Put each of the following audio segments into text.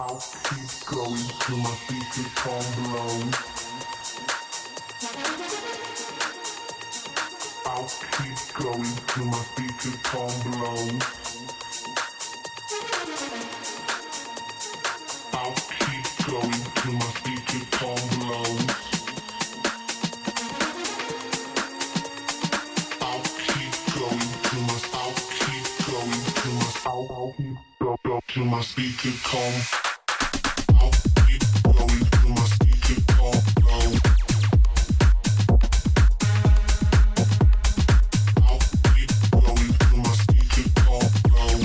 I'll keep going till my feet become blown. I'll keep going till my feet become blown. I'll keep going till my feet become blown. I'll keep going till my till my speaker come. I'll keep going till my speaker come blow. I'll keep going till my speaker come blow.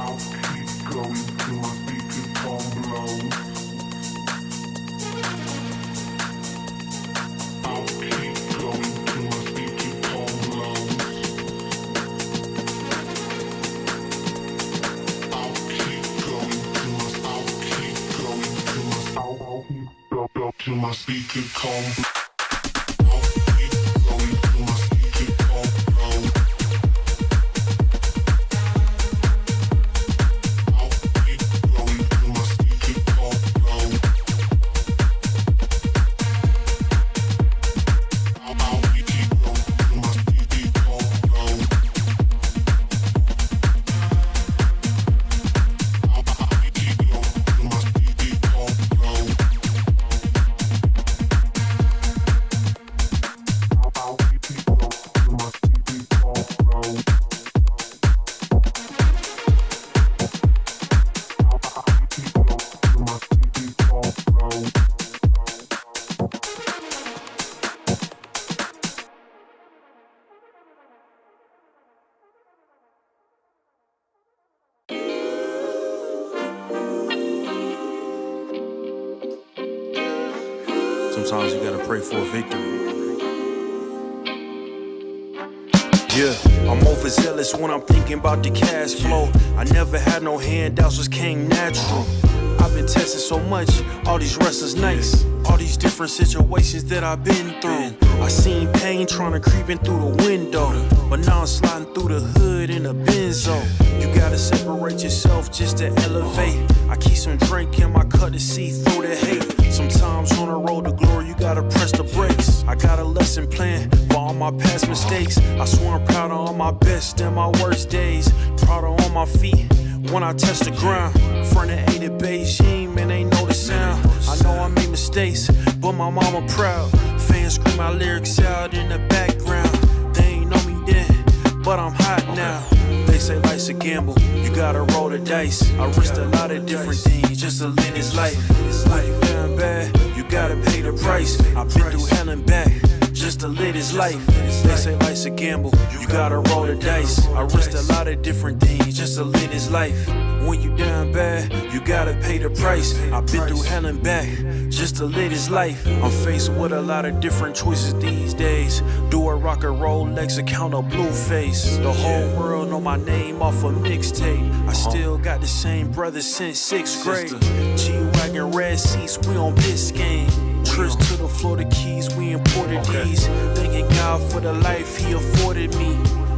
I'll keep going till my speaker come blow. I'll keep going till my speaker come blow. Till my speaker come. I'll keep going till my speaker come blow. I'll keep going till my speaker come blow. I'll keep going till my speaker come blow. I'll keep going till my speaker come blow. Sometimes you gotta pray for a victory. Yeah, I'm overzealous when I'm thinking about the cash flow. I never had no handouts, just came natural. I've been tested so much, all these restless nights, all these different situations that I've been through. I seen pain trying to creep in through the window, but now I'm sliding through the hood in a benzo. You gotta separate yourself just to elevate. I keep some drink in my cup to see through the hate. Sometimes on the road to glory, you gotta press the brakes. I got a lesson plan for all my past mistakes. I swear I'm proud of all my best and my worst days. Proud of all my feet when I touch the ground. Front of 8 at Beijing, man, they know the sound. I know I made mistakes, but my mama proud. Fans scream my lyrics out in the background. They ain't know me then, but I'm hot now. They say life's a gamble, you gotta roll the dice. I risked a lot of different things just to live this life. When you down bad, you gotta pay the price. I've been through hell and back just to live this life. They say life's a gamble, you gotta roll the dice. I risked a lot of different things just to live this life. When you down bad, you gotta pay the price. I've been through hell and back just to live this life. I'm faced with a lot of different choices these days. Do a rock and roll Lex account of Blueface. The whole world know my name off a mixtape. I still got the same brothers since 6th grade. G-Wagon red seats, we on Biscayne. Trips to the Florida Keys, we imported these. Thanking God for the life he afforded me.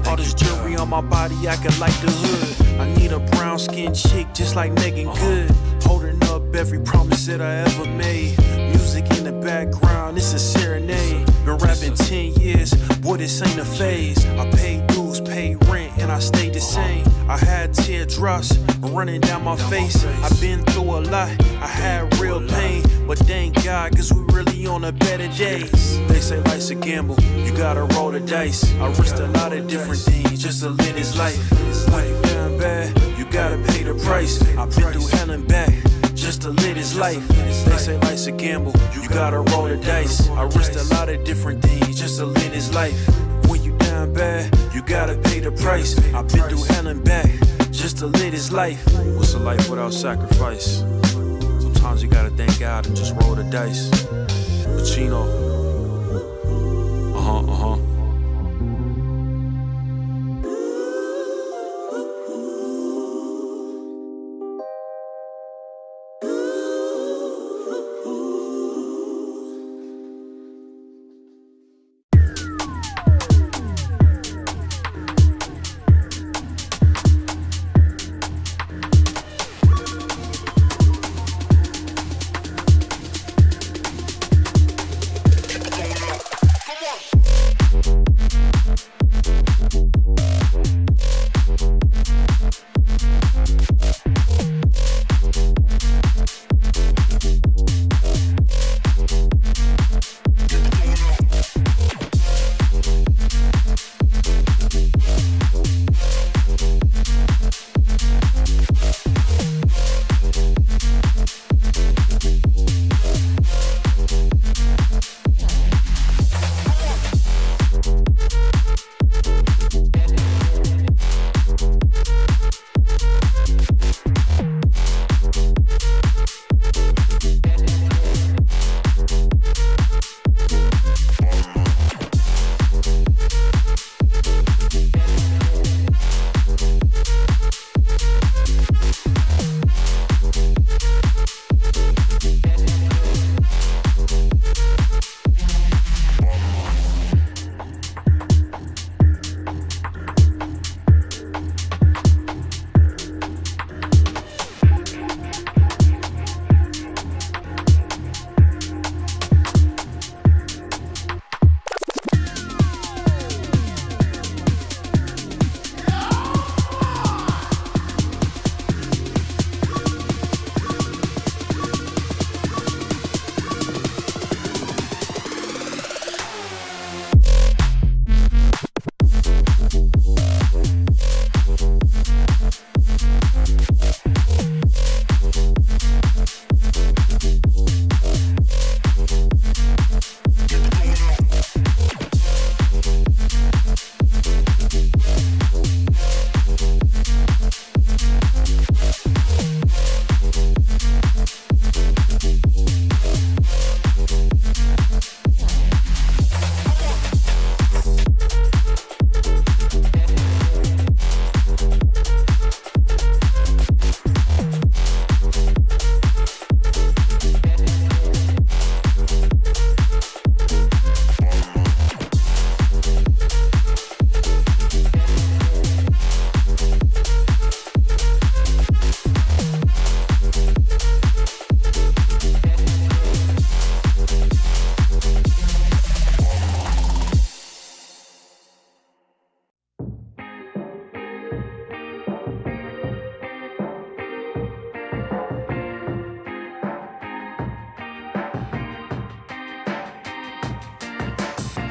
All this jewelry on my body, I could light the hood. I need a brown skinned chick just like Megan Good. Holding up every promise that I ever made. Music in the background, it's a serenade. Been rapping 10 years, boy, this ain't a phase. I paid dues, paid rent, and I stayed the same. I had teardrops running down my face. I've been through a lot, I had real pain. But thank God, cause we really on the better days. They say life's a gamble, you gotta roll the dice. I risked a lot of different things just to live this life. When you down bad, you gotta pay the price. I've been through hell and back just to live this life. They say life's a gamble, you gotta roll the dice. I risked a lot of different things just to live this life. When you down bad, you gotta pay the price. I've been through hell and back just to live this life. What's a life without sacrifice? Sometimes you gotta thank God and just roll the dice. Pacino.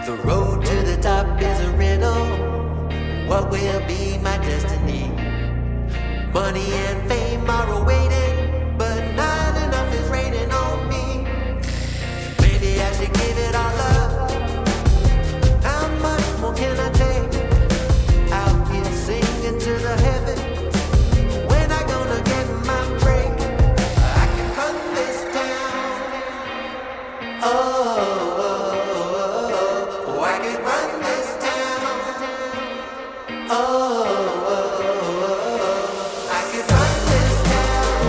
The road to the top is a riddle. What will be my destiny? Money and fame are awaiting, but not enough is raining on me. Maybe I should give it all up. How much more can I take? Out here singing to the heavens. When I gonna get my break? I can run this town. Oh. I can run this town. Oh, I can run this town.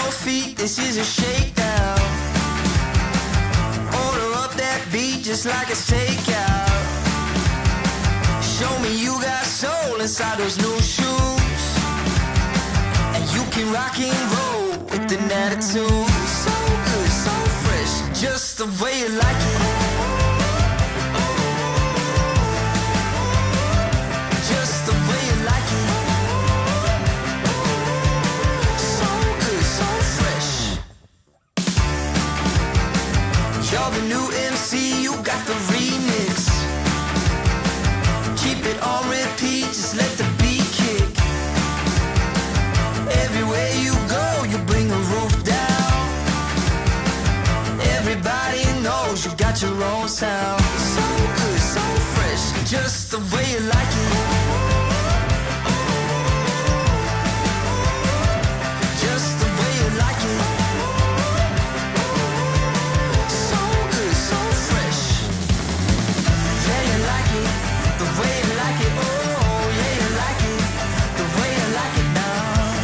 your feet, this is a shakedown. Order up that beat just like a takeout. Show me you got soul inside those new shoes, and you can rock and roll with an attitude. So good, so fresh, just the way you like it. Just the way you like it. So good, so fresh. You're the new MC, you got the remix. Keep it on repeat, just let the beat kick. Everywhere you go, you bring the roof down. Everybody knows you got your own sound. So good, so fresh, just the way you like it. Just the way you like it. So good, so fresh. Yeah, you like it, the way you like it. Oh, yeah, you like it, the way you like it now.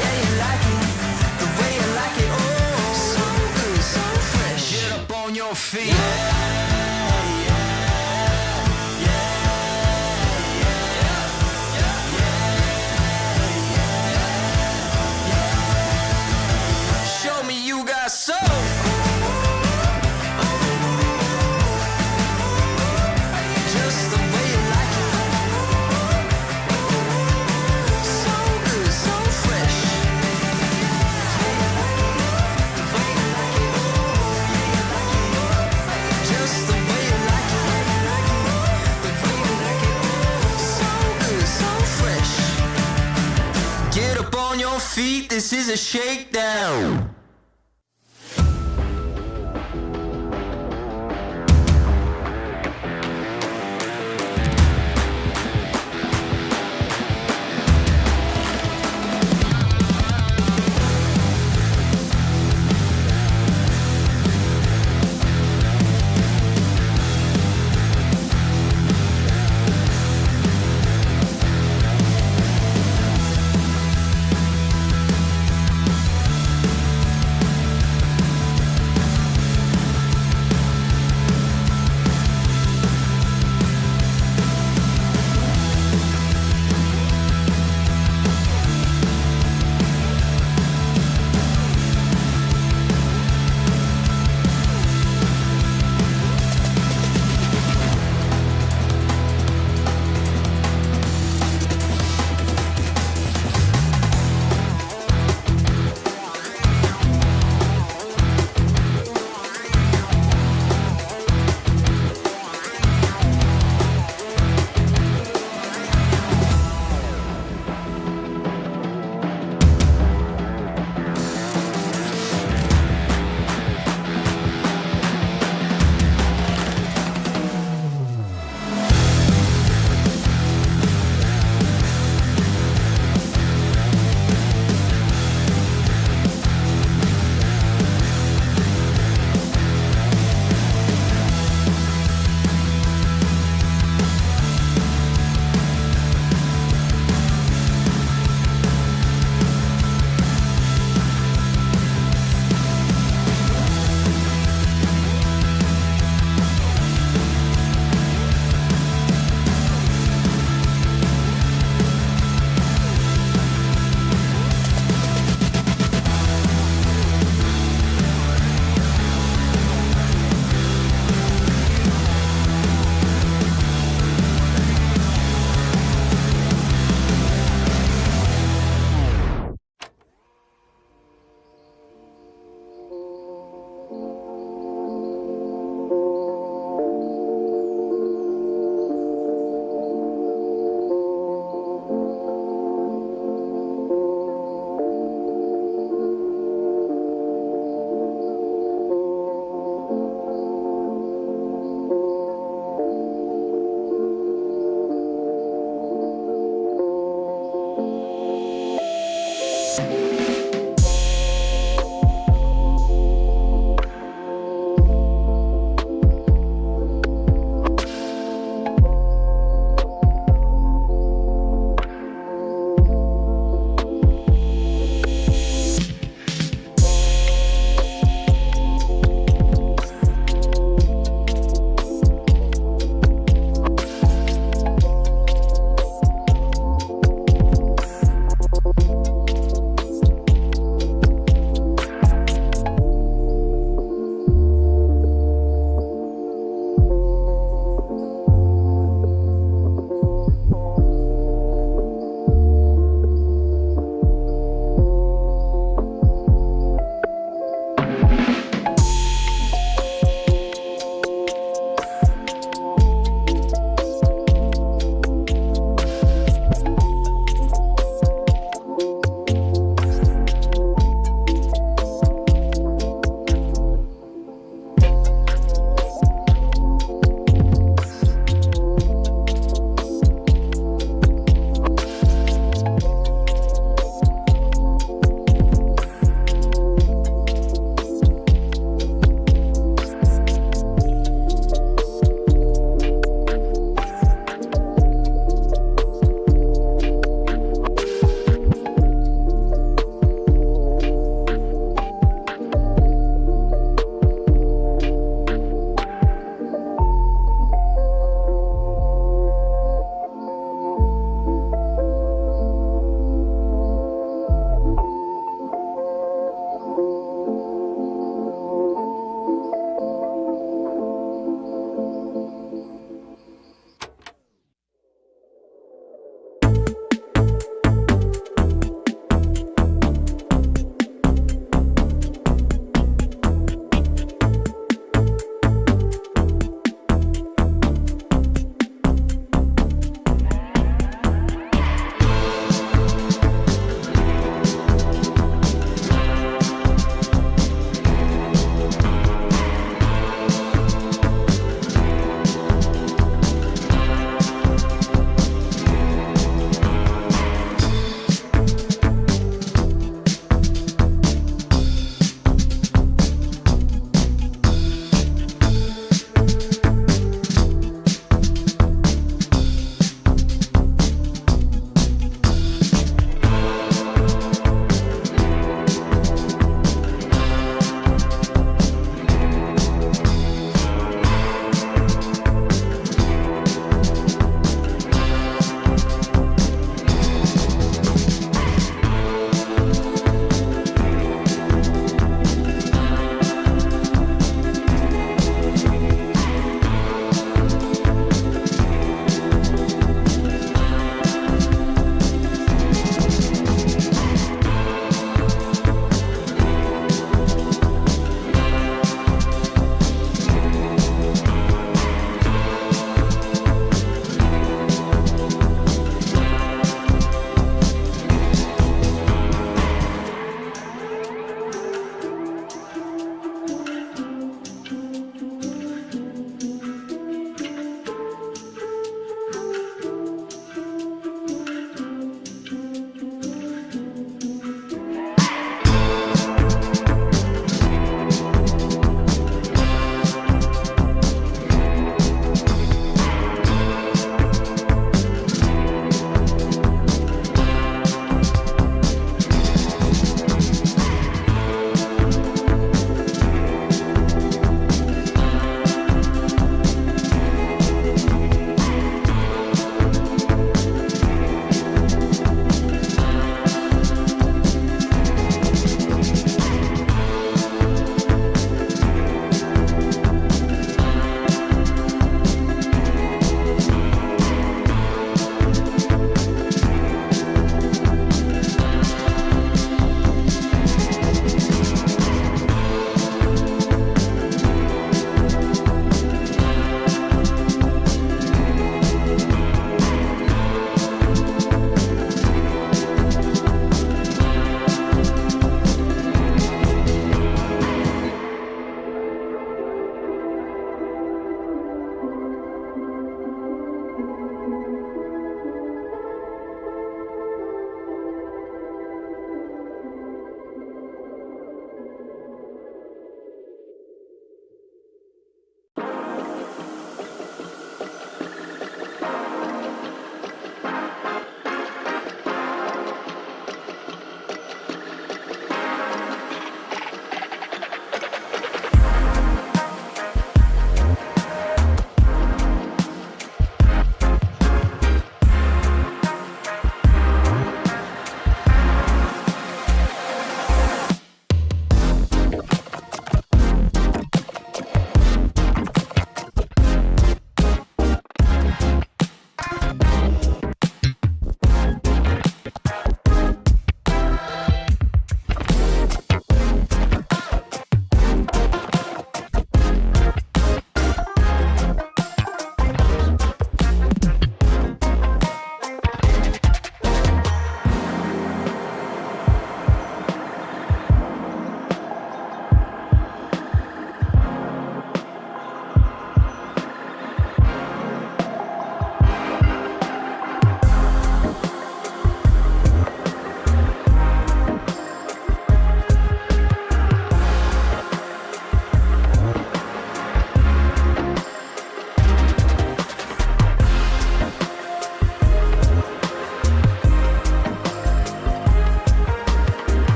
Yeah, you like it, the way you like it. Oh, so good, so fresh. Get up on your feet. Show me you got soul. Just the way you like it. So good, so fresh. Just the way you like it. The way you like it. So good, so fresh. Get up on your feet, this is a shakedown.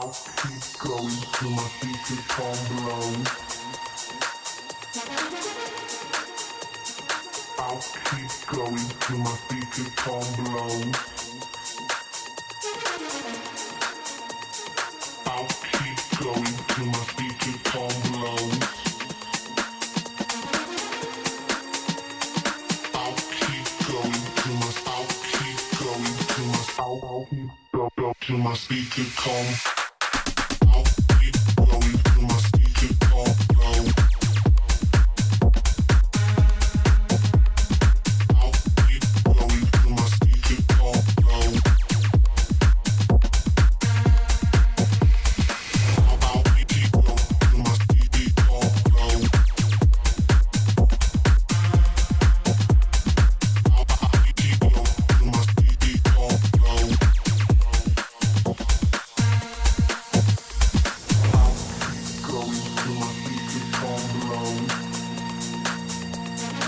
I'll keep going till my speakers come blow. I'll keep going till my speakers come blow. I'll keep going till my speakers come blow. I'll keep going till my I'll keep going till my I'll keep go till my speakers come. I'll keep going till my speakers come blow. I'll keep going till my speakers come blow. I'll keep going till my speakers come blow. I'll keep going till my speakers come blow. Going till my speakers come blow.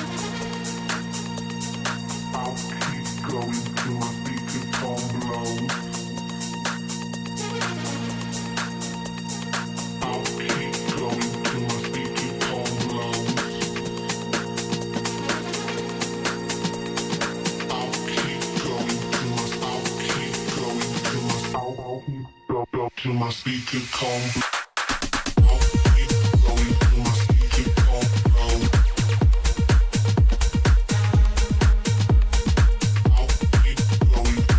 I'll keep going till my speakers come blow. I'll keep going till my speakers come blow. I'll keep going till my I'll keep going till my I'll keep go till my speakers come blow. I'll keep going till my speakers come blow. I'll keep going till my speakers come blow. I'll keep going till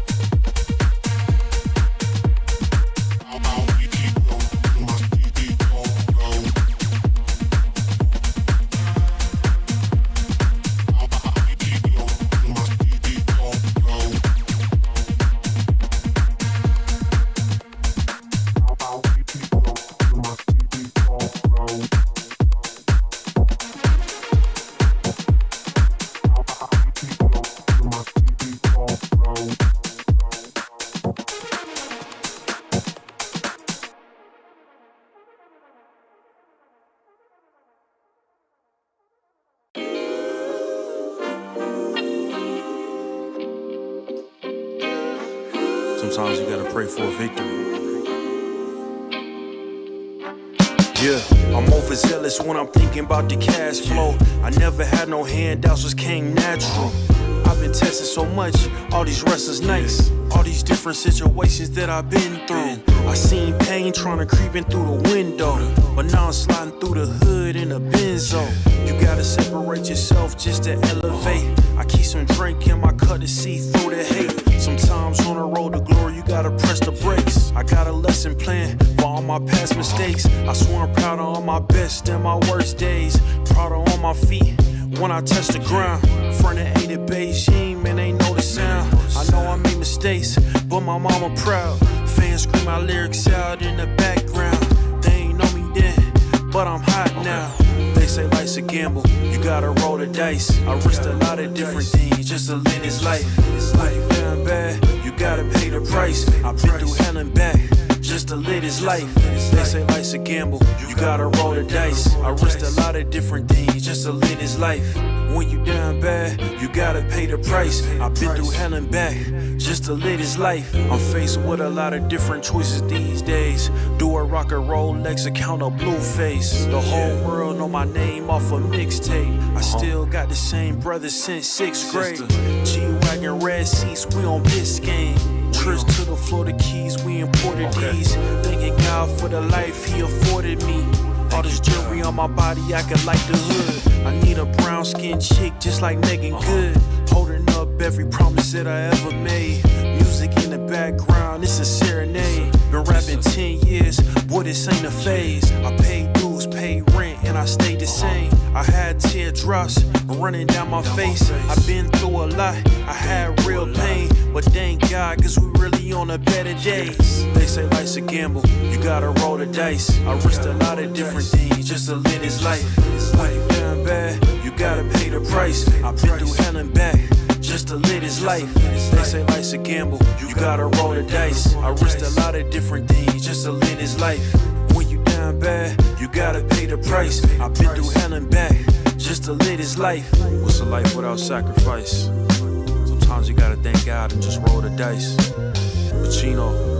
my speakers come blow. I'll keep going till my speakers come blow. I'll keep going till my speakers come blow. I'll keep going till my speakers come blow. Sometimes you gotta pray for a victory. Yeah, I'm overzealous when I'm thinking about the cash flow. I never had no handouts, just came natural. I've been tested so much, all these wrestlers nice. All these different situations that I've been through. I seen pain trying to creep in through the window, but now I'm sliding through the hood in a Benzo. You gotta separate yourself just to elevate. I keep some drink in my cup to see through the hate. Sometimes on the road to glory, you gotta press the brakes. I got a lesson plan for all my past mistakes. I swear I'm proud of all my best and my worst days. Proud of all my feet when I touch the ground. Front of 8 at Beijing, man, they know the sound. I know I made mistakes, but my mama proud. Fans scream my lyrics out in the background. They ain't know me then, but I'm hot now. They say life's a gamble, you gotta roll the dice. I risked a lot of different things just to live this life. It's life down bad, you gotta pay the price. I've been through hell and back just to live this life. They say life's a gamble, you gotta roll the dice. I risked a lot of different things just to live this life. When you down bad, you gotta pay the price. I've been through hell and back just to live this life. I'm faced with a lot of different choices these days. Do a rock and Rolex account a blue face. The whole world know my name off a mixtape. I still got the same brother since 6th grade. G-Wagon, red seats, we on Biscayne. Trips to the Florida Keys, we imported these. Thanking God for the life he afforded me. All this jewelry on my body, I could like the hood. I need a brown skinned chick just like Megan Good. Holding up every promise that I ever made. Music in the background, it's a serenade. Been rapping 10 years, boy, this ain't a phase. I paid dues, paid rent, and I stayed the same. I had teardrops running down my face. I've been through a lot, I had real pain. But thank God, cause we really on the better days. They say life's a gamble, you gotta roll the dice. I risked a lot of different things just to live this life. When you down bad, you gotta pay the price. I've been through hell and back just to live this life. They say life's a gamble, you gotta roll the dice. I risked a lot of different things just to live this life. When you down bad, you gotta pay the price. I've been through hell and back just to live this life. What's a life without sacrifice? Sometimes you gotta thank God and just roll the dice. cappuccino.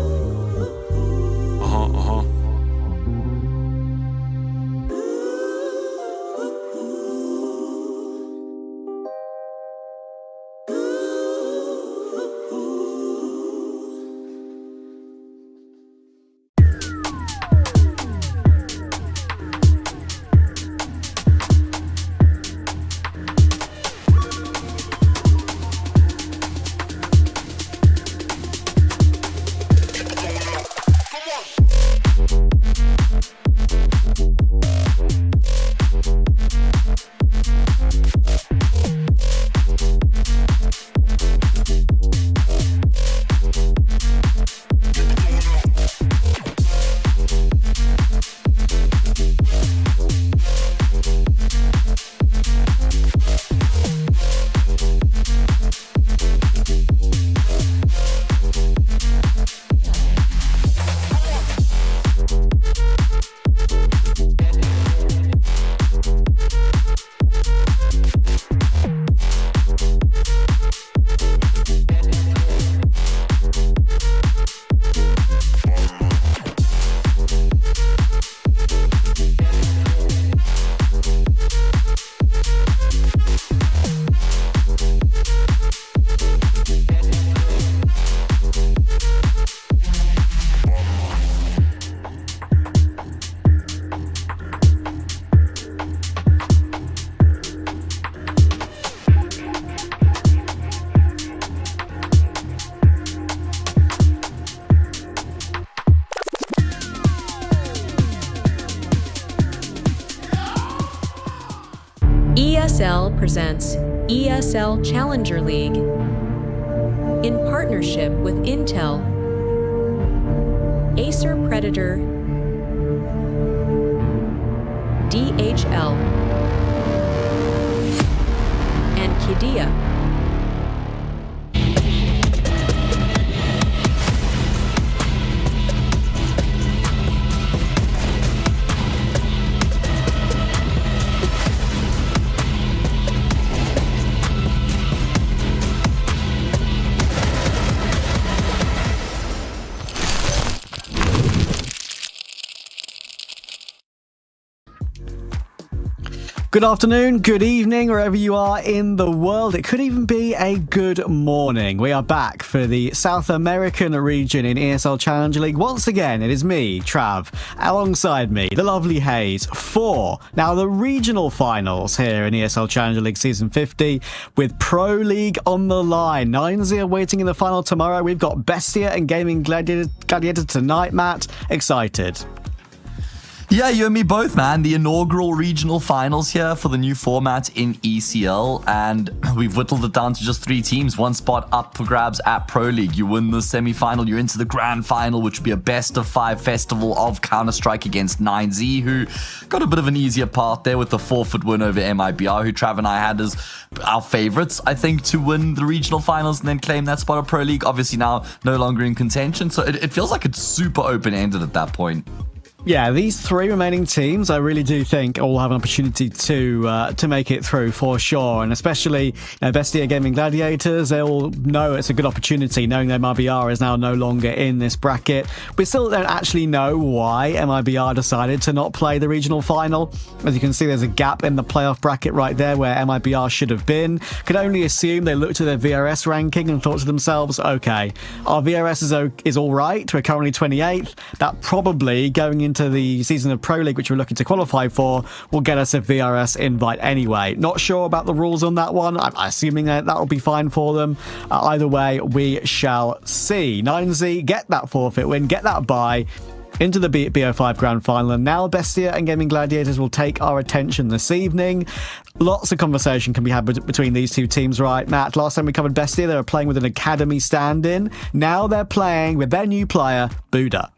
ESL presents ESL Challenger League in partnership with Intel, Acer Predator, DHL, and Kidia. Good afternoon, good evening, wherever you are in the world. It could even be a good morning. We are back for the South American region in ESL Challenger League. Once again, it is me, Trav, alongside me, the lovely Hayes, for now the regional finals here in ESL Challenger League Season 50 with Pro League on the line. 9-0 waiting in the final tomorrow. We've got Bestia and Gaimin Gladiators tonight, Matt. Excited? Yeah, you and me both, man. The inaugural regional finals here for the new format in ECL, and we've whittled it down to just 3 teams. 1 spot up for grabs at Pro League. You win the semi-final, you're into the grand final, which would be a best-of-5 festival of Counter-Strike against 9Z, who got a bit of an easier path there with the forfeit win over MIBR, who Trav and I had as our favorites, I think, to win the regional finals and then claim that spot at Pro League. Obviously now no longer in contention, so it feels like it's super open-ended at that point. Yeah, these 3 remaining teams, I really do think all have an opportunity to make it through for sure. And especially Bestia Gaming Gladiators, they all know it's a good opportunity, knowing that MIBR is now no longer in this bracket. We still don't actually know why MIBR decided to not play the regional final. As you can see, there's a gap in the playoff bracket right there where MIBR should have been. Could only assume they looked at their VRS ranking and thought to themselves, okay, our VRS is all right. We're currently 28th. That probably going into the season of Pro League, which we're looking to qualify for, will get us a VRS invite anyway. Not sure about the rules on that one. I'm assuming that will be fine for them. Either way, we shall see. 9Z get that forfeit win, get that bye into the BO5 Grand Final, and now Bestia and Gaming Gladiators will take our attention this evening. Lots of conversation can be had between these 2 teams, right, Matt? Last time we covered Bestia, they were playing with an academy stand-in. Now they're playing with their new player, Buddha.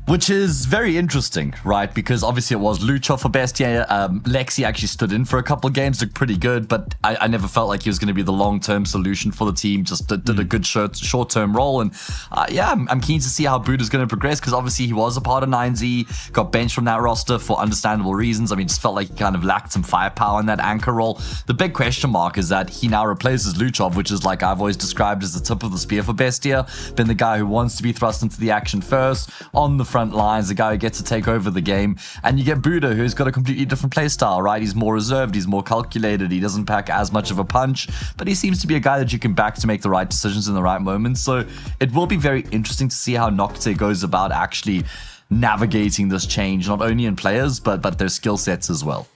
Which is very interesting, right? Because obviously it was Lucha for BESTIA. Lexi actually stood in for a couple of games, looked pretty good, but I never felt like he was going to be the long-term solution for the team. Just did a good short-term role. And I'm keen to see how Buddha's going to progress, because obviously he was a part of 9Z, got benched from that roster for understandable reasons. I mean, just felt like he kind of lacked some firepower in that anchor role. The big question mark is that he now replaces Luchov, which is like I've always described as the tip of the spear for BESTIA. Been the guy who wants to be thrust into the action first, on the front lines, the guy who gets to take over the game. And you get Buddha, who's got a completely different play style, right? He's more reserved, he's more calculated, he doesn't pack as much of a punch, but he seems to be a guy that you can back to make the right decisions in the right moments. So it will be very interesting to see how Nocte goes about actually navigating this change, not only in players, but their skill sets as well.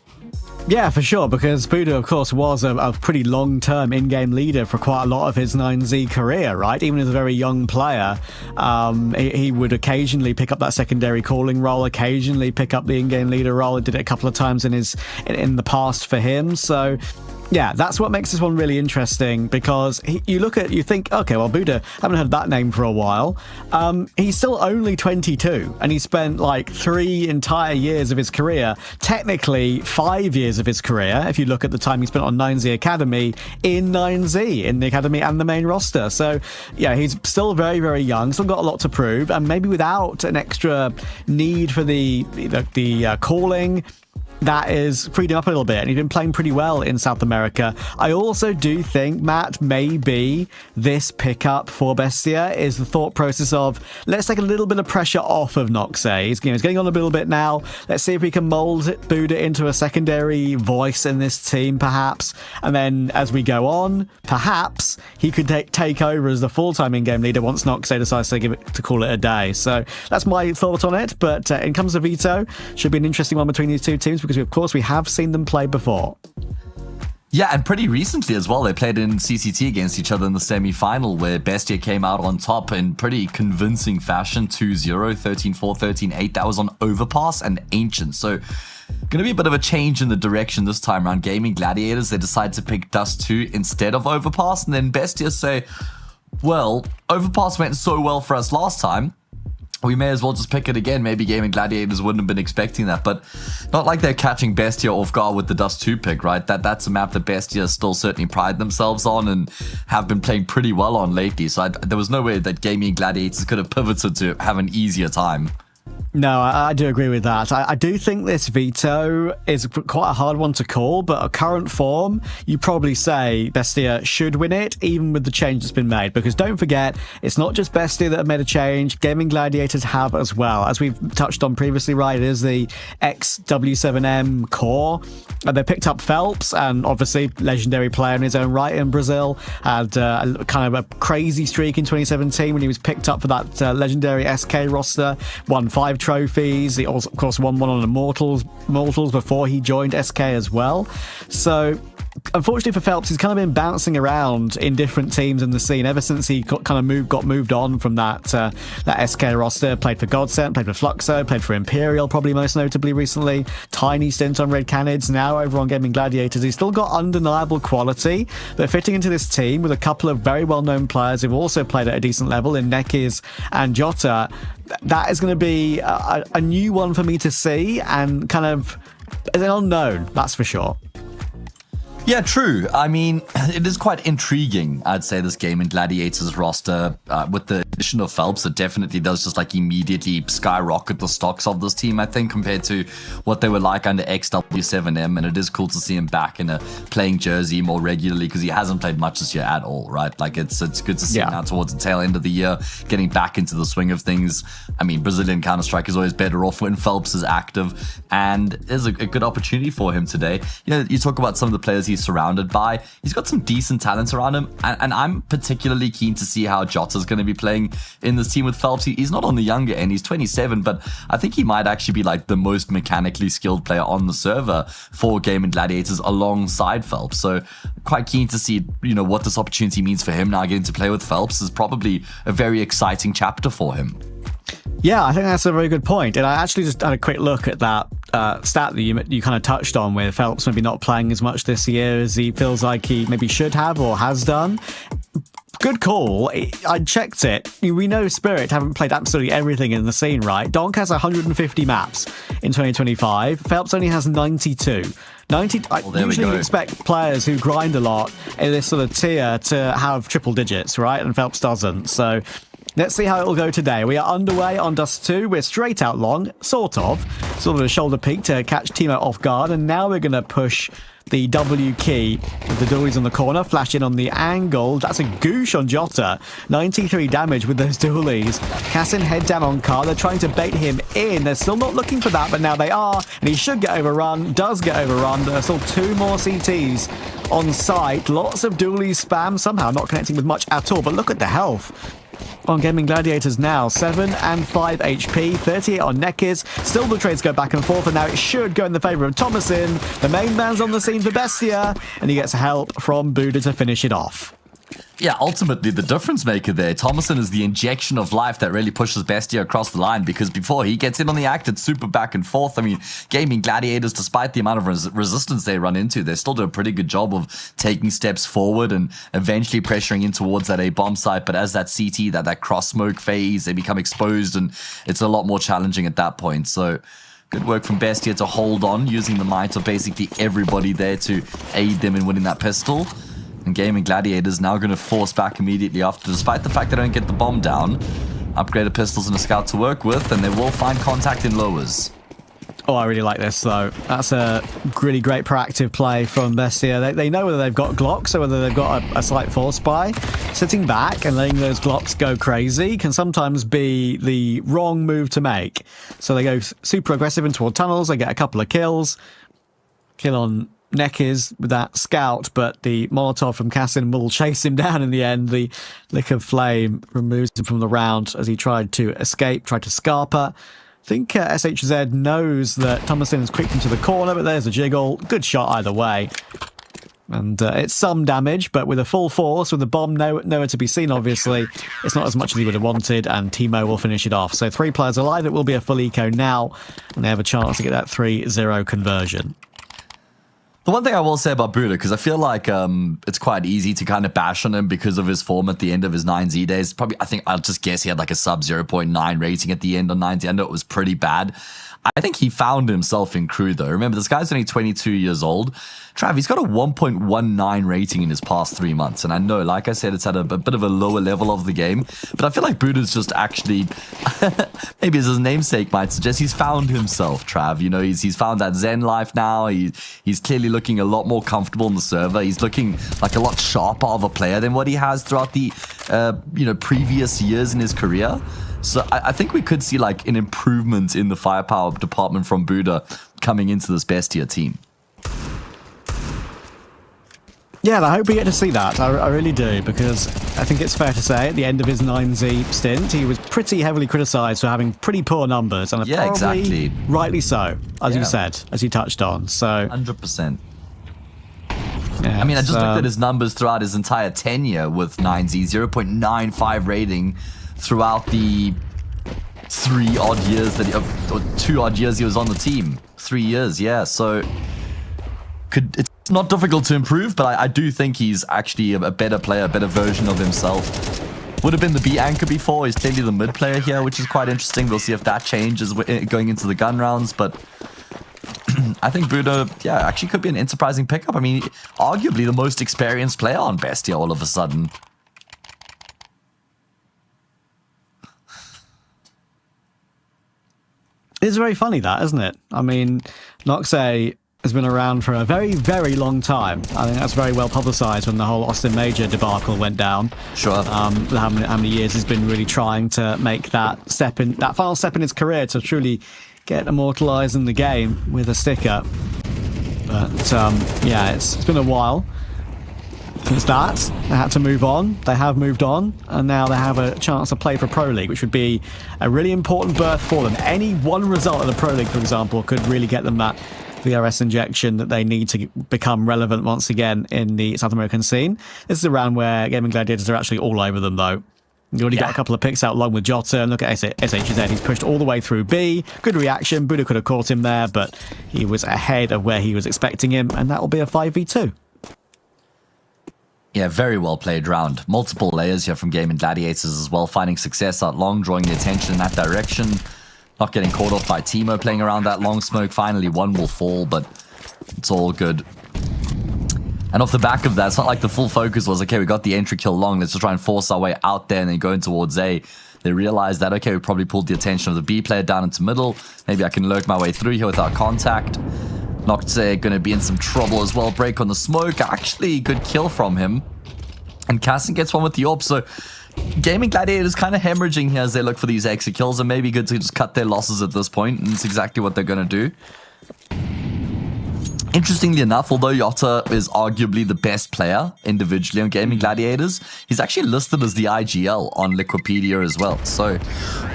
Yeah, for sure, because Buddha, of course, was a pretty long-term in-game leader for quite a lot of his 9Z career, right? Even as a very young player, he would occasionally pick up that secondary calling role, occasionally pick up the in-game leader role. He did it a couple of times in the past for him. So yeah, that's what makes this one really interesting, because you think, okay, well, Buddha, haven't heard that name for a while. He's still only 22, and he spent like 3 entire years of his career, technically 5 years of his career, if you look at the time he spent on 9Z Academy, in 9Z, in the Academy and the main roster. So yeah, he's still very, very young, still got a lot to prove, and maybe without an extra need for the calling, that is freed him up a little bit, and he's been playing pretty well in South America. I also do think, Matt, maybe this pickup for BESTIA is the thought process of, let's take a little bit of pressure off of Noxe. He's getting on a little bit now. Let's see if we can mold Buddha into a secondary voice in this team, perhaps. And then as we go on, perhaps he could take over as the full-time in-game leader once Noxe decides to call it a day. So that's my thought on it. But in comes to Veto, should be an interesting one between these two teams, because of course we have seen them play before. Yeah, and pretty recently as well. They played in CCT against each other in the semi-final, where BESTIA came out on top in pretty convincing fashion, 2-0, 13-4, 13-8. That was on Overpass and Ancient. So going to be a bit of a change in the direction this time around. Gaimin Gladiators, they decide to pick Dust 2 instead of Overpass, and then BESTIA say, well, Overpass went so well for us last time, we may as well just pick it again. Maybe Gaimin Gladiators wouldn't have been expecting that, but not like they're catching BESTIA off guard with the Dust 2 pick, right? That's a map that BESTIA still certainly pride themselves on and have been playing pretty well on lately. So there was no way that Gaimin Gladiators could have pivoted to have an easier time. No, I do agree with that. I do think this Veto is quite a hard one to call, but at current form, you probably say BESTIA should win it, even with the change that's been made. Because don't forget, it's not just BESTIA that have made a change, Gaimin Gladiators have as well. As we've touched on previously, right, it is the ex-W7M core. They picked up Phelps, and obviously legendary player in his own right in Brazil. Had kind of a crazy streak in 2017 when he was picked up for that legendary SK roster, won 5 trophies. He also, of course, won one on Immortals before he joined SK as well. So unfortunately for Phelps, he's kind of been bouncing around in different teams in the scene ever since he got moved on from that SK roster. Played for Godsent, played for Fluxo, played for Imperial, probably most notably recently. Tiny stint on Red Canids, now over on Gaimin Gladiators. He's still got undeniable quality, but fitting into this team with a couple of very well-known players who've also played at a decent level in Nekiz and Jota, that is going to be a new one for me to see, and kind of an unknown, that's for sure. Yeah, true. I mean, it is quite intriguing, I'd say, this Gaimin Gladiators roster. With the addition of Phelps, it definitely does just like immediately skyrocket the stocks of this team, I think, compared to what they were like under XW7M. And it is cool to see him back in a playing jersey more regularly, because he hasn't played much this year at all, right? Like, it's good to see him now towards the tail end of the year, getting back into the swing of things. I mean, Brazilian Counter-Strike is always better off when Phelps is active, and there's a good opportunity for him today. You know, you talk about some of the players he's surrounded by. He's got some decent talent around him, and I'm particularly keen to see how Jota's going to be playing in this team with Phelps. He's not on the younger end, he's 27, but I think he might actually be like the most mechanically skilled player on the server for Gaimin Gladiators alongside Phelps. So quite keen to see, you know, what this opportunity means for him now. Getting to play with Phelps is probably a very exciting chapter for him. Yeah, I think that's a very good point. And I actually just had a quick look at that stat that you kind of touched on, with Phelps maybe not playing as much this year as he feels like he maybe should have or has done. Good call. I checked it. We know Spirit haven't played absolutely everything in the scene, right? Donk has 150 maps in 2025. Phelps only has 92. 90. I usually expect players who grind a lot in this sort of tier to have triple digits, right? And Phelps doesn't. So let's see how it will go today. We are underway on Dust 2. We're straight out long, sort of a shoulder peek to catch Timo off guard. And now we're going to push the W key with the dualies on the corner, flash in on the angle. That's a goosh on Jota. 93 damage with those dualies. Cassin head down on Car. They're trying to bait him in. They're still not looking for that, but now they are. And he should get overrun. Does get overrun. There's still 2 more CTs on site. Lots of dualies spam. Somehow not connecting with much at all. But look at the health on Gaming Gladiators now. 7 and 5 HP, 38 on Nekiz. Still the trades go back and forth, and now it should go in the favour of Thomasin. The main man's on the scene for Bestia, and he gets help from Buddha to finish it off. Yeah, ultimately the difference maker there. Thomasin is the injection of life that really pushes Bestia across the line, because before he gets in on the act, it's super back and forth. I mean, Gaming Gladiators, despite the amount of resistance they run into, they still do a pretty good job of taking steps forward and eventually pressuring in towards that A bomb site. But as that CT, that cross smoke phase, they become exposed, and it's a lot more challenging at that point. So good work from Bestia to hold on, using the might of basically everybody there to aid them in winning that pistol. And Gaming Gladiators now going to force back immediately after, despite the fact they don't get the bomb down. Upgraded pistols and a scout to work with, and they will find contact in lowers. Oh, I really like this, though. That's a really great proactive play from Bestia. They know whether they've got Glocks or whether they've got a slight force buy. Sitting back and letting those Glocks go crazy can sometimes be the wrong move to make. So they go super aggressive in toward tunnels. They get a couple of kills. Kill on Nekiz with that scout, but the Molotov from Cassin will chase him down in the end. The Lick of Flame removes him from the round as he tried to escape, tried to Scarpa. I think SHZ knows that Thomasin has quicked him to the corner, but there's a jiggle. Good shot either way. And it's some damage, but with a full force, with the bomb nowhere to be seen, obviously, it's not as much as he would have wanted, and Timo will finish it off. So 3 players alive. It will be a full eco now, and they have a chance to get that 3-0 conversion. The one thing I will say about Buddha, because I feel like it's quite easy to kind of bash on him because of his form at the end of his 9Z days. Probably, I think I'll just guess he had like a sub 0.9 rating at the end on 9Z. I know it was pretty bad. I think he found himself in crew, though. Remember, this guy's only 22 years old. Trav, he's got a 1.19 rating in his past 3 months. And I know, like I said, it's at a bit of a lower level of the game. But I feel like Buddha's just actually, maybe as his namesake might suggest, he's found himself, Trav. You know, he's found that Zen life now. He's clearly looking a lot more comfortable in the server. He's looking like a lot sharper of a player than what he has throughout the, previous years in his career. So I think we could see like an improvement in the firepower department from Buddha coming into this Bestia team. Yeah, I hope we get to see that. I really do, because I think it's fair to say at the end of his 9Z stint, he was pretty heavily criticised for having pretty poor numbers. And yeah, probably exactly. Rightly so, as you said, as you touched on. So 100%. Yeah, I mean, I just looked at his numbers throughout his entire tenure with 9Z, 0.95 rating throughout the 3 odd years that or 2 odd years he was on the team. 3 years, yeah. So it's not difficult to improve, but I do think he's actually a better player, a better version of himself. Would have been the B anchor before. He's clearly the mid player here, which is quite interesting. We'll see if that changes going into the gun rounds, but I think Buddha, yeah, actually could be an enterprising pickup. I mean, arguably the most experienced player on Bestia all of a sudden. It's very funny, that, isn't it? I mean, Noxay has been around for a very, very long time. I think that's very well publicised when the whole Austin Major debacle went down. Sure. How many years he's been really trying to make that final step in his career to truly get immortalised in the game with a sticker. But yeah, it's been a while since that. They had to move on. They have moved on, and now they have a chance to play for Pro League, which would be a really important berth for them. Any one result in the Pro League, for example, could really get them that VRS injection that they need to become relevant once again in the South American scene. This is a round where Gaming Gladiators are actually all over them, though. You already got a couple of picks out along with Jota, and look at SHZ. He's pushed all the way through B. Good reaction. Buddha could have caught him there, but he was ahead of where he was expecting him, and that will be a 5v2. Yeah, very well played round. Multiple layers here from Gaimin Gladiators as well, finding success out long, drawing the attention in that direction. Not getting caught off by Timo playing around that long smoke. Finally, one will fall, but it's all good. And off the back of that, it's not like the full focus was, okay, we got the entry kill long, let's just try and force our way out there and then going towards A. They realized that, okay, we probably pulled the attention of the B player down into middle. Maybe I can lurk my way through here without contact. Nocte going to be in some trouble as well. Break on the smoke. Actually, good kill from him. And Casson gets one with the AWP. So, Gaimin Gladiators kind of hemorrhaging here as they look for these exit kills. And maybe good to just cut their losses at this point. And it's exactly what they're going to do. Interestingly enough, although Yotta is arguably the best player individually on Gaimin Gladiators, he's actually listed as the IGL on Liquipedia as well. So,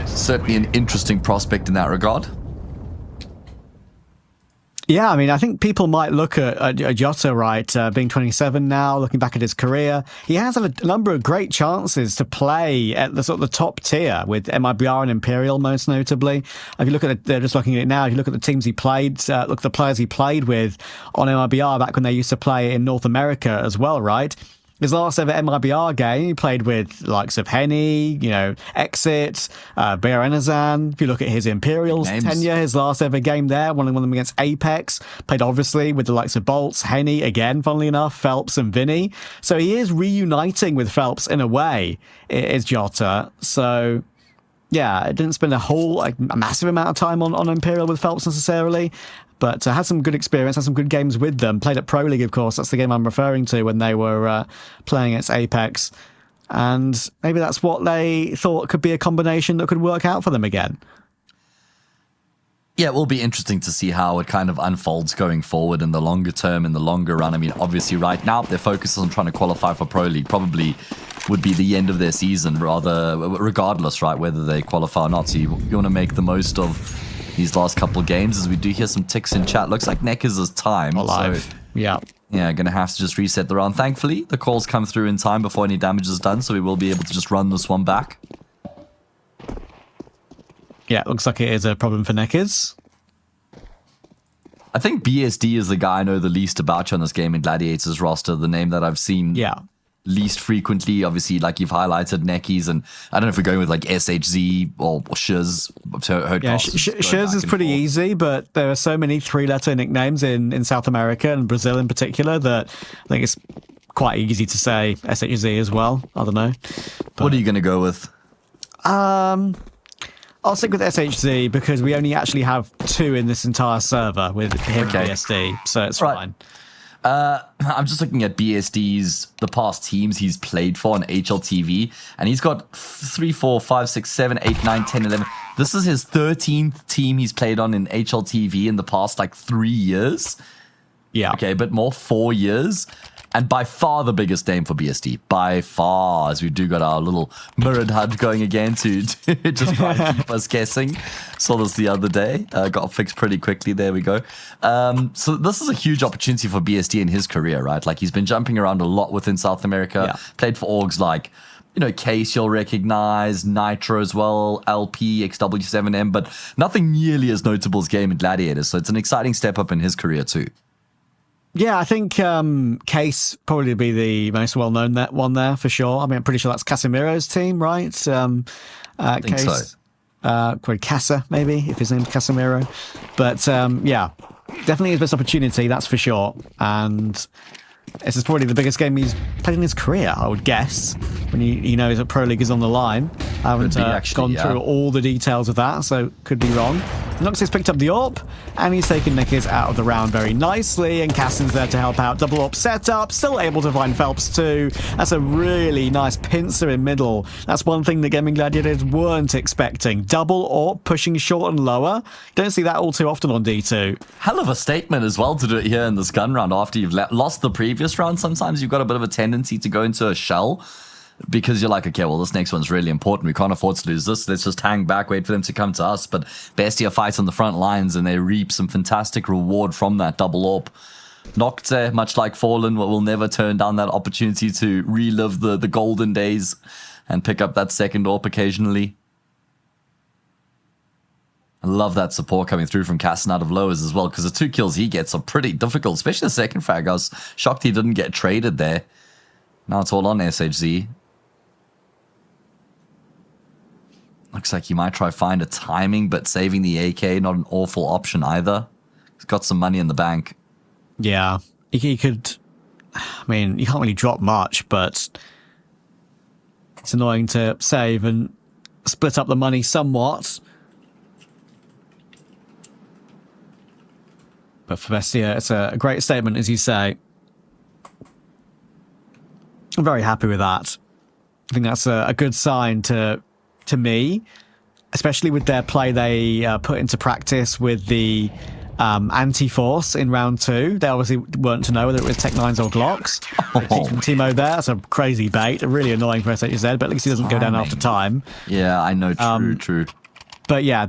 certainly an interesting prospect in that regard. Yeah, I mean, I think people might look at Jota, right, being 27 now, looking back at his career. He has had a number of great chances to play at the sort of the top tier with MIBR and Imperial, most notably. If you look at it, they're just looking at it now. If you look at the teams he played, look at the players he played with on MIBR back when they used to play in North America as well, right? His last ever MIBR game, he played with the likes of Henny, Exit, Berenazan. If you look at his Imperials tenure, his last ever game there, one of them against Apex, played obviously with the likes of Bolts, Henny, again, funnily enough, Phelps and Vinny. So he is reuniting with Phelps in a way, is Jota. So, yeah, it didn't spend a massive amount of time on Imperial with Phelps necessarily, but had some good experience, had some good games with them. Played at Pro League, of course. That's the game I'm referring to when they were playing against Apex. And maybe that's what they thought could be a combination that could work out for them again. Yeah, it will be interesting to see how it kind of unfolds going forward in the longer term, in the longer run. I mean, obviously right now, their focus is on trying to qualify for Pro League. Probably would be the end of their season, regardless, right, whether they qualify or not. So you want to make the most of these last couple of games. As we do hear some ticks in chat. Looks like Neckers is time. Alive. So, yeah, going to have to just reset the round. Thankfully, the calls come through in time before any damage is done, so we will be able to just run this one back. Yeah, looks like it is a problem for Neckers. I think BSD is the guy I know the least about on this Gaimin Gladiators roster, the name that I've seen least frequently. Obviously, like you've highlighted, Neckies, and I don't know if we're going with like SHZ or Shiz. Yeah, Shiz is pretty easy, but there are so many three-letter nicknames in South America and Brazil in particular that I think it's quite easy to say SHZ as well. I don't know. But, what are you going to go with? I'll stick with SHZ because we only actually have two in this entire server with him and BSD, so it's fine. I'm just looking at BSD's, the past teams he's played for on HLTV, and he's got 3, 4, 5, 6, 7, 8, 9, 10, 11. This is his 13th team he's played on in HLTV in the past, 3 years. Yeah. Okay, but more 4 years. And by far the biggest name for BSD. By far, as we do got our little mirrored HUD going again to just try and keep us guessing. Saw this the other day. Got fixed pretty quickly. There we go. So this is a huge opportunity for BSD in his career, right? Like, he's been jumping around a lot within South America. Yeah. Played for orgs like, Case you'll recognize, Nitro as well, LP, XW7M, but nothing nearly as notable as Gaimin Gladiators. So it's an exciting step up in his career too. Yeah, I think Case probably be the most well-known one there for sure. I mean, I'm pretty sure that's Casimiro's team, right? I think Case, so. Casa, maybe, if his name's Casemiro. But yeah, definitely his best opportunity, that's for sure. And this is probably the biggest game he's played in his career, I would guess, when he knows that Pro League is on the line. I haven't gone through all the details of that, so could be wrong. Noxus picked up the AWP, and he's taken Nickers out of the round very nicely, and Cassin's there to help out. Double AWP setup, still able to find Phelps too. That's a really nice pincer in middle. That's one thing that Gaimin Gladiators weren't expecting. Double AWP pushing short and lower. Don't see that all too often on D2. Hell of a statement as well to do it here in this gun round after you've lost the previous round. Sometimes you've got a bit of a tendency to go into a shell, because you're like, okay, well, this next one's really important. We can't afford to lose this. Let's just hang back, wait for them to come to us. But Bestia fights on the front lines, and they reap some fantastic reward from that double AWP. Nocte, much like Fallen, will never turn down that opportunity to relive the golden days and pick up that second AWP occasionally. I love that support coming through from Cassin out of lowers as well, because the 2 kills he gets are pretty difficult, especially the second frag. I was shocked he didn't get traded there. Now it's all on SHZ. Looks like he might try find a timing, but saving the AK, not an awful option either. He's got some money in the bank. Yeah, he could... I mean, you can't really drop much, but it's annoying to save and split up the money somewhat. But for Bestia, it's a great statement, as you say. I'm very happy with that. I think that's a good sign to me, especially with their play they put into practice with the anti-force in round 2. They obviously weren't to know whether it was Tech 9s or Glocks. From Timo there, that's a crazy bait. Really annoying for SHZ, but at least he doesn't go down after time. Yeah, I know, true. But yeah,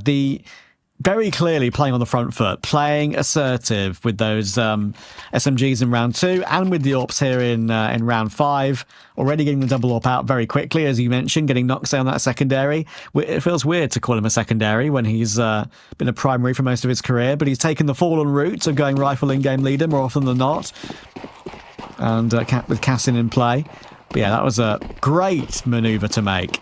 very clearly playing on the front foot, playing assertive with those SMGs in round 2 and with the AWPs here in round 5. Already getting the double AWP out very quickly, as you mentioned, getting Noxay on that secondary. It feels weird to call him a secondary when he's been a primary for most of his career, but he's taken the fallen route of going rifle in-game leader more often than not. And with Cassin in play. But yeah, that was a great maneuver to make.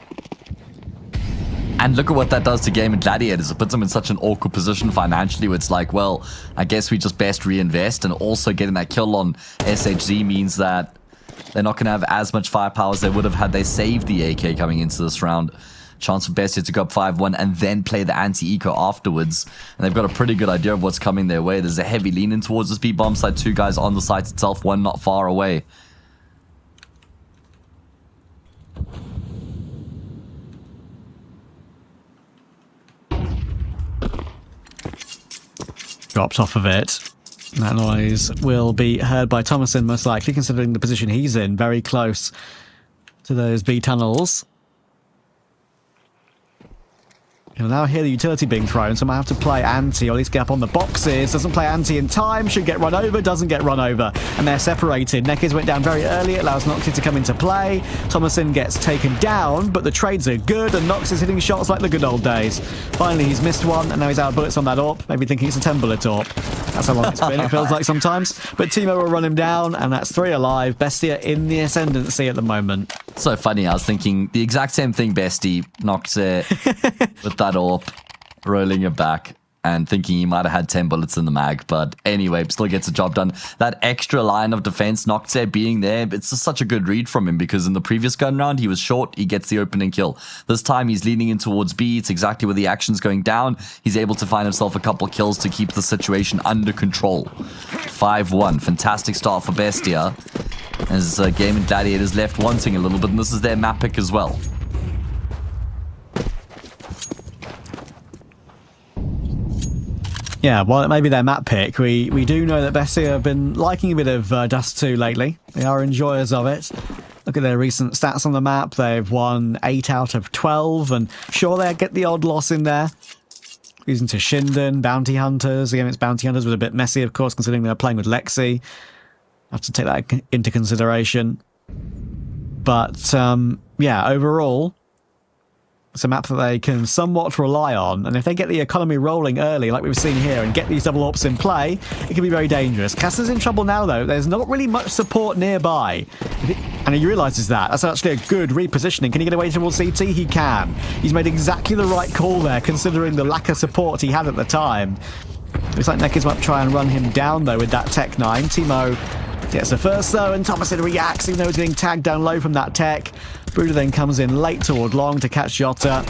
And look at what that does to Gaimin Gladiators. It puts them in such an awkward position financially where it's like, well, I guess we just best reinvest. And also getting that kill on SHZ means that they're not going to have as much firepower as they would have had they saved the AK coming into this round. Chance for Bestia to go up 5-1 and then play the anti-eco afterwards. And they've got a pretty good idea of what's coming their way. There's a heavy lean in towards this B-bomb side. 2 guys on the site itself, 1 not far away. Drops off of it. That noise will be heard by Thomason, most likely, considering the position he's in, very close to those B tunnels. You'll now hear the utility being thrown, so I might have to play anti, or at least get up on the boxes. Doesn't play anti in time, should get run over, doesn't get run over. And they're separated. Neckers went down very early, it allows Noxy to come into play. Thomason gets taken down, but the trades are good, and Nox is hitting shots like the good old days. Finally, he's missed one, and now he's out of bullets on that AWP, maybe thinking it's a 10-bullet AWP. That's how long it's been, it feels like sometimes. But Timo will run him down, and that's 3 alive. Bestia in the ascendancy at the moment. So funny, I was thinking the exact same thing, Bestie. Knocks it with that AWP, rolling it back, and thinking he might have had 10 bullets in the mag. But anyway, still gets the job done. That extra line of defense, Noxay being there, it's just such a good read from him because in the previous gun round, he was short, he gets the opening kill. This time, he's leaning in towards B. It's exactly where the action's going down. He's able to find himself a couple kills to keep the situation under control. 5-1. Fantastic start for Bestia. As Gaimin Gladiators left wanting a little bit, and this is their map pick as well. Yeah, while it may be their map pick, we do know that Bestia have been liking a bit of Dust 2 lately. They are enjoyers of it. Look at their recent stats on the map. They've won 8 out of 12, and sure, they get the odd loss in there. Losing to Shinden, Bounty Hunters. Again, it's Bounty Hunters was a bit messy, of course, considering they're playing with Lexi. Have to take that into consideration. But, yeah, overall, it's a map that they can somewhat rely on, and if they get the economy rolling early, like we've seen here, and get these double AWPs in play, it can be very dangerous. Cassin's in trouble now, though. There's not really much support nearby, and he realises that. That's actually a good repositioning. Can he get away towards CT? He can. He's made exactly the right call there, considering the lack of support he had at the time. Looks like Neckers might try and run him down, though, with that Tech 9. Timo gets the first, though, and Thomason reacts, even though he's getting tagged down low from that Tech. Bruder then comes in late toward long to catch Jota.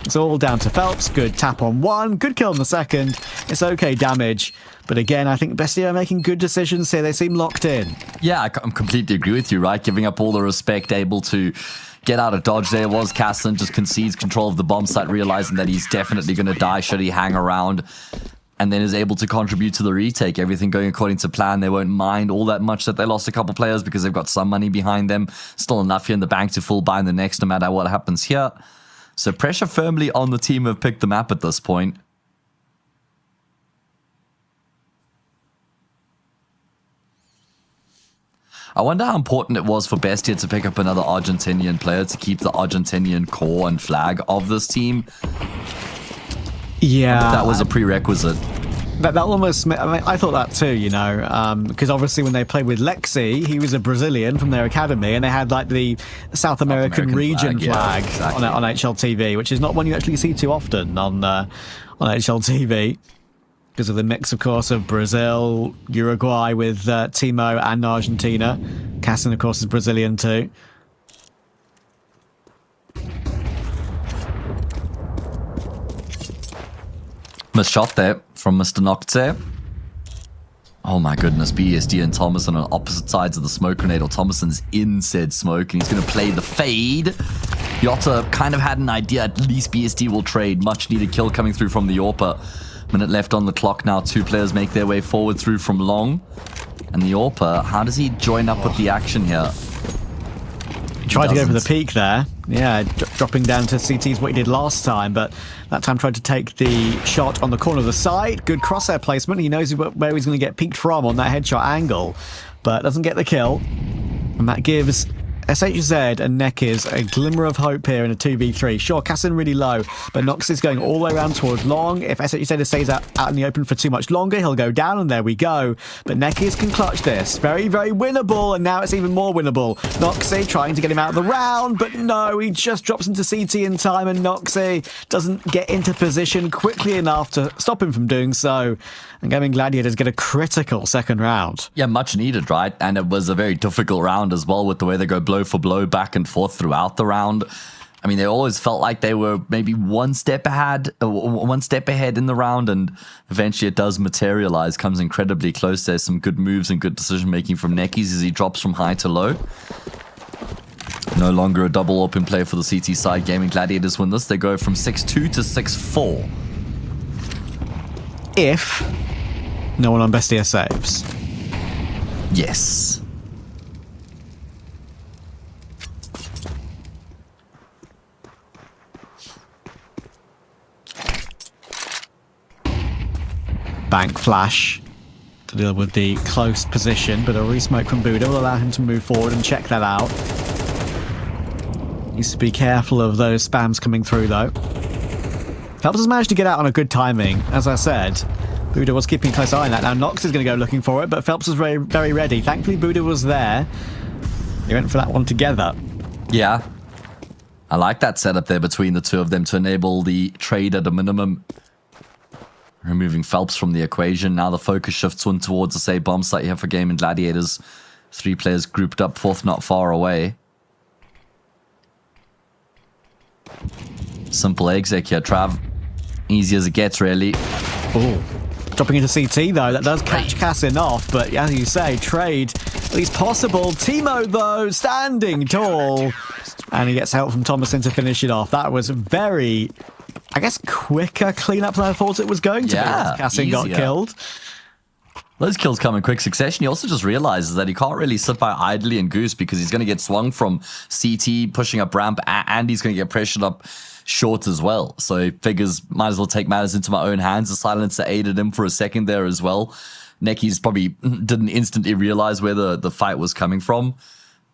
It's all down to Phelps. Good tap on 1. Good kill on the second. It's okay damage. But again, I think Bestia are making good decisions here. They seem locked in. Yeah, I completely agree with you, right? Giving up all the respect, able to get out of dodge there was Cassin, just concedes control of the bomb site, realizing that he's definitely going to die should he hang around. And then is able to contribute to the retake. Everything going according to plan. They won't mind all that much that they lost a couple players because they've got some money behind them. Still enough here in the bank to full buy in the next no matter what happens here. So pressure firmly on the team who have picked the map at this point. I wonder how important it was for Bestia to pick up another Argentinian player to keep the Argentinian core and flag of this team. Yeah. That was a prerequisite. That almost, I mean, I thought that too, you know, because obviously when they played with Lexi, he was a Brazilian from their academy, and they had like the South American region flag exactly. on HLTV, which is not one you actually see too often on HLTV, because of the mix, of course, of Brazil, Uruguay with Timo and Argentina. Cassin, of course, is Brazilian too. Missed shot there from Mr. Nocte. Oh my goodness, BSD and Thomason on opposite sides of the smoke grenade, or Thomason's in said smoke, and he's going to play the fade. Yotta kind of had an idea, at least BSD will trade. Much needed kill coming through from the Orpa. Minute left on the clock now, 2 players make their way forward through from long. And the Orpa, how does he join up with the action here? He tried to go for the peak there. Yeah, dropping down to CT is what he did last time, but that time tried to take the shot on the corner of the side. Good crosshair placement. He knows where he's going to get peaked from on that headshot angle, but doesn't get the kill. And that gives SHZ and Nekiz a glimmer of hope here in a 2v3. Sure, Cassin really low, but Nox is going all the way around towards long. If SHZ stays out in the open for too much longer, he'll go down, and there we go. But Nekiz can clutch this. Very, very winnable, and now it's even more winnable. Noxie trying to get him out of the round, but no, he just drops into CT in time, and Noxie doesn't get into position quickly enough to stop him from doing so. And Gaimin Gladiators get a critical second round. Yeah, much needed, right? And it was a very difficult round as well, with the way they go blow for blow back and forth throughout the round. I mean, they always felt like they were maybe one step ahead in the round, and eventually it does materialize, comes incredibly close. There's some good moves and good decision making from Nekiz as he drops from high to low. No longer a double open play for the CT side. Gaimin Gladiators win this. They go from 6-2 to 6-4. If no one on BESTIA saves. Yes. Bank flash to deal with the close position, but a resmoke from Buddha will allow him to move forward and check that out. Needs to be careful of those spams coming through, though. Phelps has managed to get out on a good timing. As I said, Buddha was keeping a close eye on that. Now Nox is going to go looking for it, but Phelps was very, very ready. Thankfully, Buddha was there. They went for that one together. Yeah. I like that setup there between the two of them to enable the trade at a minimum. Removing Phelps from the equation. Now the focus shifts on towards the same bomb site here for Gaimin Gladiators. 3 players grouped up, fourth not far away. Simple exec here, Trav. Easy as it gets, really. Oh, dropping into CT, though. That does catch Cassin off, but as you say, trade at least possible. Timo, though, standing tall. And he gets help from Thomason to finish it off. That was very, I guess, quicker cleanup than I thought it was going to be. Cassin got killed. Those kills come in quick succession. He also just realizes that he can't really sit by idly and goose, because he's going to get swung from CT, pushing up ramp, and he's going to get pressured up short as well. So he figures, might as well take matters into my own hands. The silencer aided him for a second there as well. Nekiz probably didn't instantly realize where the fight was coming from.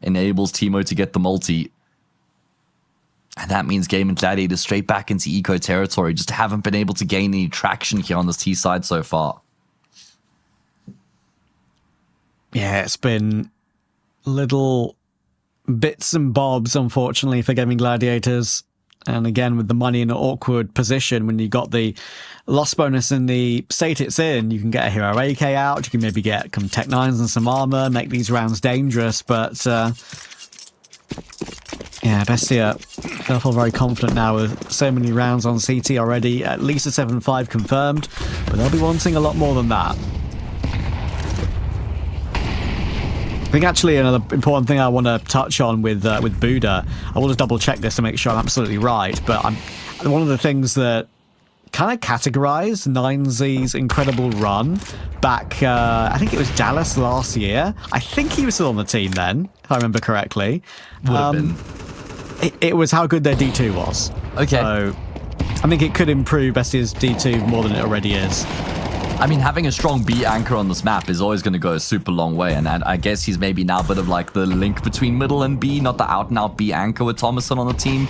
Enables Timo to get the multi. And that means Gaimin Gladiators straight back into eco territory. Just haven't been able to gain any traction here on this T side so far. Yeah, it's been little bits and bobs, unfortunately, for Gaimin Gladiators. And again, with the money in an awkward position, when you got the loss bonus in the state it's in, you can get a Hero AK out, you can maybe get some Tech 9s and some armor, make these rounds dangerous, but yeah, BESTIA, they'll feel very confident now with so many rounds on CT already, at least a 7-5 confirmed, but they'll be wanting a lot more than that. I think actually another important thing I want to touch on with Buddha, I will just double check this to make sure I'm absolutely right, but one of the things that kind of categorized 9Z's incredible run back, I think it was Dallas last year. I think he was still on the team then, if I remember correctly. Would have been. It was how good their D2 was. Okay. So I think it could improve BESTIA's D2 more than it already is. I mean, having a strong B anchor on this map is always going to go a super long way, and I guess he's maybe now a bit of like the link between middle and B, not the out-and-out B anchor with Thomason on the team.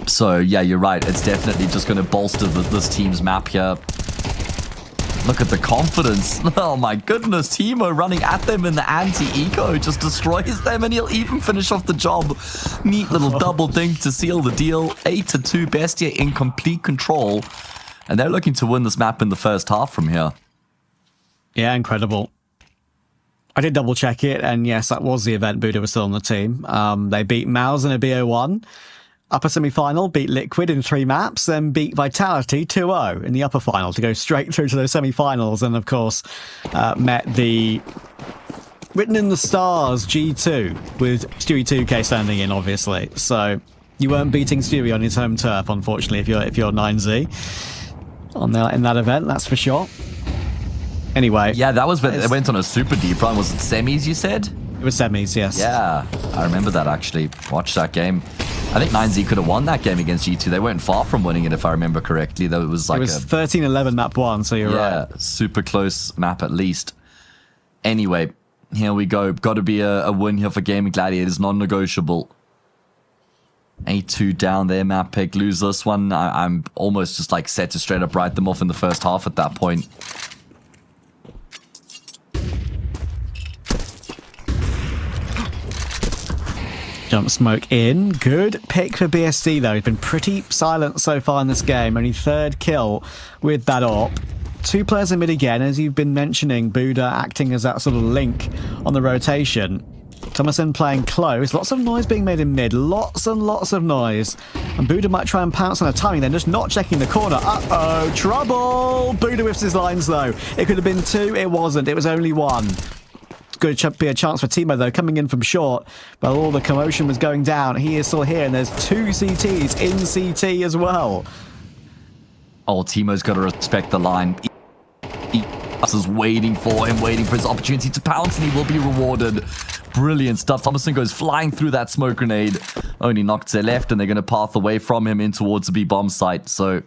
So, yeah, you're right. It's definitely just going to bolster this team's map here. Look at the confidence. Oh, my goodness. Teemo running at them in the anti-eco just destroys them, and he'll even finish off the job. Neat little double dink to seal the deal. 8-2, Bestia in complete control. And they're looking to win this map in the first half from here. Yeah, incredible. I did double check it, and yes, that was the event. Buddha was still on the team. They beat Mouse in a BO1. Upper semi-final, beat Liquid in 3 maps, then beat Vitality 2-0 in the upper final to go straight through to those semi-finals, and of course met the written in the stars G2 with Stewie 2K standing in, obviously. So you weren't beating Stewie on his home turf, unfortunately, if you're 9Z in that event, that's for sure. Anyway, yeah, that was when it went on a super deep run. Was it semis? You said it was semis, yes. Yeah, I remember that actually. Watched that game. I think 9Z could have won that game against G2. They weren't far from winning it, if I remember correctly. Though it was like 13-11 map 1, so you're right. Yeah, super close map at least. Anyway, here we go. Got to be a win here for Gaimin Gladiators, non-negotiable. 8-2 down there, map pick. Lose this one. I'm almost just like set to straight up write them off in the first half at that point. Jump smoke in. Good pick for BSD, though. He's been pretty silent so far in this game. Only 3rd kill with that AWP. 2 players in mid again, as you've been mentioning. Buddha acting as that sort of link on the rotation. Thomason playing close. Lots of noise being made in mid. Lots and lots of noise. And Buddha might try and pounce on a timing, then just not checking the corner. Uh-oh, trouble! Buddha whiffs his lines, though. It could have been 2. It wasn't. It was only 1. Going to be a chance for Teemo, though, coming in from short. While all the commotion was going down, he is still here, and there's 2 CTs in CT as well. Oh, Teemo's got to respect the line. He is waiting for his opportunity to pounce, and he will be rewarded. Brilliant stuff. Thomason goes flying through that smoke grenade. Only knocks their left, and they're going to path away from him in towards the B bomb site. So,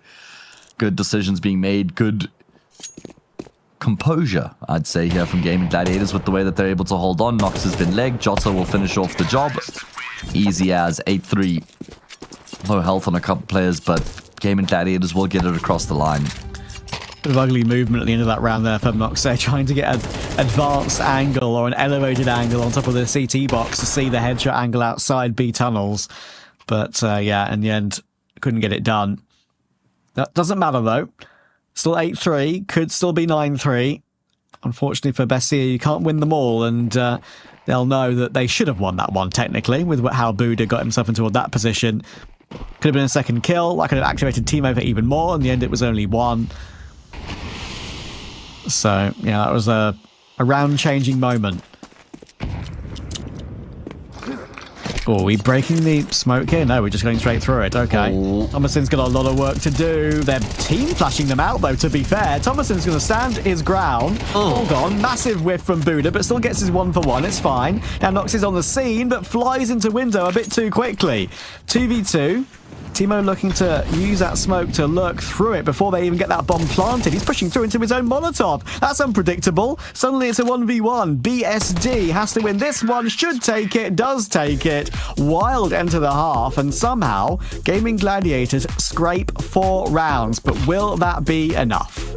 good decisions being made. Good composure, I'd say, here from Gaimin Gladiators with the way that they're able to hold on. Nox has been legged. Jota will finish off the job. Easy as 8-3. Low health on a couple players, but Gaimin Gladiators will get it across the line. Bit of ugly movement at the end of that round there from Noxe, trying to get an advanced angle or an elevated angle on top of the CT box to see the headshot angle outside B tunnels. But yeah, in the end, couldn't get it done. That doesn't matter, though. Still 8-3, could still be 9-3. Unfortunately for BESTIA, you can't win them all, and they'll know that they should have won that one, technically, with how Buddha got himself into that position. Could have been a 2nd kill. I could have activated Teemo for even more. In the end, it was only 1. So, yeah, that was a round-changing moment. Oh, are we breaking the smoke here? No, we're just going straight through it. Okay. Thomason's got a lot of work to do. They're team flashing them out, though, to be fair. Thomason's going to stand his ground. Hold on. Massive whiff from Buddha, but still gets his 1-for-1. It's fine. Now Nox is on the scene, but flies into window a bit too quickly. 2v2. Teemo looking to use that smoke to lurk through it before they even get that bomb planted. He's pushing through into his own Molotov. That's unpredictable. Suddenly it's a 1v1. BSD has to win this one. Should take it. Does take it. Wild enter the half. And somehow, Gaimin Gladiators scrape 4 rounds. But will that be enough?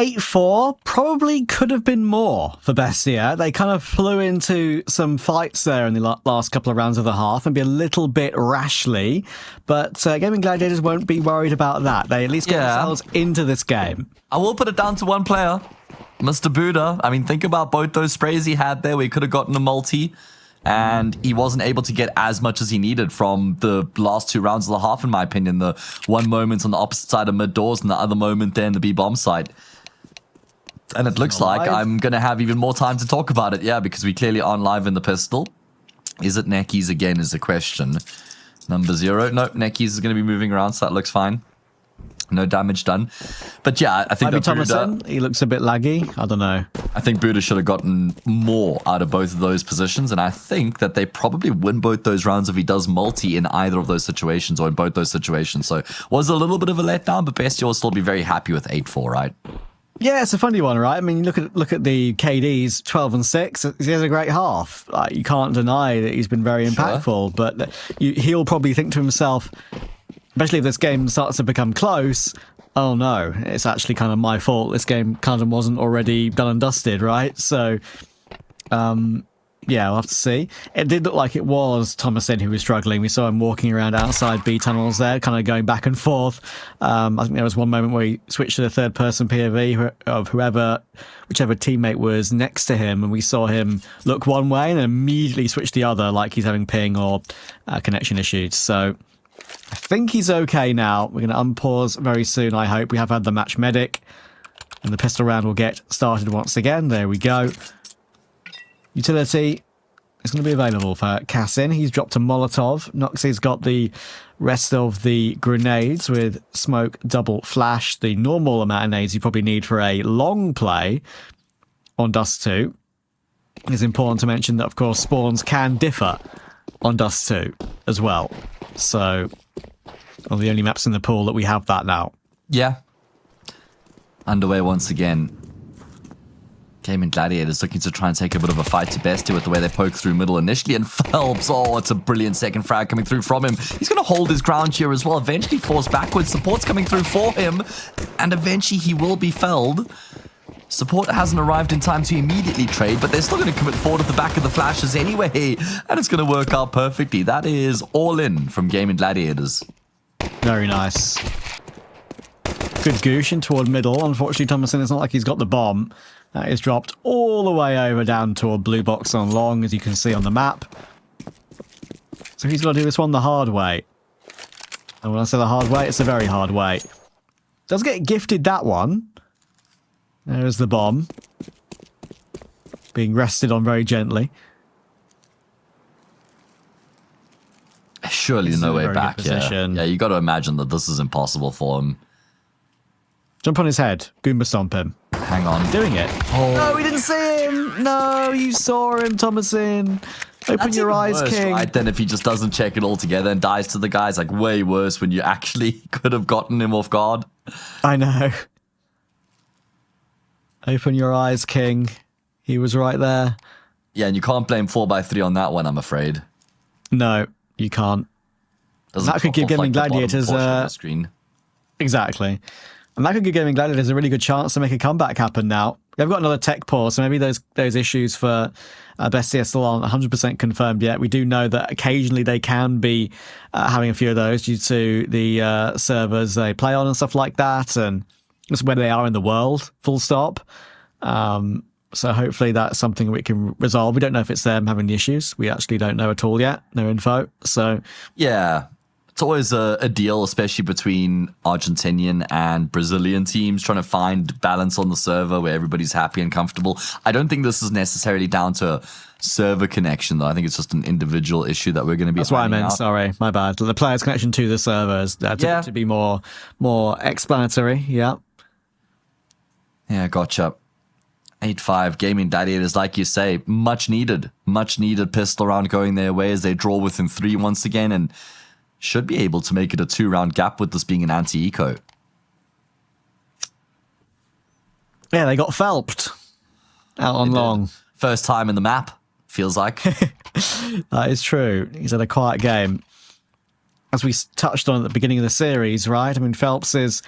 8-4 probably could have been more for Bestia. They kind of flew into some fights there in the last couple of rounds of the half, and be a little bit rashly. But Gaimin Gladiators won't be worried about that. They at least got themselves into this game. I will put it down to one player, Mr. Buddha. I mean, think about both those sprays he had there. We could have gotten a multi, and he wasn't able to get as much as he needed from the last 2 rounds of the half, in my opinion. The one moment on the opposite side of mid doors and the other moment there in the B-bomb side. And it looks like I'm going to have even more time to talk about it, because we clearly aren't live in the pistol. Is it Neckies again is the question. Number 0. Nope, Neckies is going to be moving around, so that looks fine. No damage done. But yeah, I think that Buddha, he looks a bit laggy. I don't know. I think Buddha should have gotten more out of both of those positions, and I think that they probably win both those rounds if he does multi in either of those situations or in both those situations. So was a little bit of a letdown, but Bestia will still be very happy with 8-4, right? Yeah, it's a funny one, right? I mean, look at the KDs, 12 and 6. He has a great half. Like, you can't deny that he's been very impactful. But he'll probably think to himself, especially if this game starts to become close, oh no, it's actually kind of my fault. This game kind of wasn't already done and dusted, right? So, yeah, we'll have to see. It did look like it was Thomasin who was struggling. We saw him walking around outside B tunnels there, kind of going back and forth. I think there was one moment where he switched to the third-person POV of whichever teammate was next to him, and we saw him look one way and then immediately switch the other, like he's having ping or connection issues. So I think he's okay now. We're going to unpause very soon, I hope. We have had the match medic, and the pistol round will get started once again. There we go. Utility is going to be available for Cassin. He's dropped a Molotov. Noxie's got the rest of the grenades with smoke, double flash, the normal amount of nades you probably need for a long play on Dust 2. It's important to mention that, of course, spawns can differ on Dust 2 as well. So, on the only maps in the pool that we have that now. Yeah. Underway once again. Gaimin Gladiators looking to try and take a bit of a fight to Bestia with the way they poke through middle initially, and Phelps, oh, it's a brilliant second frag coming through from him. He's going to hold his ground here as well, eventually force backwards, support's coming through for him, and eventually he will be felled. Support hasn't arrived in time to immediately trade, but they're still going to commit forward at the back of the flashes anyway, and it's going to work out perfectly. That is all in from Gaimin Gladiators. Very nice. Good goosh in toward middle. Unfortunately, Thomasin, it's not like he's got the bomb. That is dropped all the way over down toward blue box on long, as you can see on the map. So he's got to do this one the hard way. And when I say the hard way, it's a very hard way. Does get gifted that one. There's the bomb. Being rested on very gently. Surely no way back, yeah, you got to imagine that this is impossible for him. Jump on his head. Goomba stomp him. Hang on. Doing it. Oh. No, we didn't see him. No, you saw him, Thomasin. Open your eyes, worse, King. Right, then if he just doesn't check it all together and dies to the guys, like way worse when you actually could have gotten him off guard. I know. Open your eyes, King. He was right there. Yeah, and you can't blame 4x3 on that one, I'm afraid. No, you can't. Doesn't that could give Gaimin Gladiators screen. Exactly. And that could give Gaimin Gladiators a really good chance to make a comeback happen now. They've got another tech pause, so maybe those issues for BESTIA still aren't 100% confirmed yet. We do know that occasionally they can be having a few of those due to the servers they play on and stuff like that, and just where they are in the world, full stop. So hopefully that's something we can resolve. We don't know if it's them having the issues. We actually don't know at all yet. No info. So yeah. It's always a deal, especially between Argentinian and Brazilian teams, trying to find balance on the server where everybody's happy and comfortable. I don't think this is necessarily down to server connection, though. I think it's just an individual issue that we're going to be. That's what I meant. Out. Sorry, my bad. The player's connection to the servers to be more explanatory. Yeah. Yeah, gotcha. 8-5 Gaimin Gladiators, like you say, much needed pistol round going their way as they draw within 3 once again, and should be able to make it a 2-round gap with this being an anti-eco. Yeah, they got Phelped out on long. First time in the map, feels like. That is true. He's had a quiet game. As we touched on at the beginning of the series, right? I mean, Phelps is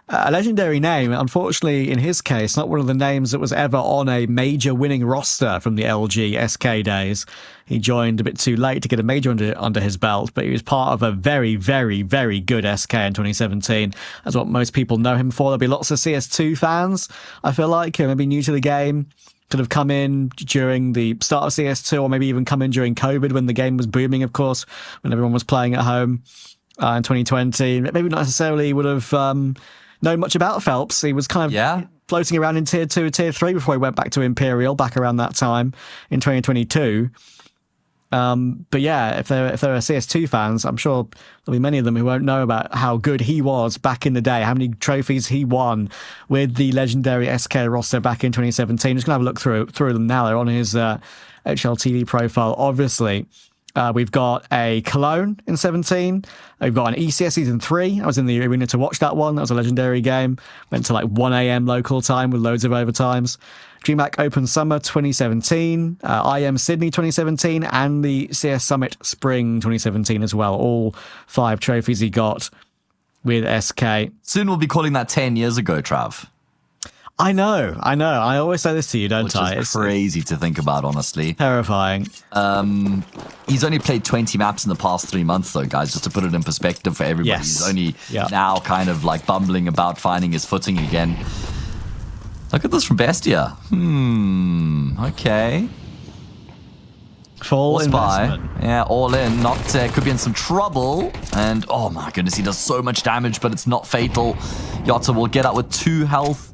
a legendary name. Unfortunately, in his case, not one of the names that was ever on a major winning roster from the LG SK days. He joined a bit too late to get a major under his belt, but he was part of a very, very, very good SK in 2017. That's what most people know him for. There'll be lots of CS2 fans, I feel like, who may be new to the game, could have come in during the start of CS2, or maybe even come in during COVID when the game was booming, of course, when everyone was playing at home in 2020. Maybe not necessarily would have known much about Phelps. He was kind of floating around in Tier 2, Tier 3 before he went back to Imperial back around that time in 2022. But yeah, if there are CS2 fans, I'm sure there'll be many of them who won't know about how good he was back in the day, how many trophies he won with the legendary SK roster back in 2017. I'm just going to have a look through them now. They're on his HLTV profile, obviously. We've got a Cologne in 17. We've got an ECS Season 3. I was in the arena to watch that one. That was a legendary game. Went to like 1 a.m. local time with loads of overtimes. DreamHack Open Summer 2017. IM Sydney 2017. And the CS Summit Spring 2017 as well. All 5 trophies he got with SK. Soon we'll be calling that 10 years ago, Trav. I know. I always say this to you, don't I? It's crazy to think about, honestly. Terrifying. He's only played 20 maps in the past 3 months, though, guys, just to put it in perspective for everybody. Yes. He's only now kind of like bumbling about finding his footing again. Look at this from Bestia. Okay. Full investment. Yeah, all in. Not could be in some trouble. And oh my goodness, he does so much damage, but it's not fatal. Yotta will get out with 2 health.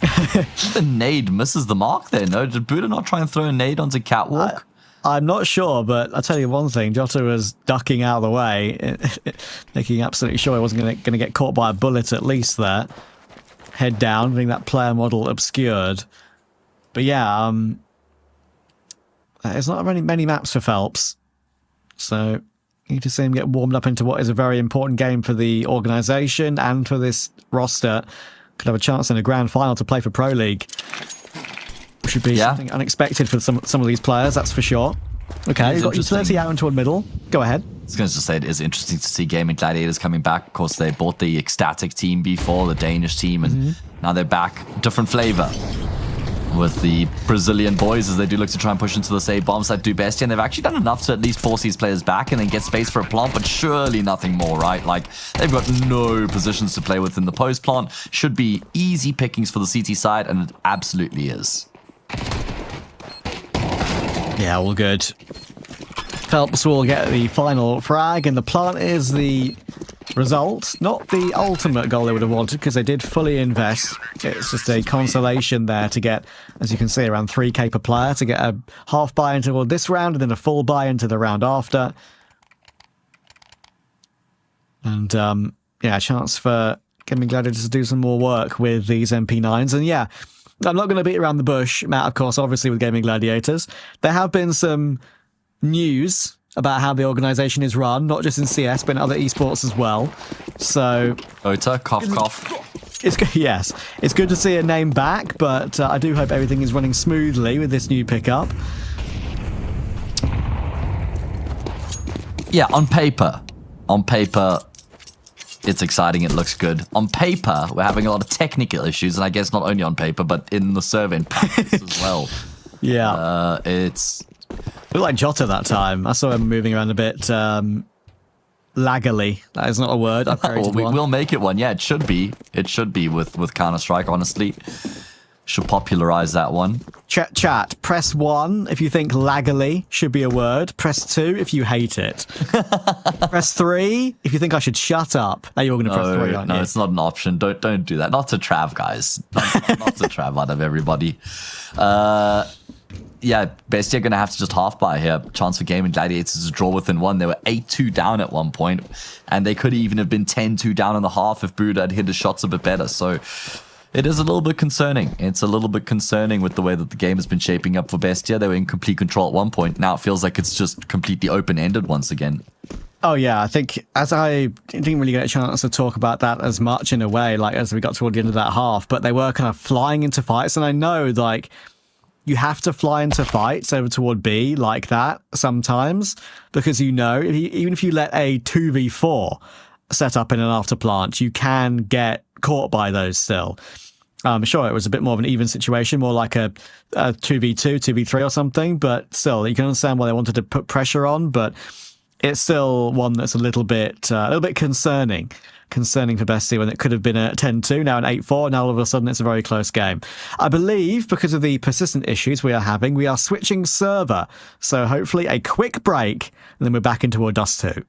The nade misses the mark there, no? Did Buddha not try and throw a nade onto Catwalk? I'm not sure, but I'll tell you one thing. Jota was ducking out of the way, making absolutely sure he wasn't going to get caught by a bullet at least there. Head down, getting that player model obscured. But yeah, there's not many maps for Phelps. So you need to see him get warmed up into what is a very important game for the organisation and for this roster. Could have a chance in a grand final to play for Pro League. Which would be something unexpected for some of these players, that's for sure. Okay, you've got utility out into a middle. Go ahead. I was going to just say it is interesting to see Gaimin Gladiators coming back. Of course, they bought the ecstatic team before, the Danish team, and now they're back. Different flavor with the Brazilian boys as they do look to try and push into the save bombs that do BESTIA, and they've actually done enough to at least force these players back and then get space for a plant, but surely nothing more, right? Like, they've got no positions to play with in the post plant. Should be easy pickings for the CT side, and it absolutely is. Yeah, all good. Phelps will get the final frag, and the plant is the result. Not the ultimate goal they would have wanted, because they did fully invest. It's just a consolation there to get, as you can see, around 3k per player, to get a half buy into this round, and then a full buy into the round after. And, yeah, a chance for Gaimin Gladiators to do some more work with these MP9s. And yeah, I'm not going to beat around the bush, Matt, of course, obviously with Gaimin Gladiators. There have been some news about how the organisation is run, not just in CS, but in other esports as well. So... Ota, cough, cough. It's good, yes, it's good to see a name back, but I do hope everything is running smoothly with this new pickup. Yeah, on paper, it's exciting, it looks good. On paper, we're having a lot of technical issues, and I guess not only on paper, but in the server in practice as well. Yeah. It's... Looked like Jota that time. I saw him moving around a bit laggily. That is not a word. I've created one. We'll make it one. Yeah, it should be. It should be with Counter-Strike, honestly. Should popularize that one. Chat, press 1 if you think laggily should be a word. Press 2 if you hate it. Press 3 if you think I should shut up. Now you're going to press 3, aren't you? No, it's not an option. Don't do that. Not to Trav, guys. Not to Trav out of everybody. Yeah, BESTIA going to have to just half buy here. Chance for Gaimin Gladiators to draw within 1. They were 8-2 down at one point, and they could even have been 10-2 down in the half if Buddha had hit his shots a bit better. So it is a little bit concerning. It's a little bit concerning with the way that the game has been shaping up for BESTIA. They were in complete control at one point. Now it feels like it's just completely open-ended once again. Oh, yeah, I think as I didn't really get a chance to talk about that as much in a way, like as we got toward the end of that half, but they were kind of flying into fights, and I know, like, you have to fly into fights over toward B like that sometimes, because you know, even if you let a 2v4 set up in an after plant, you can get caught by those still. Sure, it was a bit more of an even situation, more like a 2v2, 2v3 or something, but still, you can understand why they wanted to put pressure on, but it's still one that's a little bit concerning for BESTIA when it could have been a 10-2, now an 8-4, now all of a sudden it's a very close game. I believe because of the persistent issues we are having, we are switching server, so hopefully a quick break, and then we're back into World Dust 2.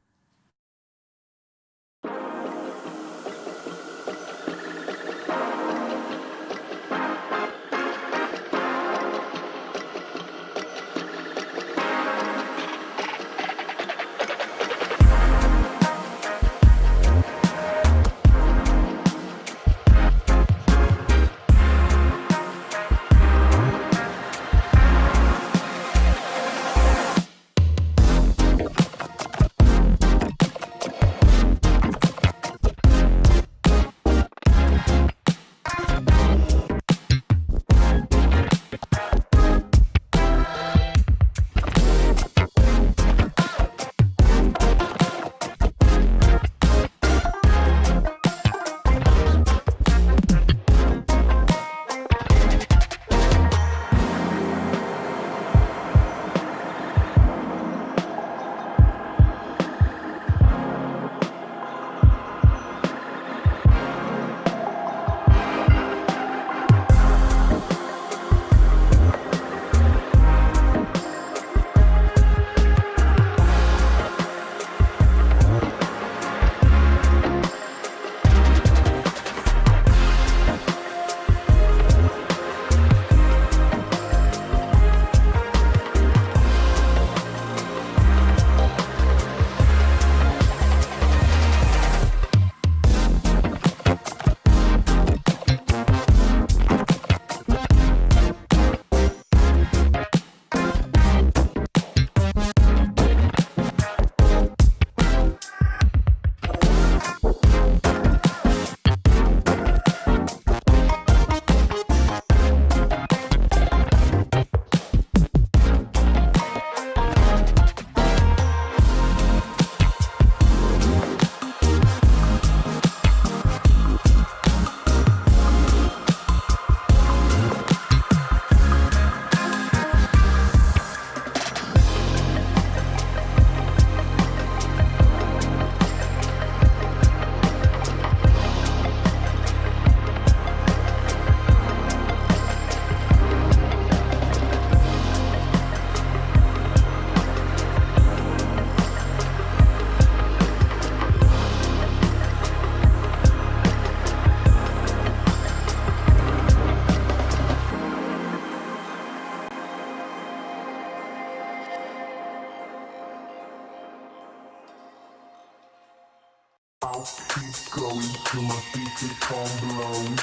I'll keep going till my feet become blown.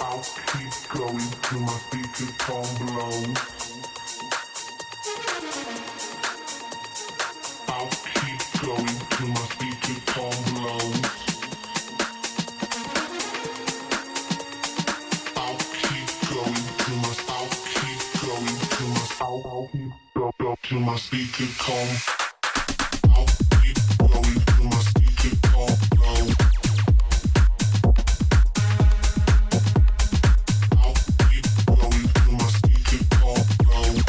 I'll keep going till my feet become blown. I'll keep going till my feet become blown. I'll keep going till my till my feet become. I'll keep going till my feet become blown. I'll keep going till my feet become blown.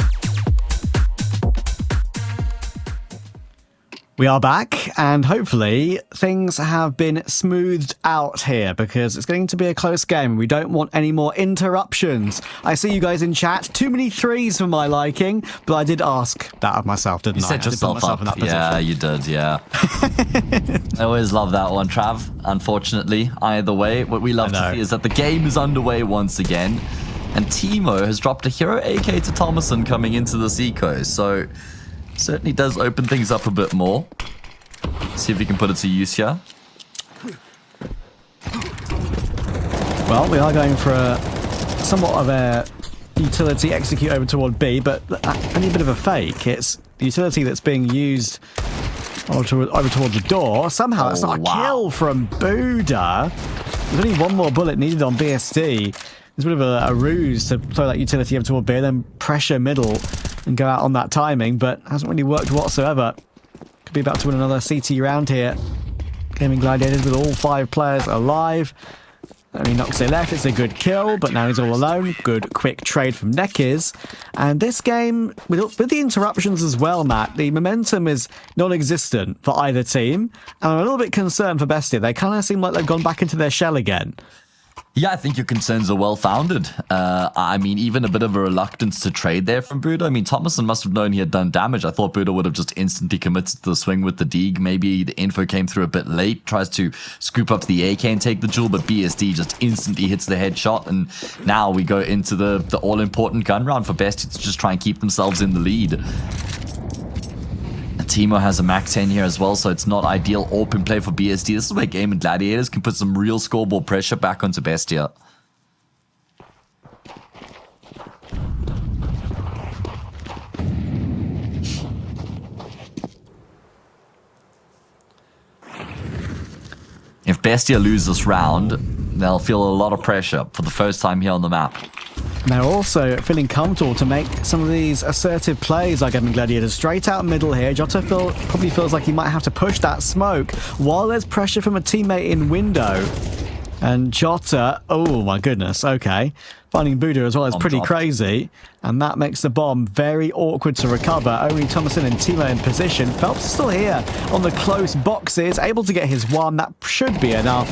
We are back, and hopefully things have been smoothed out here because it's going to be a close game. We don't want any more interruptions. I see you guys in chat. Too many threes for my liking, but I did ask that of myself, didn't I? You set yourself up. Yeah, you did, yeah. I always love that one, Trav. Unfortunately, either way, what we love to see is that the game is underway once again, and Timo has dropped a hero AK to Thomason coming into this eco, so certainly does open things up a bit more. See if we can put it to use here. Well, we are going for a somewhat of a utility execute over toward B, but only a bit of a fake. It's the utility that's being used over toward the door. Somehow it's not a kill from Buddha. There's only one more bullet needed on BSD. It's a bit of a ruse to throw that utility over toward B, then pressure middle and go out on that timing, but hasn't really worked whatsoever. Could be about to win another CT round here. Gaimin Gladiators with all 5 players alive. Only knocks it left. It's a good kill, but now he's all alone. Good quick trade from Nekiz. And this game, with the interruptions as well, Matt, the momentum is non-existent for either team. And I'm a little bit concerned for Bestia. They kind of seem like they've gone back into their shell again. Yeah, I think your concerns are well-founded. I mean, even a bit of a reluctance to trade there from Buddha. I mean, Thomason must have known he had done damage. I thought Buddha would have just instantly committed to the swing with the Deeg. Maybe the info came through a bit late, tries to scoop up the AK and take the jewel, but BSD just instantly hits the headshot, and now we go into the all-important gun round for Bestia to just try and keep themselves in the lead. Timo has a Mac 10 here as well, so it's not ideal open play for BSD. This is where Gaimin Gladiators can put some real scoreboard pressure back onto Bestia. If Bestia lose this round, they'll feel a lot of pressure for the first time here on the map. They're also feeling comfortable to make some of these assertive plays like Gaimin Gladiators. Straight out middle here, Jota probably feels like he might have to push that smoke while there's pressure from a teammate in window. And Jota, oh my goodness, okay. Finding Buddha as well is pretty crazy. And that makes the bomb very awkward to recover. Only Thomason and Timo in position. Phelps is still here on the close boxes, able to get his one. That should be enough.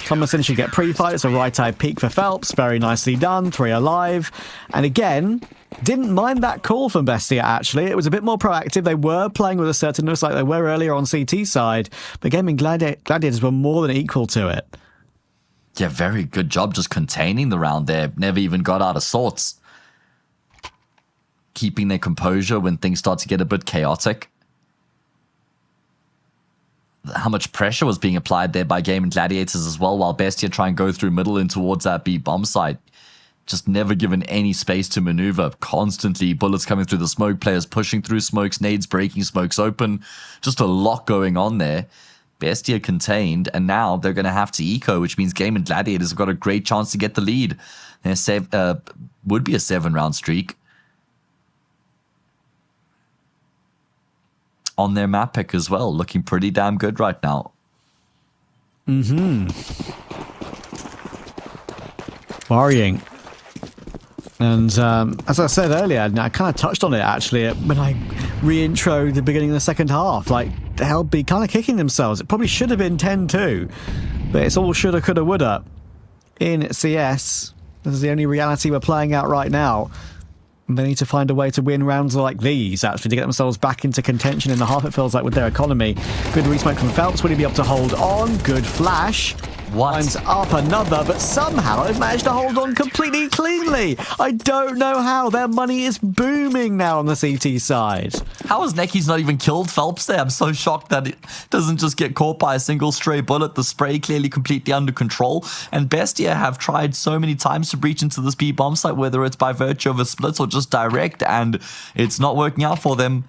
Thomason should get pre-fight. It's a right-eye peek for Phelps. Very nicely done. 3 alive. And again, didn't mind that call from Bestia, actually. It was a bit more proactive. They were playing with assertiveness like they were earlier on CT side. But Gaimin Gladiators were more than equal to it. Yeah, very good job just containing the round there. Never even got out of sorts. Keeping their composure when things start to get a bit chaotic. How much pressure was being applied there by Gaimin Gladiators as well, while Bestia try and go through middle and towards that B bomb site. Just never given any space to maneuver. Constantly bullets coming through the smoke, players pushing through smokes, nades breaking smokes open. Just a lot going on there. Bestia contained, and now they're going to have to eco, which means Gaimin Gladiators have got a great chance to get the lead. Their would be a 7-round streak on their map pick as well, looking pretty damn good right now. Worrying. And as I said earlier, I kind of touched on it actually when I re-introed the beginning of the second half. Like, they'll be kind of kicking themselves. It probably should have been 10-2, but it's all shoulda, coulda, woulda. In CS, this is the only reality we're playing out right now. And they need to find a way to win rounds like these, actually, to get themselves back into contention in the half, it feels like, with their economy. Good resmoke from Phelps. Will he be able to hold on? Good flash. Lines up another, but somehow they've managed to hold on completely cleanly. I don't know how. Their money is booming now on the CT side. How has Neki's not even killed Phelps there? I'm so shocked that it doesn't just get caught by a single stray bullet. The spray clearly completely under control. And Bestia have tried so many times to breach into this B bomb site, whether it's by virtue of a split or just direct, and it's not working out for them.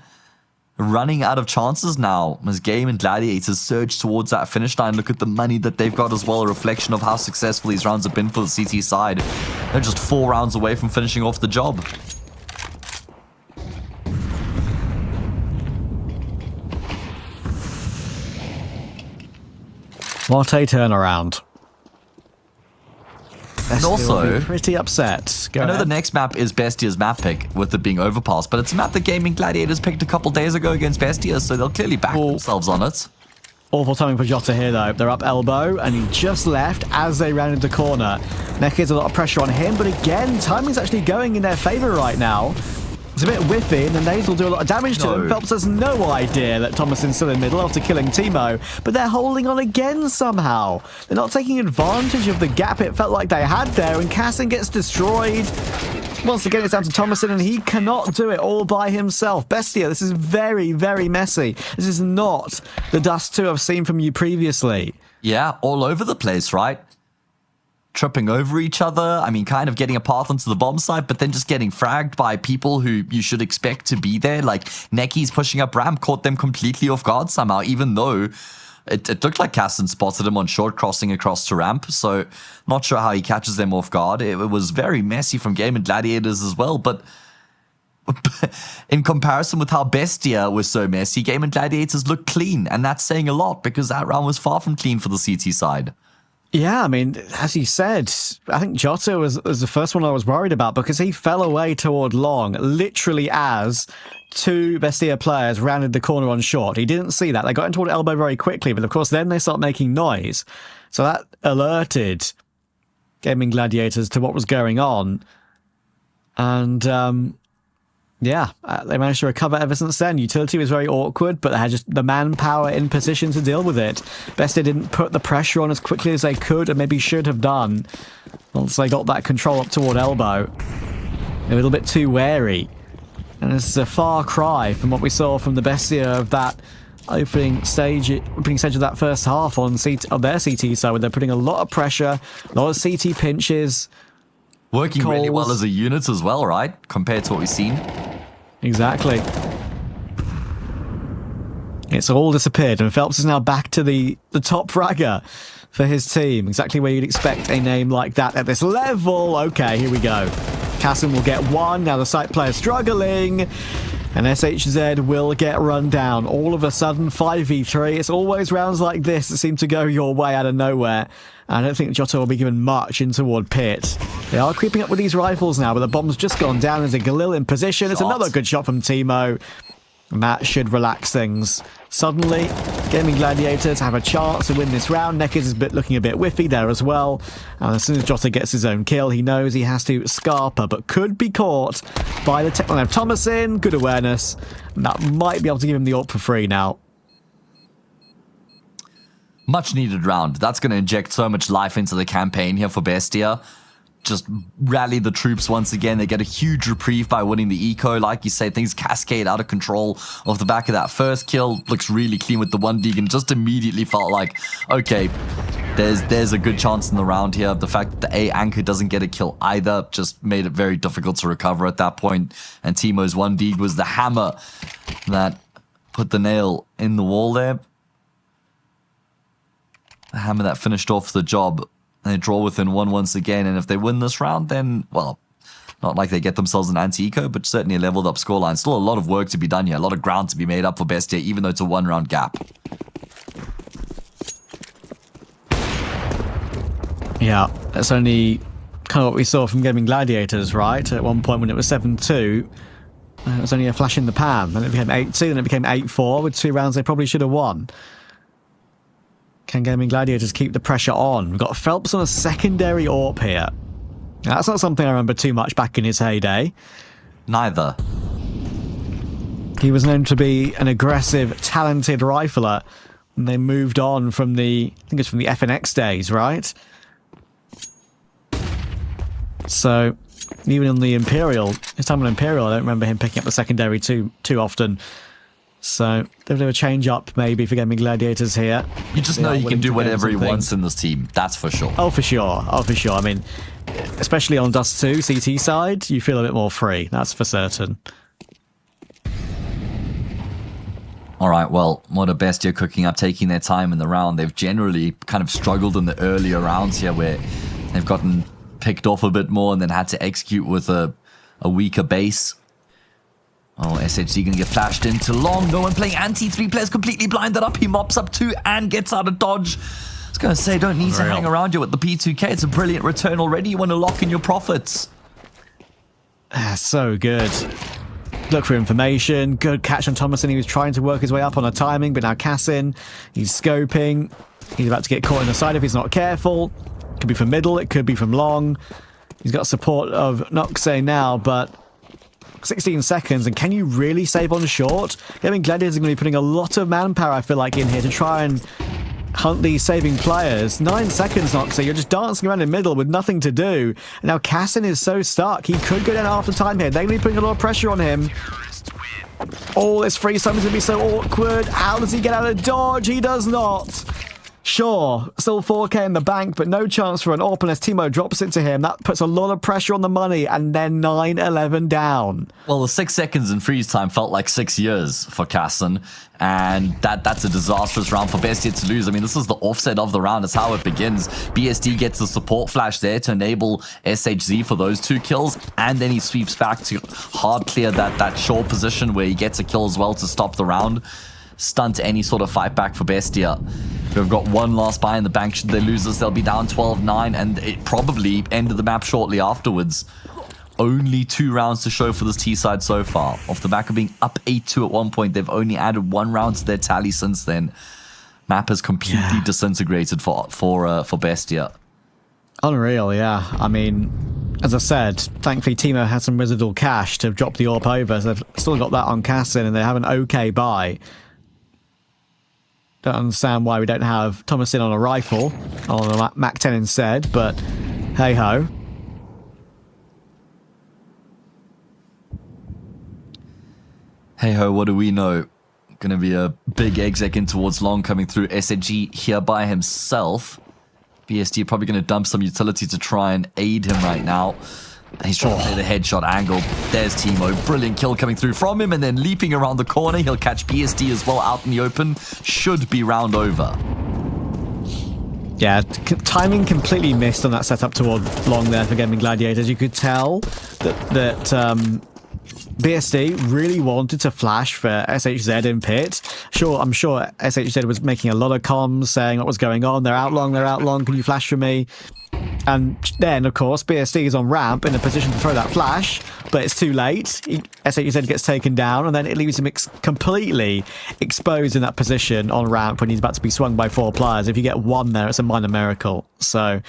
Running out of chances now as Gaimin Gladiators surge towards that finish line. Look at the money that they've got as well, a reflection of how successful these rounds have been for the CT side. They're just 4 rounds away from finishing off the job. What a turnaround. And also, pretty upset. I know the next map is Bestia's map pick, with it being Overpass, but it's a map that Gaimin Gladiators picked a couple days ago against Bestia, so they'll clearly back themselves on it. Awful timing for Jota here, though. They're up elbow, and he just left as they rounded the corner. Nekiz, a lot of pressure on him, but again, timing's actually going in their favor right now. It's a bit whiffy, and the nades will do a lot of damage to him. Phelps has no idea that Thomason's still in middle after killing Timo, but they're holding on again somehow. They're not taking advantage of the gap it felt like they had there, and Cassin gets destroyed. Once again, it's down to Thomason, and he cannot do it all by himself. Bestia, this is very, very messy. This is not the Dust 2 I've seen from you previously. Yeah, all over the place, right? Tripping over each other, I mean, kind of getting a path onto the bomb site, but then just getting fragged by people who you should expect to be there. Like, Neki's pushing up ramp, caught them completely off guard somehow, even though it looked like Cassin spotted him on short crossing across to ramp, so not sure how he catches them off guard. It was very messy from Gaimin Gladiators as well, but in comparison with how Bestia was so messy, Gaimin Gladiators looked clean, and that's saying a lot because that round was far from clean for the CT side. Yeah, I mean, as you said, I think Jota was the first one I was worried about because he fell away toward long, literally as two Bestia players rounded the corner on short. He didn't see that. They got into toward elbow very quickly, but of course then they start making noise. So that alerted Gaimin Gladiators to what was going on. And, yeah, they managed to recover ever since then. Utility was very awkward, but they had just the manpower in position to deal with it. Bestia didn't put the pressure on as quickly as they could and maybe should have done once they got that control up toward elbow. They're a little bit too wary. And this is a far cry from what we saw from the Bestia of that opening stage of that first half on their CT side, where they're putting a lot of pressure, a lot of CT pinches. Working really well as a unit as well, right? Compared to what we've seen. Exactly. It's all disappeared, and Phelps is now back to the top fragger for his team. Exactly where you'd expect a name like that at this level. Okay, here we go. Cassin will get one. Now the site player struggling. And SHZ will get run down. All of a sudden, 5v3. It's always rounds like this that seem to go your way out of nowhere. I don't think Jota will be given much in toward pit. They are creeping up with these rifles now, but the bomb's just gone down. There's a Galil in position. It's another good shot from Timo. And that should relax things. Suddenly, Gaimin Gladiators have a chance to win this round. Neckers is looking a bit whiffy there as well. And as soon as Jota gets his own kill, he knows he has to Scarper, but could be caught by the Techno Thomasin. Good awareness. And that might be able to give him the ult for free now. Much needed round. That's going to inject so much life into the campaign here for Bestia. Just rally the troops once again. They get a huge reprieve by winning the eco. Like you say, things cascade out of control off the back of that first kill. Looks really clean with the one dig and just immediately felt like, okay, there's a good chance in the round here. The fact that the A anchor doesn't get a kill either just made it very difficult to recover at that point. And Timo's one dig was the hammer that put the nail in the wall there. The hammer that finished off the job. And they draw within one once again. And if they win this round, then, well, not like they get themselves an anti-eco, but certainly a leveled up scoreline. Still a lot of work to be done here. A lot of ground to be made up for Bestia, even though it's a one-round gap. Yeah, that's only kind of what we saw from Gaimin Gladiators, right? At one point when it was 7-2, it was only a flash in the pan. Then it became 8-2, then it became 8-4. With 2 rounds they probably should have won. Can Gaimin Gladiators keep the pressure on? We've got Phelps on a secondary AWP here. Now, that's not something I remember too much back in his heyday. Neither. He was known to be an aggressive, talented rifler. And they moved on from I think it's from the FNX days, right? So, even on the Imperial, his time on Imperial, I don't remember him picking up the secondary too often. So, a bit of a change up maybe for Gaimin Gladiators here. You just know he can do whatever he wants in this team. That's for sure. Oh, for sure. Oh, for sure. I mean, especially on Dust 2, CT side, you feel a bit more free. That's for certain. All right, well, what are Bestia cooking up, taking their time in the round? They've generally kind of struggled in the earlier rounds here where they've gotten picked off a bit more and then had to execute with a weaker base. Oh, SHC going to get flashed into long. No one playing anti. 3 players completely blinded up. He mops up 2 and gets out of dodge. I was going to say, don't need to hang around you with the P2K. It's a brilliant return already. You want to lock in your profits. So good. Look for information. Good catch on Thomasin. He was trying to work his way up on a timing, but now Cassin, he's scoping. He's about to get caught in the side if he's not careful. Could be from middle. It could be from long. He's got support of Noxe now, but 16 seconds, and can you really save on short? Gaimin Gladiators are going to be putting a lot of manpower, I feel like, in here to try and hunt these saving players. 9 seconds, Noxa. You're just dancing around in middle with nothing to do. And now Cassin is so stuck. He could go down after time here. They're going to be putting a lot of pressure on him. Oh, this freeze time is going to be so awkward. How does he get out of dodge? He does not. Sure, still 4k in the bank, but no chance for an AWP unless Timo drops it to him. That puts a lot of pressure on the money, and then 9-11 down. Well, the 6 seconds in freeze time felt like 6 years for Casson, and that's a disastrous round for BESTIA to lose. I mean, this is the offset of the round. It's how it begins. BSD gets the support flash there to enable SHZ for those 2 kills, and then he sweeps back to hard clear that short position where he gets a kill as well to stop the round. Stunt any sort of fight back for BESTIA. We've got one last buy in the bank. Should they lose this, they'll be down 12-9, and it probably ended the map shortly afterwards. Only 2 rounds to show for this T side so far. Off the back of being up 8-2 at one point, they've only added 1 round to their tally since then. Map has completely disintegrated for BESTIA. Unreal, yeah. I mean, as I said, thankfully Timo had some residual cash to drop the AWP over, so they've still got that on Cassin, and they have an okay buy. Don't understand why we don't have Thomasin on a rifle, on a Mac 10 instead, but hey-ho. Hey-ho, what do we know? Gonna be a big exec in towards long coming through. SNG here by himself. BSD probably gonna dump some utility to try and aid him right now. He's trying to play the headshot angle. There's Timo. Brilliant kill coming through from him, and then leaping around the corner. He'll catch BSD as well out in the open. Should be round over. Yeah, timing completely missed on that setup toward long there for Gaimin Gladiators. You could tell that BSD really wanted to flash for SHZ in pit. I'm sure SHZ was making a lot of comms saying what was going on. They're out long, can you flash for me? And then, of course, BSD is on ramp in a position to throw that flash, but it's too late. SHZ gets taken down, and then it leaves him completely exposed in that position on ramp when he's about to be swung by 4 players. If you get 1 there, it's a minor miracle. So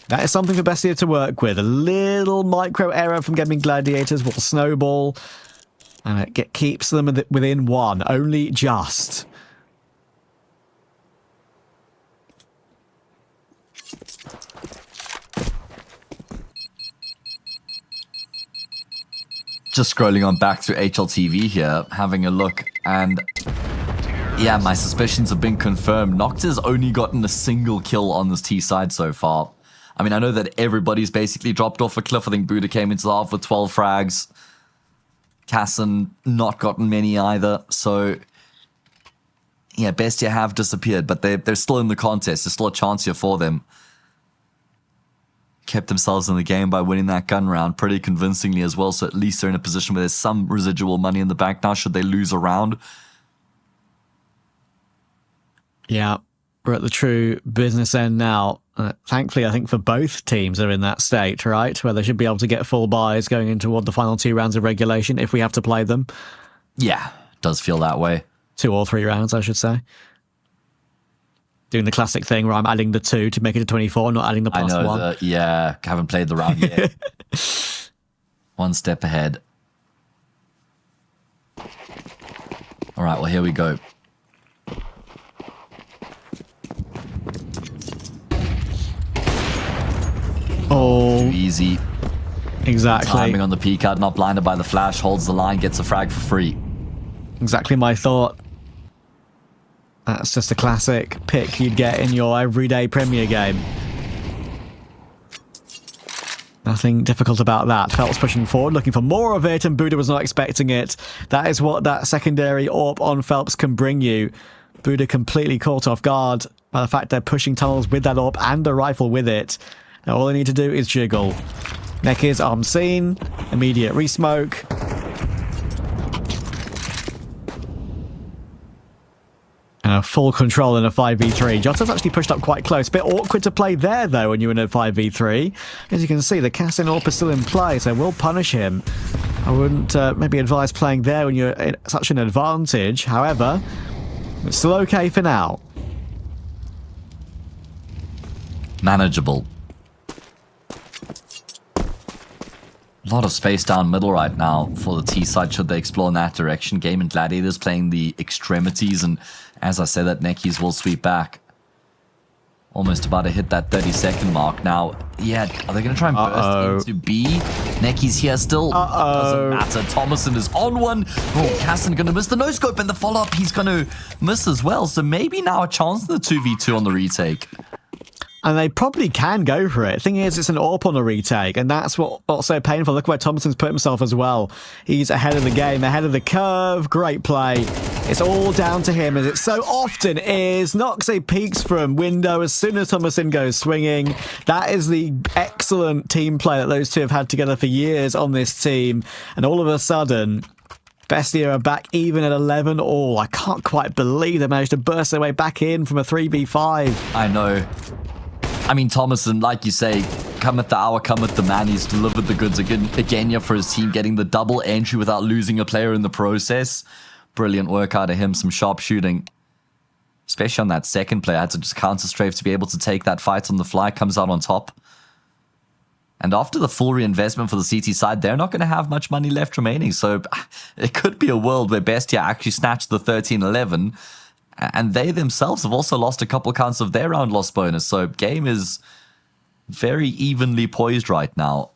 that is something for BESTIA to work with. A little micro error from Gaimin Gladiators will snowball, and it keeps them within 1, only just. Just scrolling on back through HLTV here, having a look, and yeah, my suspicions have been confirmed. Nocta's only gotten a single kill on this T side so far. I mean, I know that everybody's basically dropped off a cliff. I think Buddha came into the half with 12 frags. Casson not gotten many either. So yeah, BESTIA have disappeared, but they're still in the contest. There's still a chance here for them. Kept themselves in the game by winning that gun round pretty convincingly as well, so at least they're in a position where there's some residual money in the bank now should they lose a round. Yeah, we're at the true business end now. Thankfully, I think for both teams are in that state, right? Where they should be able to get full buys going in toward the final 2 rounds of regulation if we have to play them. Yeah, does feel that way. 2 or 3 rounds, I should say. Doing the classic thing where I'm adding the 2 to make it to 24, not adding the plus 1. Yeah, haven't played the round yet. 1 step ahead. All right, well, here we go. Oh, too easy. Exactly. Timing on the P card, not blinded by the flash, holds the line, gets a frag for free. Exactly my thought. That's just a classic pick you'd get in your everyday Premier game. Nothing difficult about that. Phelps pushing forward, looking for more of it, and Buddha was not expecting it. That is what that secondary AWP on Phelps can bring you. Buddha completely caught off guard by the fact they're pushing tunnels with that AWP and a rifle with it. Now all they need to do is jiggle. Neck is arm seen, immediate resmoke. Full control in a 5v3. Jota's actually pushed up quite close. Bit awkward to play there, though, when you're in a 5v3. As you can see, the Cassin AWP is still in play, so we'll punish him. I wouldn't maybe advise playing there when you're in such an advantage. However, it's still okay for now. Manageable. A lot of space down middle right now for the T side should they explore in that direction. Gaimin Gladiators playing the extremities, and as I said, that Neckies will sweep back. Almost about to hit that 30-second mark now. Yeah, are they going to try and burst into B? Necky's here still. Doesn't matter. Thomason is on one. Oh, Casson going to miss the no-scope, and the follow-up he's going to miss as well. So maybe now a chance in the 2v2 on the retake. And they probably can go for it. Thing is, it's an AWP on a retake, and that's what's so painful. Look where Thomason's put himself as well. He's ahead of the game, ahead of the curve. Great play. It's all down to him, as it so often is. Noxie peeks from window as soon as Thomason goes swinging. That is the excellent team play that those two have had together for years on this team. And all of a sudden, BESTIA are back even at 11 all. I can't quite believe they managed to burst their way back in from a 3v5. I know. I mean, Thomason, like you say, cometh the hour, cometh the man. He's delivered the goods again here for his team, getting the double entry without losing a player in the process. Brilliant work out of him, some sharp shooting. Especially on that second play, I had to just counter-strafe to be able to take that fight on the fly, comes out on top. And after the full reinvestment for the CT side, they're not going to have much money left remaining. So it could be a world where BESTIA actually snatched the 13-11. And they themselves have also lost a couple counts of their round loss bonus. So game is very evenly poised right now.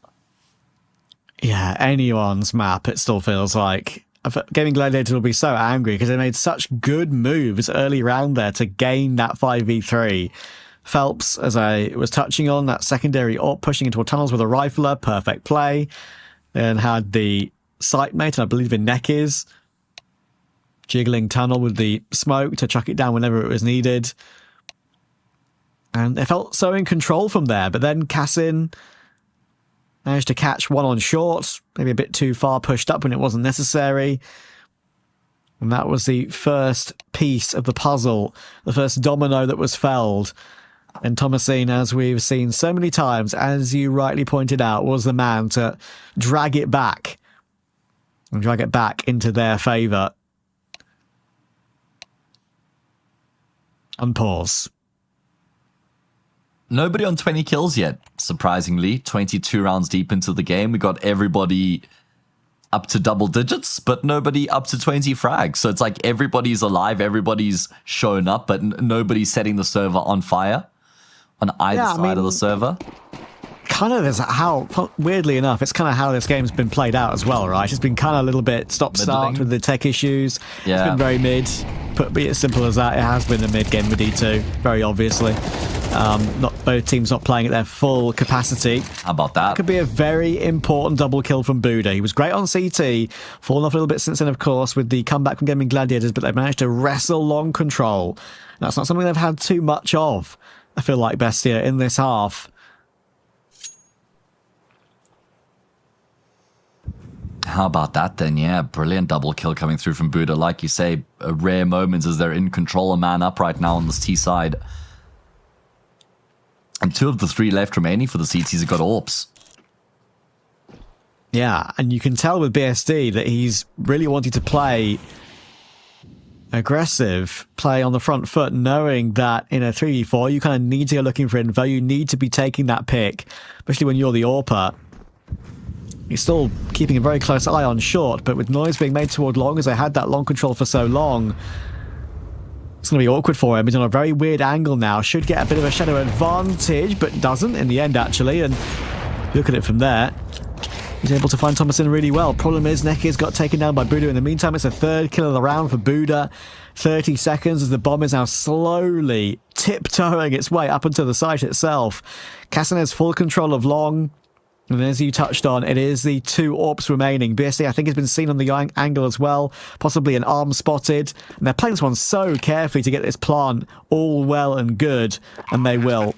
Yeah, anyone's map, it still feels like. Gaimin Gladiators will be so angry because they made such good moves early round there to gain that 5v3. Phelps, as I was touching on, that secondary AWP pushing into tunnels with a rifler, perfect play. Then had the site-mate, and I believe in Neckies, jiggling tunnel with the smoke to chuck it down whenever it was needed. And they felt so in control from there, but then Cassin managed to catch one on short, maybe a bit too far pushed up when it wasn't necessary. And that was the first piece of the puzzle, the first domino that was felled. And Thomason, as we've seen so many times, as you rightly pointed out, was the man to drag it back and drag it back into their favour. Unpause. Nobody on 20 kills yet, surprisingly. 22 rounds deep into the game. We got everybody up to double digits, but nobody up to 20 frags. So it's like everybody's alive, everybody's shown up, but nobody's setting the server on fire on either side of the server. Kind of is how, weirdly enough, it's kind of how this game's been played out as well, right? It's been kind of a little bit stop-start with the tech issues. Yeah. It's been very mid, but be as simple as that. It has been a mid game with D2, very obviously. Not both teams not playing at their full capacity. How about that? Could be a very important double kill from Buddha. He was great on CT, fallen off a little bit since then, of course, with the comeback from Gaimin Gladiators, but they've managed to wrestle long control. That's not something they've had too much of, I feel like, BESTIA, in this half. How about that then? Yeah, brilliant double kill coming through from Buddha. Like you say, a rare moment as they're in control, a man up right now on this T side. And 2 of the 3 left remaining for the CTs have got AWPs. Yeah, and you can tell with BSD that he's really wanting to play aggressive, play on the front foot, knowing that in a 3v4, you kind of need to go looking for info. You need to be taking that pick, especially when you're the AWPer. He's still keeping a very close eye on short, but with noise being made toward long, as they had that long control for so long, it's going to be awkward for him. He's on a very weird angle now. Should get a bit of a shadow advantage, but doesn't in the end, actually. And look at it from there. He's able to find Thomason really well. Problem is, Neckies got taken down by Buddha. In the meantime, it's a 3rd kill of the round for Buddha. 30 seconds as the bomb is now slowly tiptoeing its way up into the site itself. Cassin has full control of long. And as you touched on, it is the 2 AWPs remaining. BSD, I think, has been seen on the angle as well. Possibly an arm spotted. And they're playing this one so carefully to get this plant all well and good. And they will.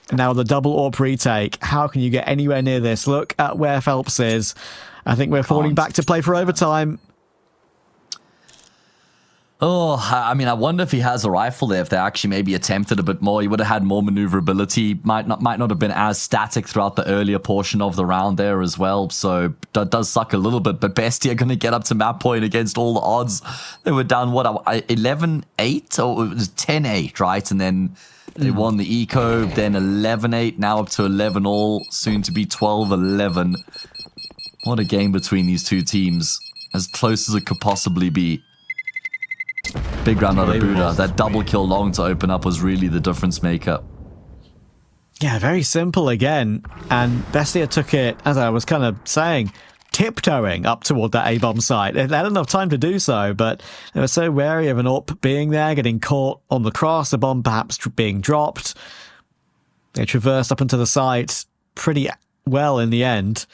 And now the double AWP retake. How can you get anywhere near this? Look at where Phelps is. I think we're falling back to play for overtime. Oh, I mean, I wonder if he has a rifle there. If they actually maybe attempted a bit more, he would have had more maneuverability. Might not have been as static throughout the earlier portion of the round there as well. So that does suck a little bit. But BESTIA going to get up to map point against all the odds. They were down, what, 11-8? Or it was 10-8, right? And then they won the eco, then 11-8, now up to 11 all, soon to be 12-11. What a game between these two teams. As close as it could possibly be. Big round out of Buddha. That double kill long to open up was really the difference maker. Yeah, very simple again. And Bestia took it, as I was kind of saying, tiptoeing up toward that A-bomb site. They had enough time to do so, but they were so wary of an AWP being there, getting caught on the cross, a bomb perhaps being dropped. They traversed up into the site pretty well in the end.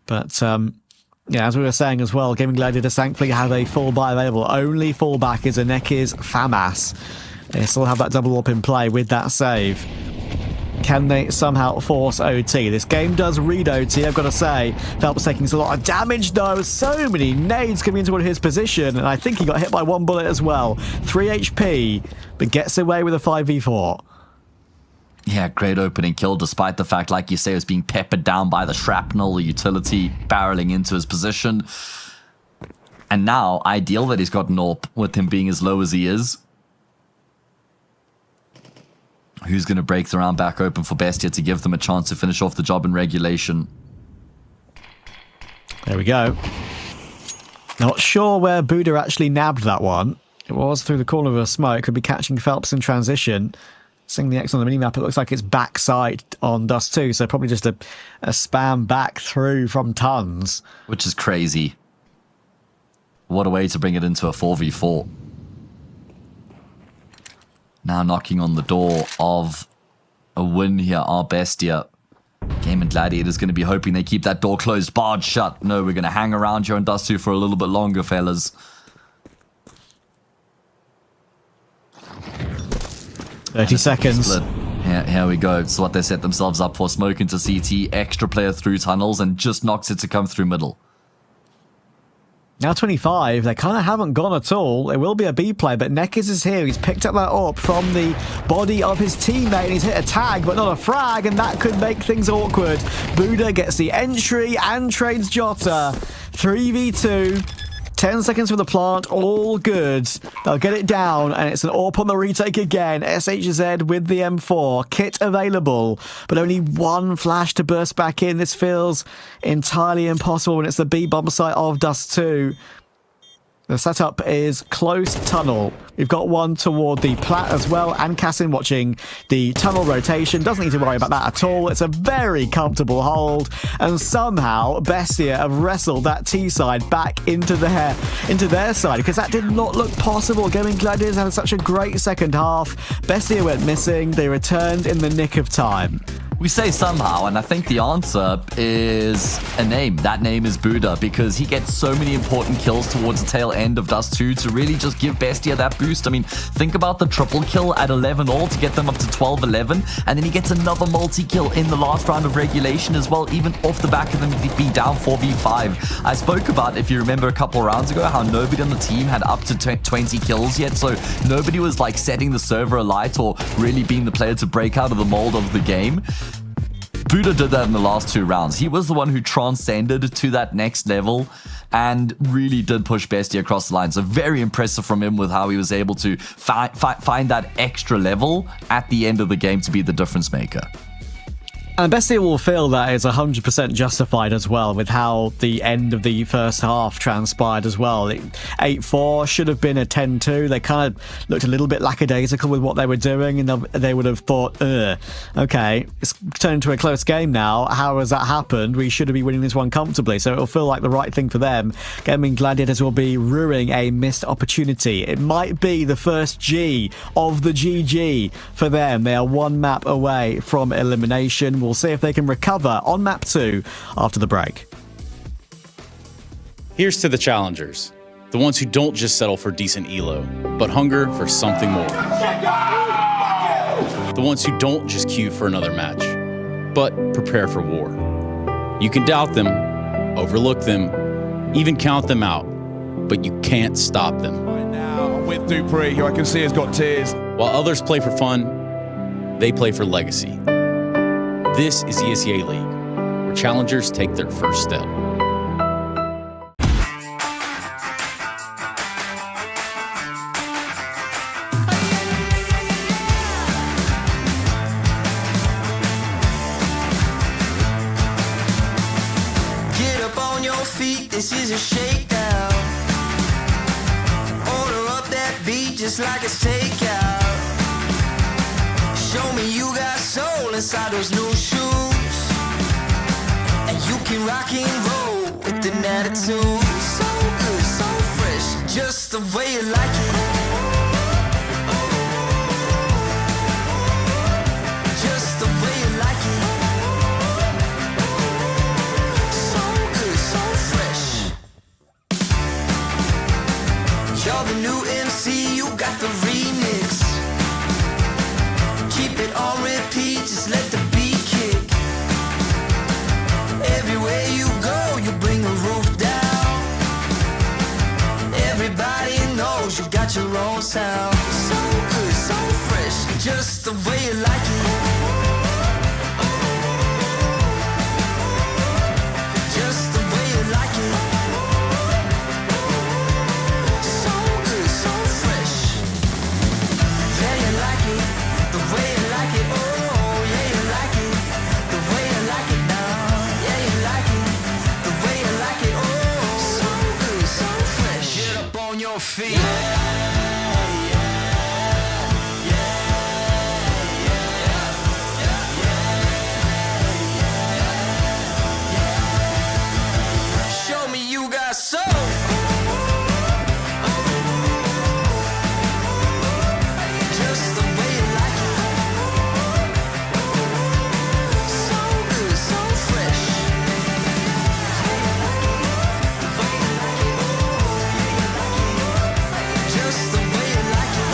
But, yeah, as we were saying as well, Gaming Gladiators thankfully have a full buy available. Only fallback is Aneki's FAMAS. They still have that double up in play with that save. Can they somehow force OT? This game does read OT, I've got to say. Phelps taking a lot of damage though. So many nades coming into his position, and I think he got hit by one bullet as well. 3 HP, but gets away with a 5v4. Yeah, great opening kill, despite the fact, like you say, it was being peppered down by the shrapnel, the utility barreling into his position. And now, ideal that he's got an AWP with him being as low as he is. Who's going to break the round back open for Bestia to give them a chance to finish off the job in regulation? There we go. Not sure where Buddha actually nabbed that one. It was through the corner of a smoke. Could be catching Phelps in transition. Seeing the X on the minimap, it looks like it's backside on Dust 2, so probably just a spam back through from tons. Which is crazy. What a way to bring it into a 4v4. Now knocking on the door of a win here are Bestia. Gaimin Gladiators going to be hoping they keep that door closed, barred shut. No, we're going to hang around here on Dust 2 for a little bit longer, fellas. Seconds. Here we go. It's what they set themselves up for. Smoke into CT, extra player through tunnels, and just knocks it to come through middle. Now 25, they kind of haven't gone at all. It will be a B play, but Neckers is here. He's picked up that AWP from the body of his teammate, and he's hit a tag, but not a frag, and that could make things awkward. Buddha gets the entry and trades Jota. 3v2. 10 seconds for the plant, all good. They'll get it down, and it's an AWP on the retake again. SHZ with the M4. Kit available, but only one flash to burst back in. This feels entirely impossible when it's the B bomb site of Dust 2. The setup is close tunnel. We've got one toward the plat as well, and Cassin watching the tunnel rotation. Doesn't need to worry about that at all. It's a very comfortable hold, and somehow Bestia have wrestled that T side back into their side, because that did not look possible. Gaming Gladiators had such a great second half. Bestia went missing. They returned in the nick of time. We say somehow, and I think the answer is a name. That name is Buddha, because he gets so many important kills towards the tail end of Dust 2 to really just give Bestia that boost. I mean, think about the triple kill at 11 all to get them up to 12-11, and then he gets another multi-kill in the last round of regulation as well, even off the back of them being down 4v5. I spoke about, if you remember a couple of rounds ago, how nobody on the team had up to 20 kills yet, so nobody was like setting the server alight or really being the player to break out of the mold of the game. Buddha did that in the last 2 rounds. He was the one who transcended to that next level and really did push Bestia across the line. So very impressive from him with how he was able to find that extra level at the end of the game to be the difference maker. And Bestia will feel that is 100% justified as well with how the end of the first half transpired as well. 8-4 should have been a 10-2. They kind of looked a little bit lackadaisical with what they were doing, and they would have thought, okay, it's turned into a close game now. How has that happened? We should be winning this one comfortably. So it'll feel like the right thing for them. Gaming Gladiators will be ruining a missed opportunity. It might be the first G of the GG for them. They are one map away from elimination. We'll see if they can recover on map 2 after the break. Here's to the challengers, the ones who don't just settle for decent elo, but hunger for something more. The ones who don't just queue for another match, but prepare for war. You can doubt them, overlook them, even count them out, but you can't stop them. Right now, I'm with Dupree, who I can see has got tears. While others play for fun, they play for legacy. This is ESL League, where challengers take their first step. Get up on your feet, this is a shakedown. Order up that beat just like it's takeout. Show me you got soul inside those new shoes, and you can rock and roll with an attitude. So good, so fresh, just the way you like it. Just the way you like it. So good, so fresh. You're the new MC, you got the remix. Keep it on repeat, just let the beat kick. Everywhere you go, you bring the roof down. Everybody knows you got your own sound. So good, so fresh, just the way you like it. Just the way you like it. So good, so fresh. Yeah, you like it, the way you like it. Oh, yeah, you like it, the way you like it now. Yeah, you like it, the way you like it. Oh, so good, so fresh. Get up on your feet. Show me you got soul. Just the way you like it. So good, so fresh. Just the way you like it.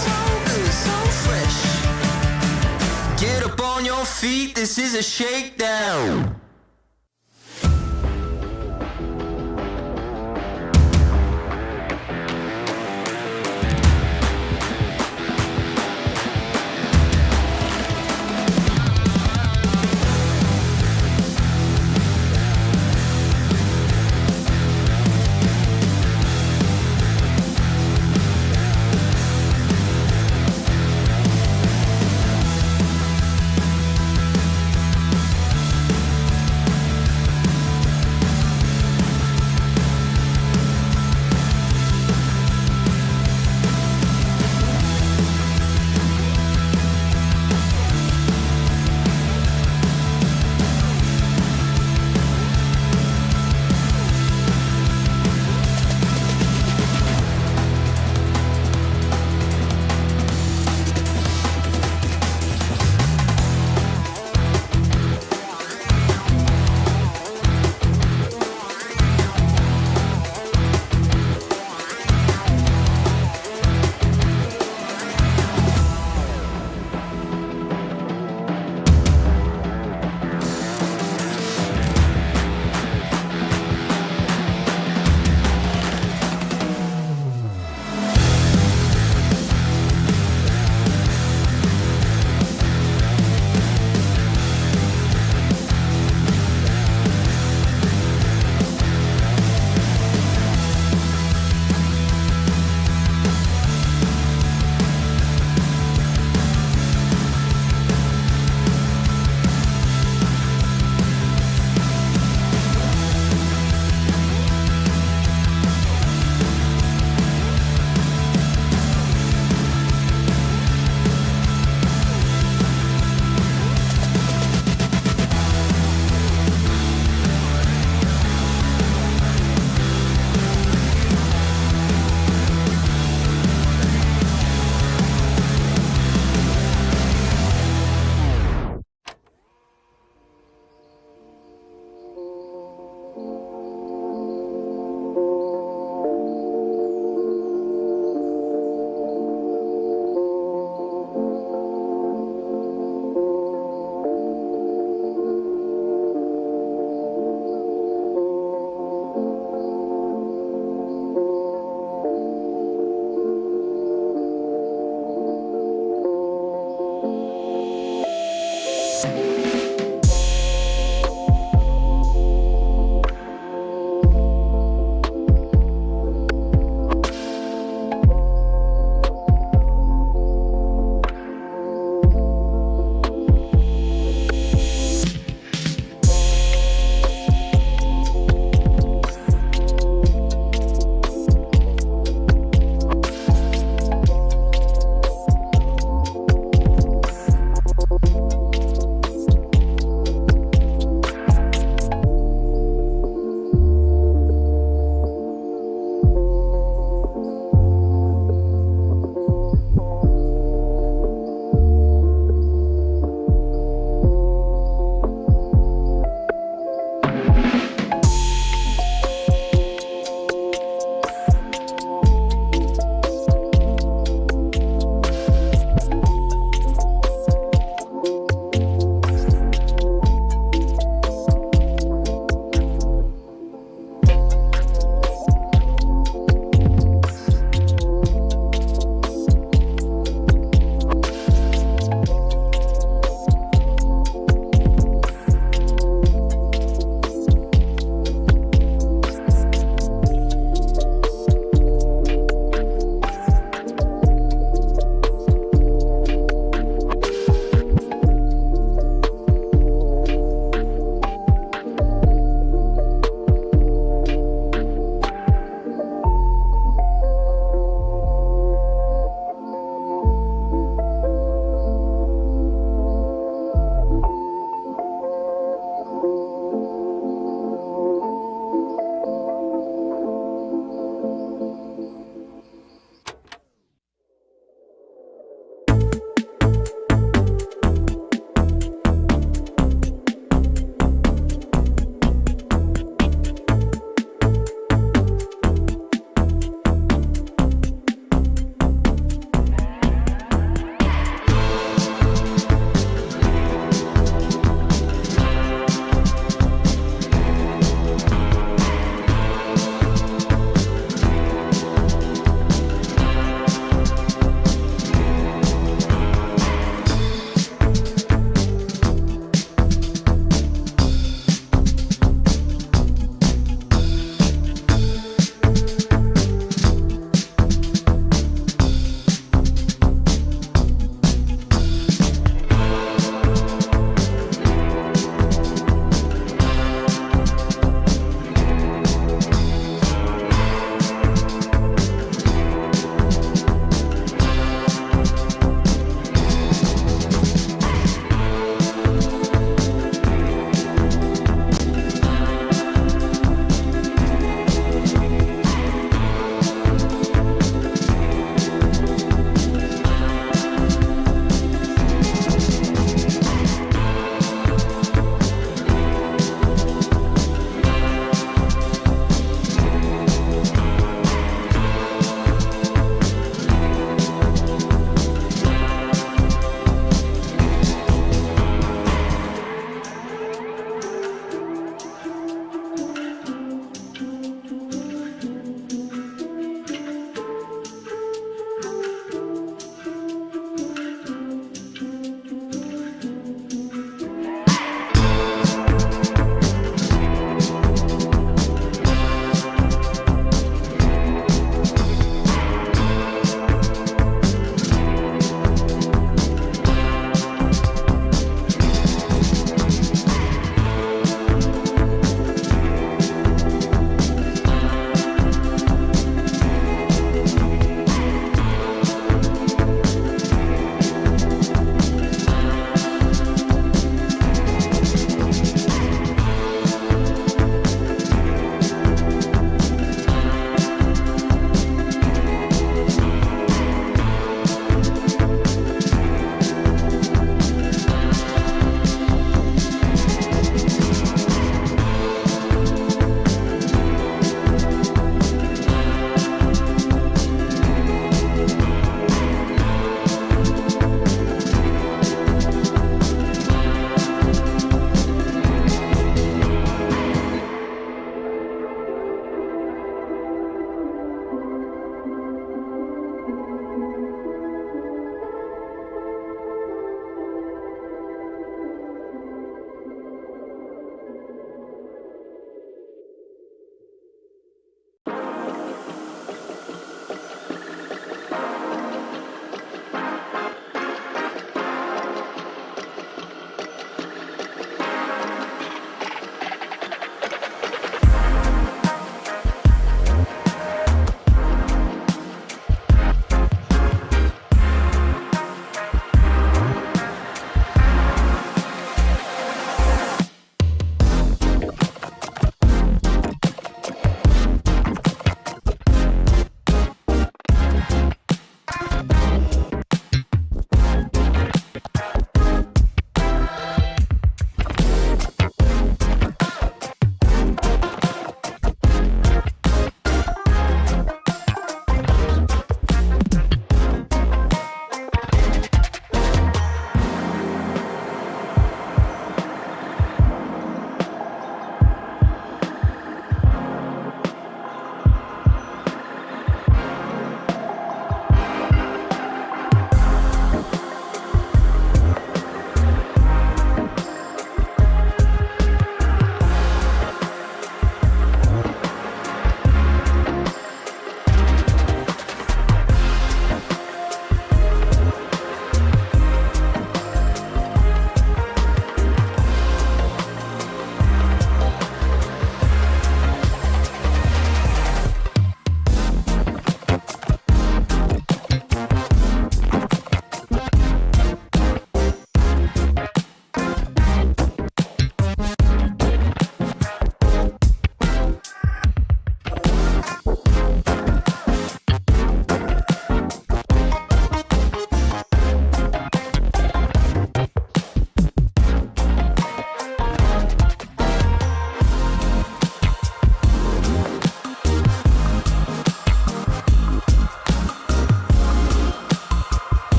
So good, so fresh. Get up on your feet, this is a shakedown.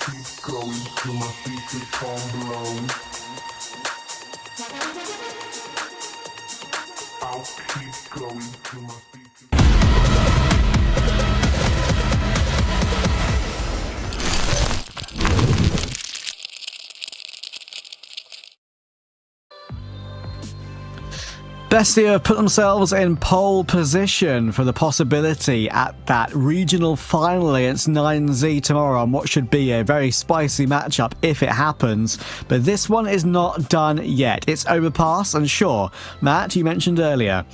keep going till my feet become blown. I'll keep going till my feet. Bestia have put themselves in pole position for the possibility at that regional final against 9Z tomorrow on what should be a very spicy matchup if it happens. But this one is not done yet. It's Overpass, and sure, Matt, you mentioned earlier,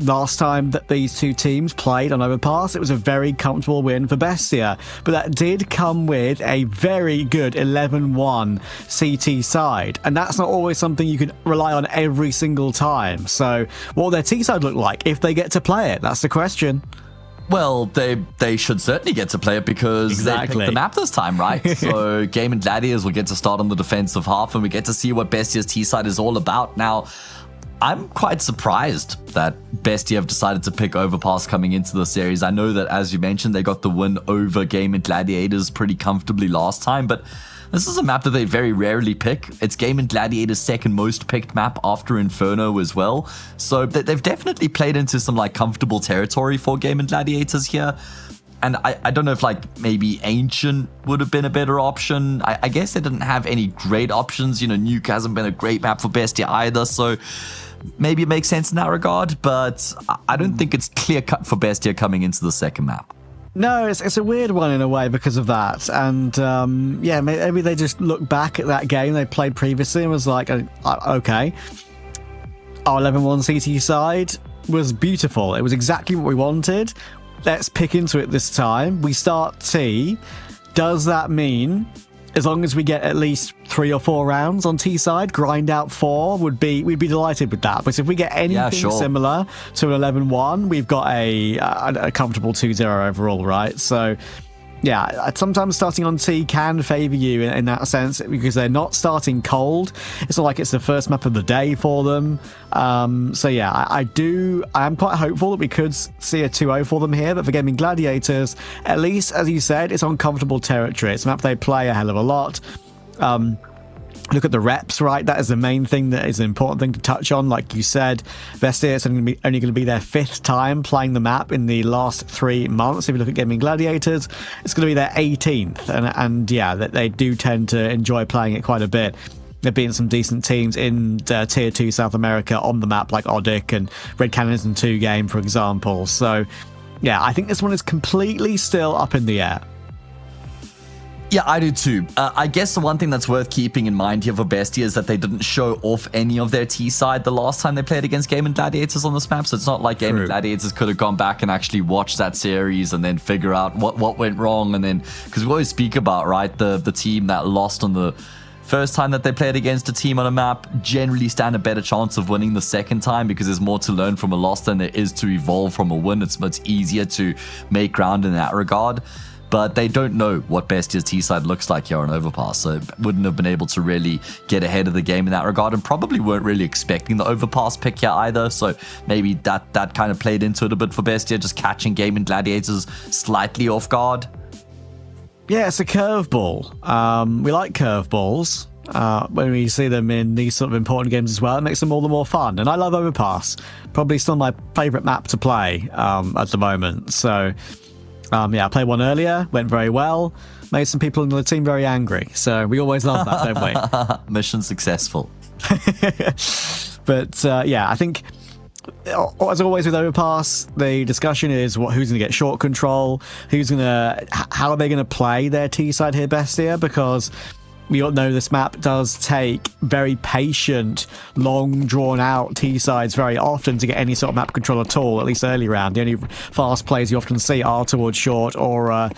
last time that these two teams played on Overpass, it was a very comfortable win for Bestia, but that did come with a very good 11-1 CT side, and that's not always something you can rely on every single time. So what will their T side look like if they get to play it? That's the question. Well, they should certainly get to play it because they picked the map this time, right? So Gaimin Gladiators will get to start on the defensive half, and we get to see what Bestia's T side is all about. Now, I'm quite surprised that Bestia have decided to pick Overpass coming into the series. I know that, as you mentioned, they got the win over Gaimin Gladiators pretty comfortably last time, but this is a map that they very rarely pick. It's Gaimin Gladiators' second most picked map after Inferno as well. So they've definitely played into some like comfortable territory for Gaimin Gladiators here. And I don't know if like maybe Ancient would have been a better option. I guess they didn't have any great options. You know, Nuke hasn't been a great map for Bestia either. So maybe it makes sense in that regard, but I don't think it's clear cut for Bestia coming into the second map. No, it's a weird one in a way because of that. And yeah, maybe they just look back at that game they played previously and was like, okay, our 11-1 CT side was beautiful. It was exactly what we wanted. Let's pick into it this time. We start T. Does that mean as long as we get at least 3 or 4 rounds on T side, grind out 4 we'd be delighted with that. Because if we get anything similar to an 11-1, we've got a comfortable 2-0 overall, right? So yeah, sometimes starting on T can favour you in that sense because they're not starting cold. It's not like it's the first map of the day for them. So yeah, I am quite hopeful that we could see a 2-0 for them here, but for Gaimin Gladiators, at least, as you said, it's on comfortable territory. It's a map they play a hell of a lot. Look at the reps, right? That is the main thing that is an important thing to touch on. Like you said, Bestia is only going to be their 5th time playing the map in the last 3 months. If you look at Gaimin Gladiators, it's going to be their 18th. And yeah, they do tend to enjoy playing it quite a bit. They've beaten some decent teams in Tier 2 South America on the map, like Odic and Red Cannons in 2 game, for example. So yeah, I think this one is completely still up in the air. Yeah, I do too. I guess the one thing that's worth keeping in mind here for Bestia is that they didn't show off any of their T side the last time they played against Gaimin Gladiators on this map. So it's not like Gaimin Gladiators could have gone back and actually watched that series and then figure out what went wrong. And then, because we always speak about, right, the team that lost on the first time that they played against a team on a map generally stand a better chance of winning the second time because there's more to learn from a loss than there is to evolve from a win. It's much easier to make ground in that regard. But they don't know what Bestia's T-side looks like here on Overpass, so wouldn't have been able to really get ahead of the game in that regard, and probably weren't really expecting the Overpass pick here either, so maybe that kind of played into it a bit for Bestia, just catching Gaimin Gladiators slightly off guard. Yeah, it's a curveball. We like curveballs. When we see them in these sort of important games as well, it makes them all the more fun. And I love Overpass. Probably still my favourite map to play at the moment, so yeah, I played one earlier, went very well, made some people in the team very angry. So we always love that, don't we? Mission successful. But yeah, I think, as always with Overpass, the discussion is who's going to get short control, how are they going to play their T side here, Bestia, because we all know this map does take very patient, long, drawn-out T-sides very often to get any sort of map control at all, at least early round. The only fast plays you often see are towards short or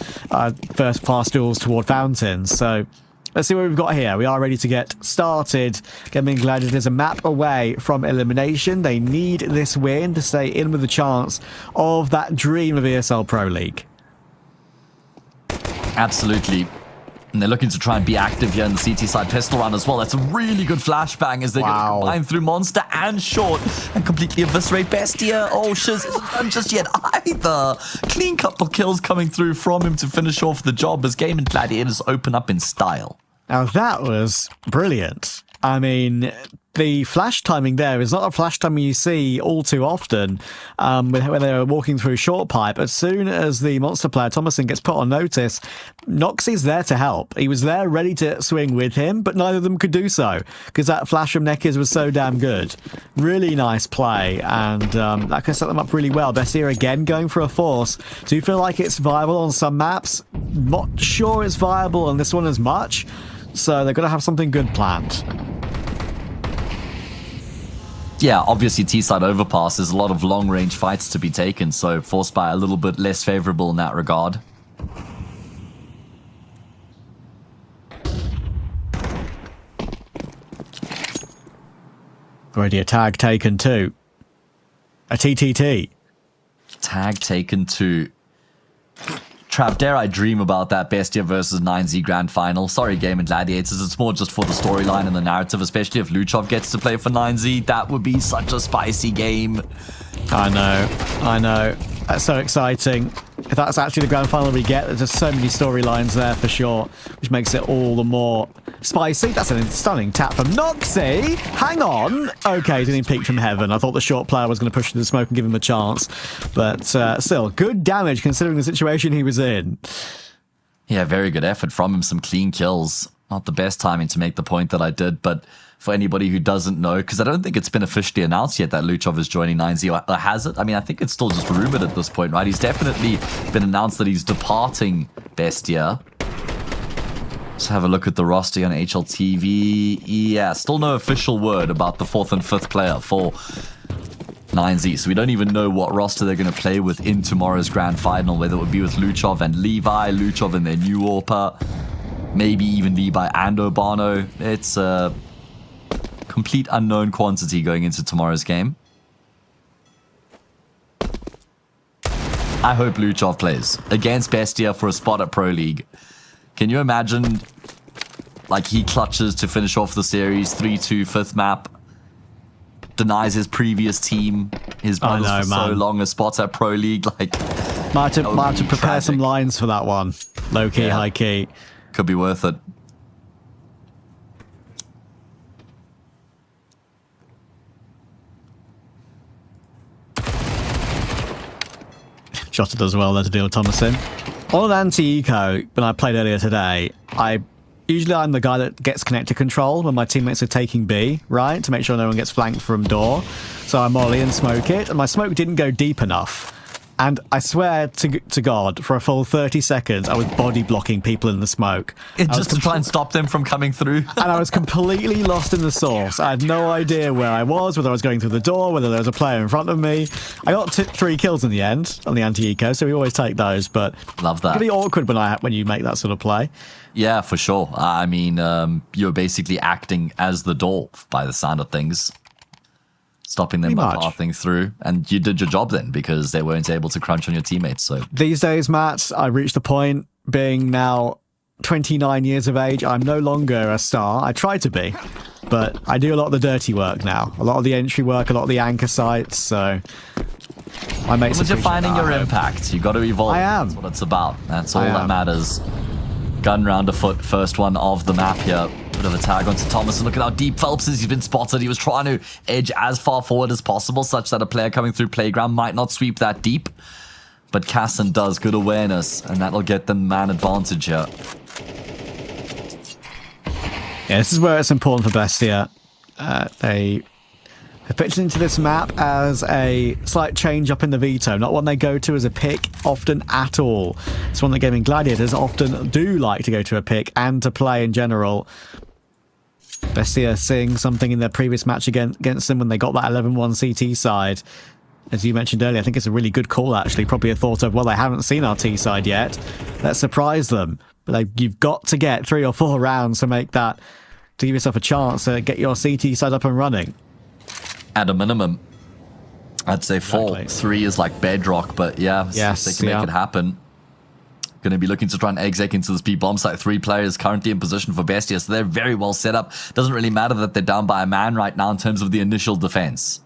first fast duels toward fountains. So let's see what we've got here. We are ready to get started. Gaimin Gladiators a map away from elimination. They need this win to stay in with a chance of that dream of ESL Pro League. Absolutely. And they're looking to try and be active here in the CT side pistol round as well. That's a really good flashbang as they're going to combine through Monster and Short and completely eviscerate Bestia. Oh, Shiz isn't done just yet the clean couple kills coming through from him to finish off the job as Gaimin Gladiators open up in style. Now that was brilliant. I mean, the flash timing there is not a flash timing you see all too often when they're walking through short pipe. As soon as the monster player, Thomason, gets put on notice, Noxie's there to help. He was there ready to swing with him, but neither of them could do so because that flash from Neckers was so damn good. Really nice play, and that could set them up really well. BESTIA again going for a force. Do you feel like it's viable on some maps? Not sure it's viable on this one as much, so they've got to have something good planned. Yeah, obviously T-side Overpass, there's a lot of long-range fights to be taken, so forced by a little bit less favorable in that regard. Already a tag taken too. A TTT. Tag taken too. Trav, dare I dream about that BESTIA versus 9Z Grand Final? Sorry, Gaimin Gladiators, it's more just for the storyline and the narrative, especially if Luchov gets to play for 9Z. That would be such a spicy game. I know. That's so exciting. If that's actually the grand final we get, there's just so many storylines there for sure, which makes it all the more spicy. That's a stunning tap from Noxie. Hang on. Okay, didn't peek from heaven. I thought the short player was going to push through the smoke and give him a chance. But still, good damage considering the situation he was in. Yeah, very good effort from him. Some clean kills. Not the best timing to make the point that I did, but for anybody who doesn't know, because I don't think it's been officially announced yet that Luchov is joining 9Z, or has it? I mean, I think it's still just rumored at this point, right? He's definitely been announced that he's departing BESTIA. Let's have a look at the roster on HLTV. Yeah, still no official word about the 4th and 5th player for 9Z, so we don't even know what roster they're going to play with in tomorrow's grand final, whether it would be with Luchov and Levi, Luchov and their new AWPer, maybe even Levi and Urbano. It's a complete unknown quantity going into tomorrow's game. I hope Luchov plays against BESTIA for a spot at Pro League. Can you imagine, like, he clutches to finish off the series, 3-2, 5th map, denies his previous team, his brothers for so long, a spot at Pro League, like... Might have to prepare some lines for that one. Low key, high key. Could be worth it. Jota does well there to deal with Thomason. On an anti-eco, when I played earlier today, usually I'm the guy that gets connector control when my teammates are taking B, right? To make sure no one gets flanked from door. So I molly and smoke it, and my smoke didn't go deep enough. And I swear to God, for a full 30 seconds, I was body blocking people in the smoke. Just to try and stop them from coming through. And I was completely lost in the sauce. I had no idea where I was, whether I was going through the door, whether there was a player in front of me. I got 3 kills in the end on the anti-eco, so we always take those. But love that. It's pretty awkward when you make that sort of play. Yeah, for sure. I mean, you're basically acting as the door by the sound of things. Stopping them by pathing through, and you did your job then because they weren't able to crunch on your teammates. So these days, Matt, I reached the point, being now 29 years of age, I'm no longer a star. I try to be, but I do a lot of the dirty work now, a lot of the entry work, a lot of the anchor sites. So I make. But you're finding your impact. You got to evolve. I am. That's what it's about. That's all that matters. Gun round afoot, first one of the map here. Bit of a tag onto Thomas, and look at how deep Phelps is. He's been spotted. He was trying to edge as far forward as possible, such that a player coming through playground might not sweep that deep. But Casson does good awareness, and that'll get them man advantage here. Yeah, this is where it's important for BESTIA. They have pitched into this map as a slight change up in the Veto, not one they go to as a pick often at all. It's one that Gaimin Gladiators often do like to go to a pick and to play in general. BESTIA seeing something in their previous match against them when they got that 11-1 CT side. As you mentioned earlier, I think it's a really good call, actually. Probably a thought of, well, they haven't seen our T side yet. Let's surprise them. But you've got to get 3 or 4 rounds to make that, to give yourself a chance to get your CT side up and running. At a minimum, I'd say 4. Exactly. 3 is like bedrock, but yeah, yes, they can make it happen. Going to be looking to try and exec into this B bomb site. 3 players currently in position for BESTIA, so they're very well set up. Doesn't really matter that they're down by a man right now in terms of the initial defense.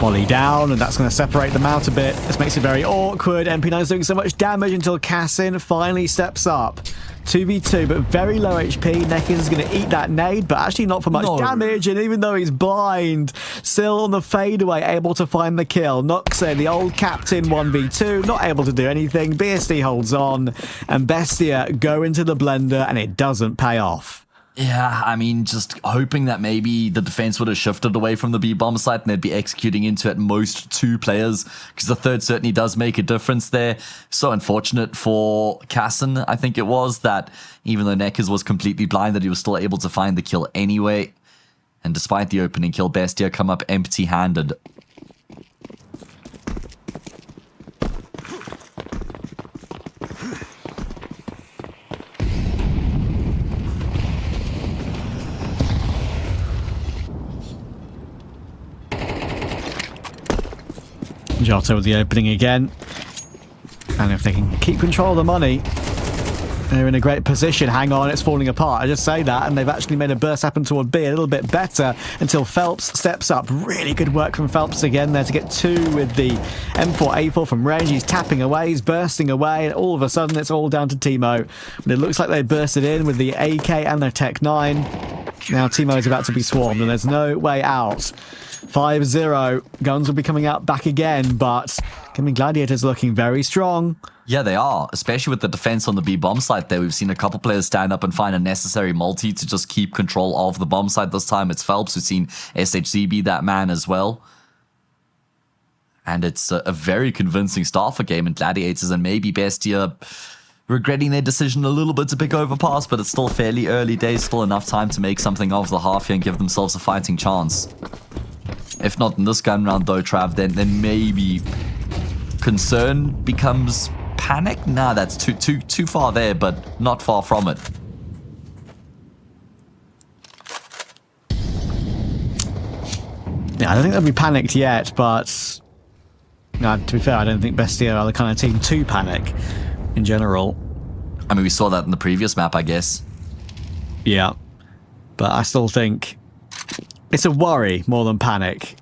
Molly down, and that's going to separate them out a bit. This makes it very awkward. MP9 is doing so much damage until Cassin finally steps up. 2v2, but very low HP. Nekins is going to eat that nade, but actually not for much damage. And even though he's blind, still on the fadeaway, able to find the kill. Noxa, the old captain, 1v2, not able to do anything. BSD holds on, and Bestia go into the blender, and it doesn't pay off. Yeah, I mean, just hoping that maybe the defense would have shifted away from the B-bomb site and they'd be executing into at most 2 players, because the third certainly does make a difference there. So unfortunate for Cassin, I think it was, that even though Neckers was completely blind, that he was still able to find the kill anyway. And despite the opening kill, Bestia come up empty-handed. Jota with the opening again. And if they can keep control of the money, they're in a great position. Hang on, it's falling apart. I just say that, and they've actually made a burst happen toward B a little bit better until Phelps steps up. Really good work from Phelps again there to get 2 with the M4A4 from range. He's tapping away, he's bursting away, and all of a sudden it's all down to Timo. And it looks like they bursted in with the AK and their Tech 9. Now Timo is about to be swarmed, and there's no way out. 5-0. Guns will be coming out back again, but Gaimin Gladiators looking very strong. Yeah, they are, especially with the defense on the B-bomb site there. We've seen a couple players stand up and find a necessary multi to just keep control of the bomb site. This time it's Phelps. We've seen SHZ be that man as well. And it's a very convincing start for Gaimin Gladiators, and maybe Bestia regretting their decision a little bit to pick Overpass, but it's still fairly early days, still enough time to make something of the half here and give themselves a fighting chance. If not in this gun round though, Trav, then maybe concern becomes panic? Nah, that's too far there, but not far from it. Yeah, I don't think they'll be panicked yet, but no, to be fair, I don't think Bestia are the kind of team to panic in general. I mean, we saw that in the previous map, I guess. Yeah, but I still think it's a worry more than panic.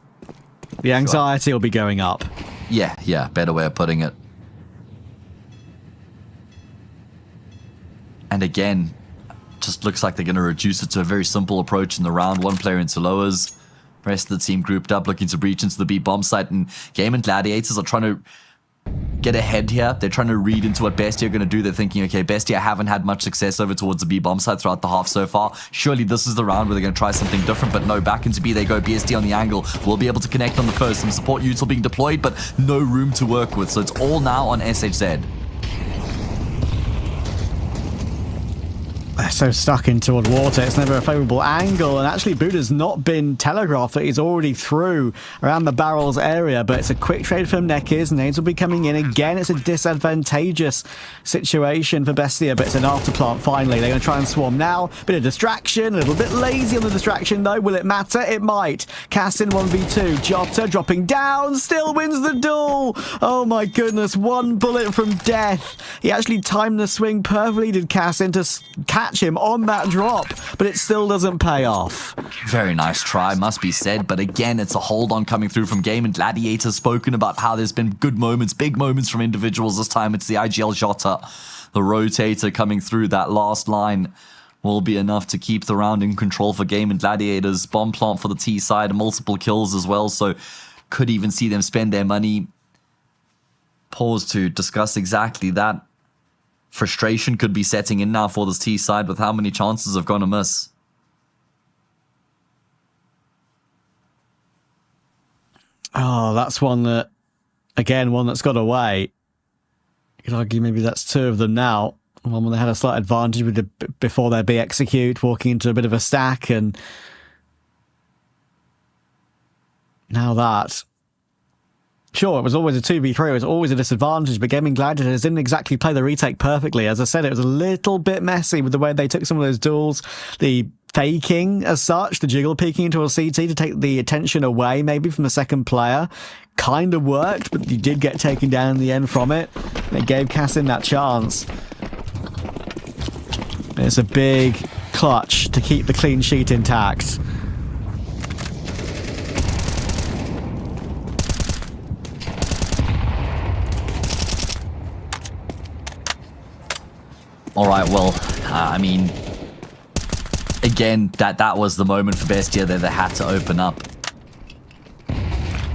The anxiety will be going up. Yeah, better way of putting it. And again, just looks like they're going to reduce it to a very simple approach in the round. 1 player into lowers. Rest of the team grouped up, looking to breach into the B-bomb site. And Gaimin Gladiators are trying to get ahead here. They're trying to read into what Bestia are going to do. They're thinking, okay, Bestia haven't had much success over towards the B-bomb site throughout the half so far. Surely this is the round where they're going to try something different, but no, back into B they go. BSD on the angle. Will be able to connect on the first. Some support util being deployed, but no room to work with. So it's all now on SHZ. They're so stuck in toward water, it's never a favourable angle, and actually Buddha's not been telegraphed that he's already through around the barrels area, but it's a quick trade from Neckers. Nades will be coming in again. It's a disadvantageous situation for Bestia, but it's an afterplant finally. They're going to try and swarm now. Bit of distraction, a little bit lazy on the distraction though. Will it matter? It might. Cassin 1v2, Jota dropping down, still wins the duel. Oh my goodness, 1 bullet from death. He actually timed the swing perfectly, did Cassin, to catch him on that drop, but it still doesn't pay off. Very nice try, must be said, but again, it's a hold on coming through from Gaimin Gladiators. Spoken about how there's been good moments, big moments from individuals. This time it's the IGL Jota, the rotator coming through. That last line will be enough to keep the round in control for Gaimin Gladiators. Bomb plant for the T side, multiple kills as well, so could even see them spend their money. Pause to discuss exactly that. Frustration could be setting in now for this T side with how many chances have gone amiss. Oh, that's one that, again, one that's got away. You could argue maybe that's 2 of them now. One where they had a slight advantage with the, before their B execute, walking into a bit of a stack, and now that. Sure, it was always a 2v3, it was always a disadvantage, but Gaimin Gladiators didn't exactly play the retake perfectly. As I said, it was a little bit messy with the way they took some of those duels. The faking as such, the jiggle peeking into a CT to take the attention away maybe from the second player, kind of worked, but you did get taken down in the end from it. And it gave Cassin that chance. It's a big clutch to keep the clean sheet intact. All right, well, I mean, again, that was the moment for BESTIA that they had to open up.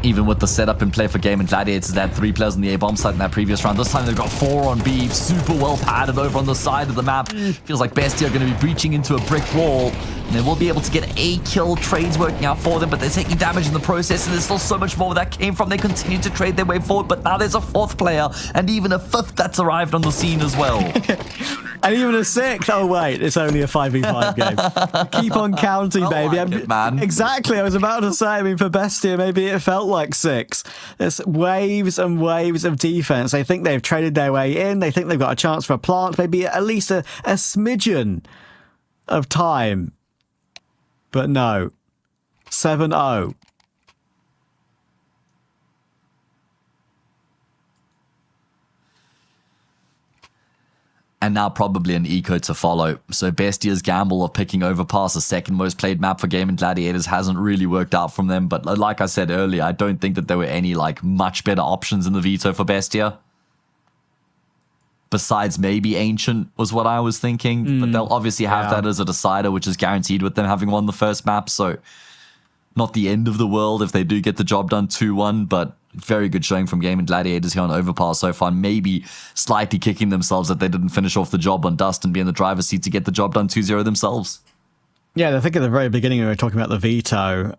Even with the setup in play for Gaimin Gladiators, they had 3 players on the A-bomb side in that previous round. This time they've got 4 on B, super well padded over on the side of the map. Feels like BESTIA are going to be breaching into a brick wall, and they will be able to get a kill. Trades working out for them, but they're taking damage in the process, and there's still so much more where that came from. They continue to trade their way forward, but now there's a 4th player, and even a 5th that's arrived on the scene as well. And even a 6th. Oh, wait, it's only a 5v5 game. Keep on counting, baby. Like it, man. Exactly. I was about to say, I mean, for BESTIA, maybe it felt like 6. There's waves and waves of defense. They think they've traded their way in. They think they've got a chance for a plant, maybe at least a smidgen of time. But no. 7-0. And now probably an eco to follow. So BESTIA's gamble of picking Overpass, the 2nd most played map for Gaimin Gladiators, hasn't really worked out from them. But like I said earlier, I don't think that there were any like much better options in the Veto for BESTIA. Besides maybe Ancient was what I was thinking. But they'll obviously have that as a decider, which is guaranteed with them having won the first map. So not the end of the world if they do get the job done 2-1, but very good showing from Gaimin Gladiators here on Overpass so far. Maybe slightly kicking themselves that they didn't finish off the job on Dust and be in the driver's seat to get the job done 2-0 themselves. Yeah, I think at the very beginning we were talking about the Veto.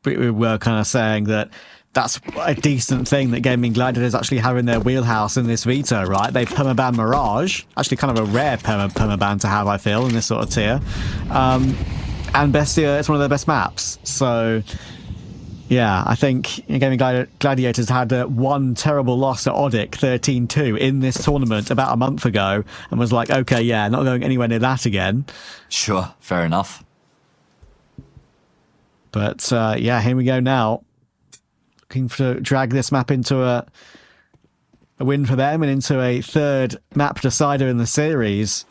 We were kind of saying that that's a decent thing that Gaimin Gladiators actually have in their wheelhouse in this Veto, right? They've permaban Mirage, actually kind of a rare permaban to have, I feel, in this sort of tier. And BESTIA, it's one of their best maps. So, yeah, I think Gaimin Gladiators had one terrible loss at Odic, 13-2, in this tournament about a month ago, and was like, okay, yeah, not going anywhere near that again. Sure, fair enough. But, yeah, here we go now. Looking to drag this map into a win for them and into a 3rd map decider in the series.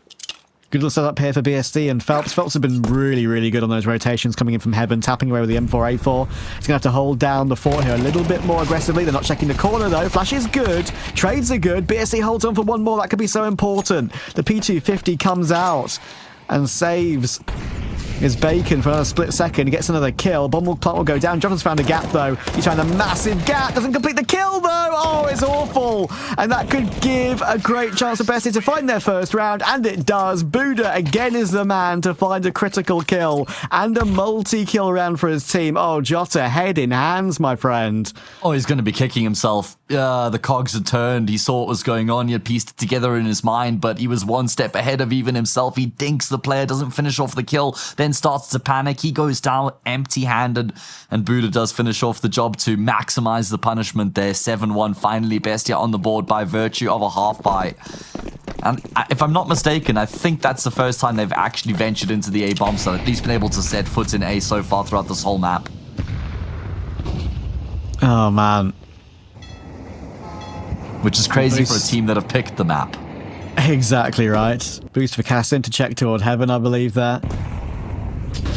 Good little setup here for BSD and Phelps. Phelps have been really, really good on those rotations coming in from heaven, tapping away with the M4A4. He's going to have to hold down the fort here a little bit more aggressively. They're not checking the corner, though. Flash is good. Trades are good. BSD holds on for one more. That could be so important. The P250 comes out and saves his bacon for another split second. He gets another kill. Bomb plant will go down. Jonathan's found a gap, though. He's found a massive gap. Doesn't complete the kill, though. Oh, it's awful. And that could give a great chance for BESTIA to find their first round, and it does. Buddha again is the man to find a critical kill and a multi-kill round for his team. Oh, Jota, head in hands, my friend. Oh, he's going to be kicking himself. The cogs had turned. He saw what was going on. He had pieced it together in his mind, but he was one step ahead of even himself. He dinks the player, doesn't finish off the kill, then starts to panic. He goes down empty-handed, and Buddha does finish off the job to maximize the punishment there. 7-1, finally BESTIA on the board by virtue of a half-buy. And if I'm not mistaken, I think that's the first time they've actually ventured into the A-bomb, so at least been able to set foot in A so far throughout this whole map. Oh, man. Which is crazy for a team that have picked the map. Exactly right. Boost for Cassin to check toward heaven, I believe there.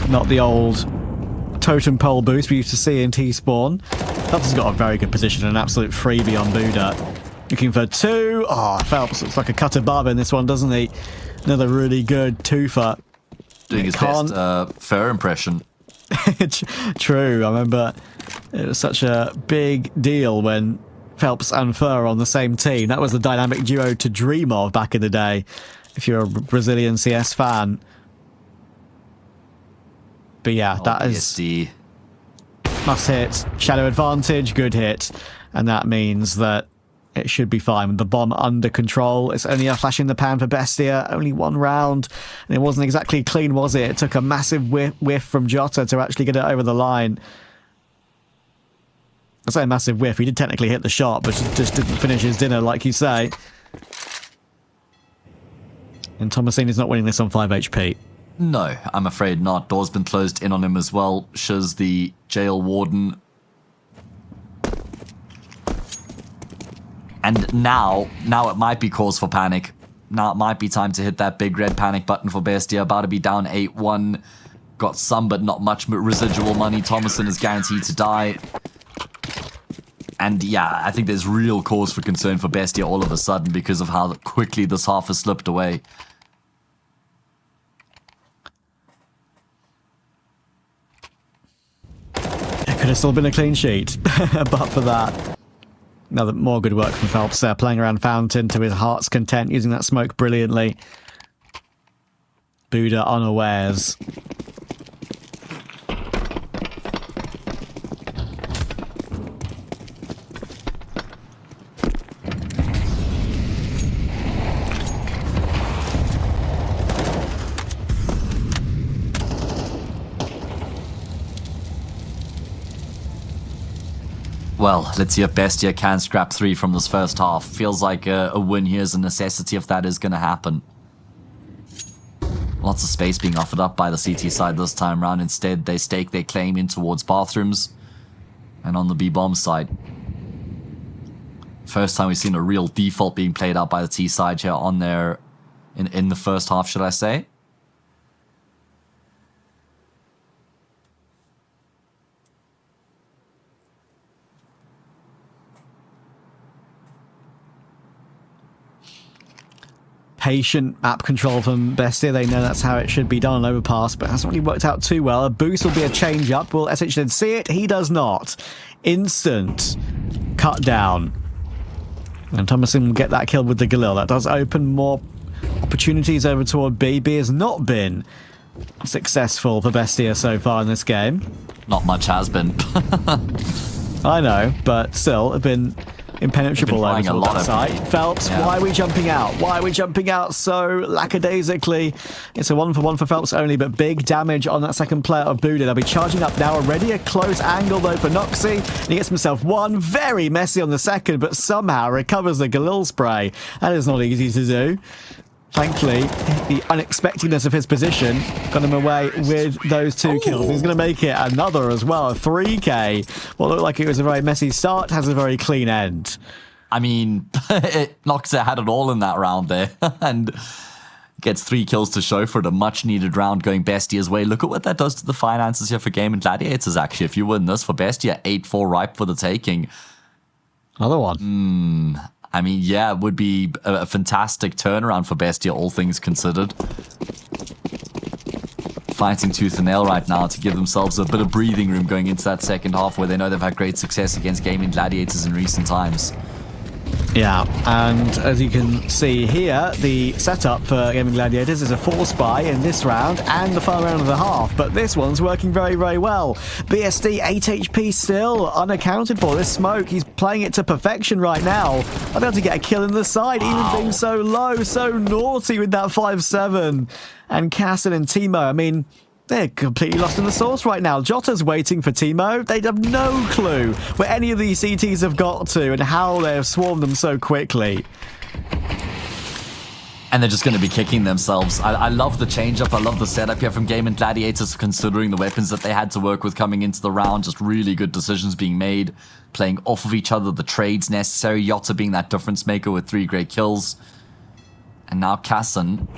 Not the old totem pole boost we used to see in T-Spawn. Phelps has got a very good position, an absolute freebie on Buddha. Looking for 2. Oh, Phelps looks like a cutter barber in this one, doesn't he? Another really good twofer. Doing his best fur impression. True, I remember it was such a big deal when Phelps and Fur are on the same team. That was the dynamic duo to dream of back in the day, if you're a Brazilian CS fan. But yeah, that is BSD. Must hit. Shadow advantage, good hit. And that means that it should be fine with the bomb under control. It's only a flash in the pan for BESTIA. Only one round. And it wasn't exactly clean, was it? It took a massive whiff from Jota to actually get it over the line. I say a massive whiff. He did technically hit the shot, but just didn't finish his dinner, like you say. And Thomasine is not winning this on 5 HP. No, I'm afraid not. Door's been closed in on him as well. Shiz, the jail warden. And now it might be cause for panic. Now it might be time to hit that big red panic button for BESTIA. About to be down 8-1. Got some, but not much residual money. Thomason is guaranteed to die. And yeah, I think there's real cause for concern for BESTIA all of a sudden because of how quickly this half has slipped away. It could have still been a clean sheet, but for that. Another more good work from Phelps there, playing around Fountain to his heart's content, using that smoke brilliantly. Buddha unawares. Well, let's see if BESTIA can scrap 3 from this first half. Feels like a win here is a necessity if that is going to happen. Lots of space being offered up by the CT side this time round. Instead, they stake their claim in towards bathrooms and on the B-bomb side. First time we've seen a real default being played out by the T side here on their... in the first half, should I say. Patient map control from BESTIA. They know that's how it should be done on Overpass, but it hasn't really worked out too well. A boost will be a change up. Will SH see it? He does not. Instant cut down. And Thomason will get that kill with the Galil. That does open more opportunities over toward B. B has not been successful for BESTIA so far in this game. Not much has been. I know, but still, have been impenetrable over to that side. Phelps, yeah. Why are we jumping out? Why are we jumping out so lackadaisically? It's a 1-for-1 for Phelps only, but big damage on that second player of Buddha. They'll be charging up now. Already a close angle, though, for Noxy. And he gets himself one. Very messy on the second, but somehow recovers the Galil spray. That is not easy to do. Thankfully, the unexpectedness of his position got him away with those 2 kills. He's going to make it another as well, a 3k. What looked like it was a very messy start has a very clean end. I mean, Noxer had it all in that round there, and gets 3 kills to show for it. A much-needed round going BESTIA's way. Look at what that does to the finances here for Gaimin Gladiators, actually. If you win this for BESTIA, 8-4 ripe for the taking. Another one. I mean, yeah, it would be a fantastic turnaround for BESTIA, all things considered. Fighting tooth and nail right now to give themselves a bit of breathing room going into that second half where they know they've had great success against Gaimin Gladiators in recent times. Yeah, and as you can see here, the setup for Gaimin Gladiators is a force buy in this round and the final round of the half, but this one's working very, very well. BSD, 8 HP still unaccounted for. This smoke, he's playing it to perfection right now. I'll be able to get a kill in the side, even being so low, so naughty with that 5-7. And Cassin and Timo, I mean, they're completely lost in the sauce right now. Jota's waiting for Timo. They have no clue where any of these CTs have got to and how they have swarmed them so quickly. And they're just going to be kicking themselves. I love the change-up. I love the setup here from Gaimin Gladiators, considering the weapons that they had to work with coming into the round. Just really good decisions being made, playing off of each other, the trades necessary. Jota being that difference maker with 3 great kills. And now Cassin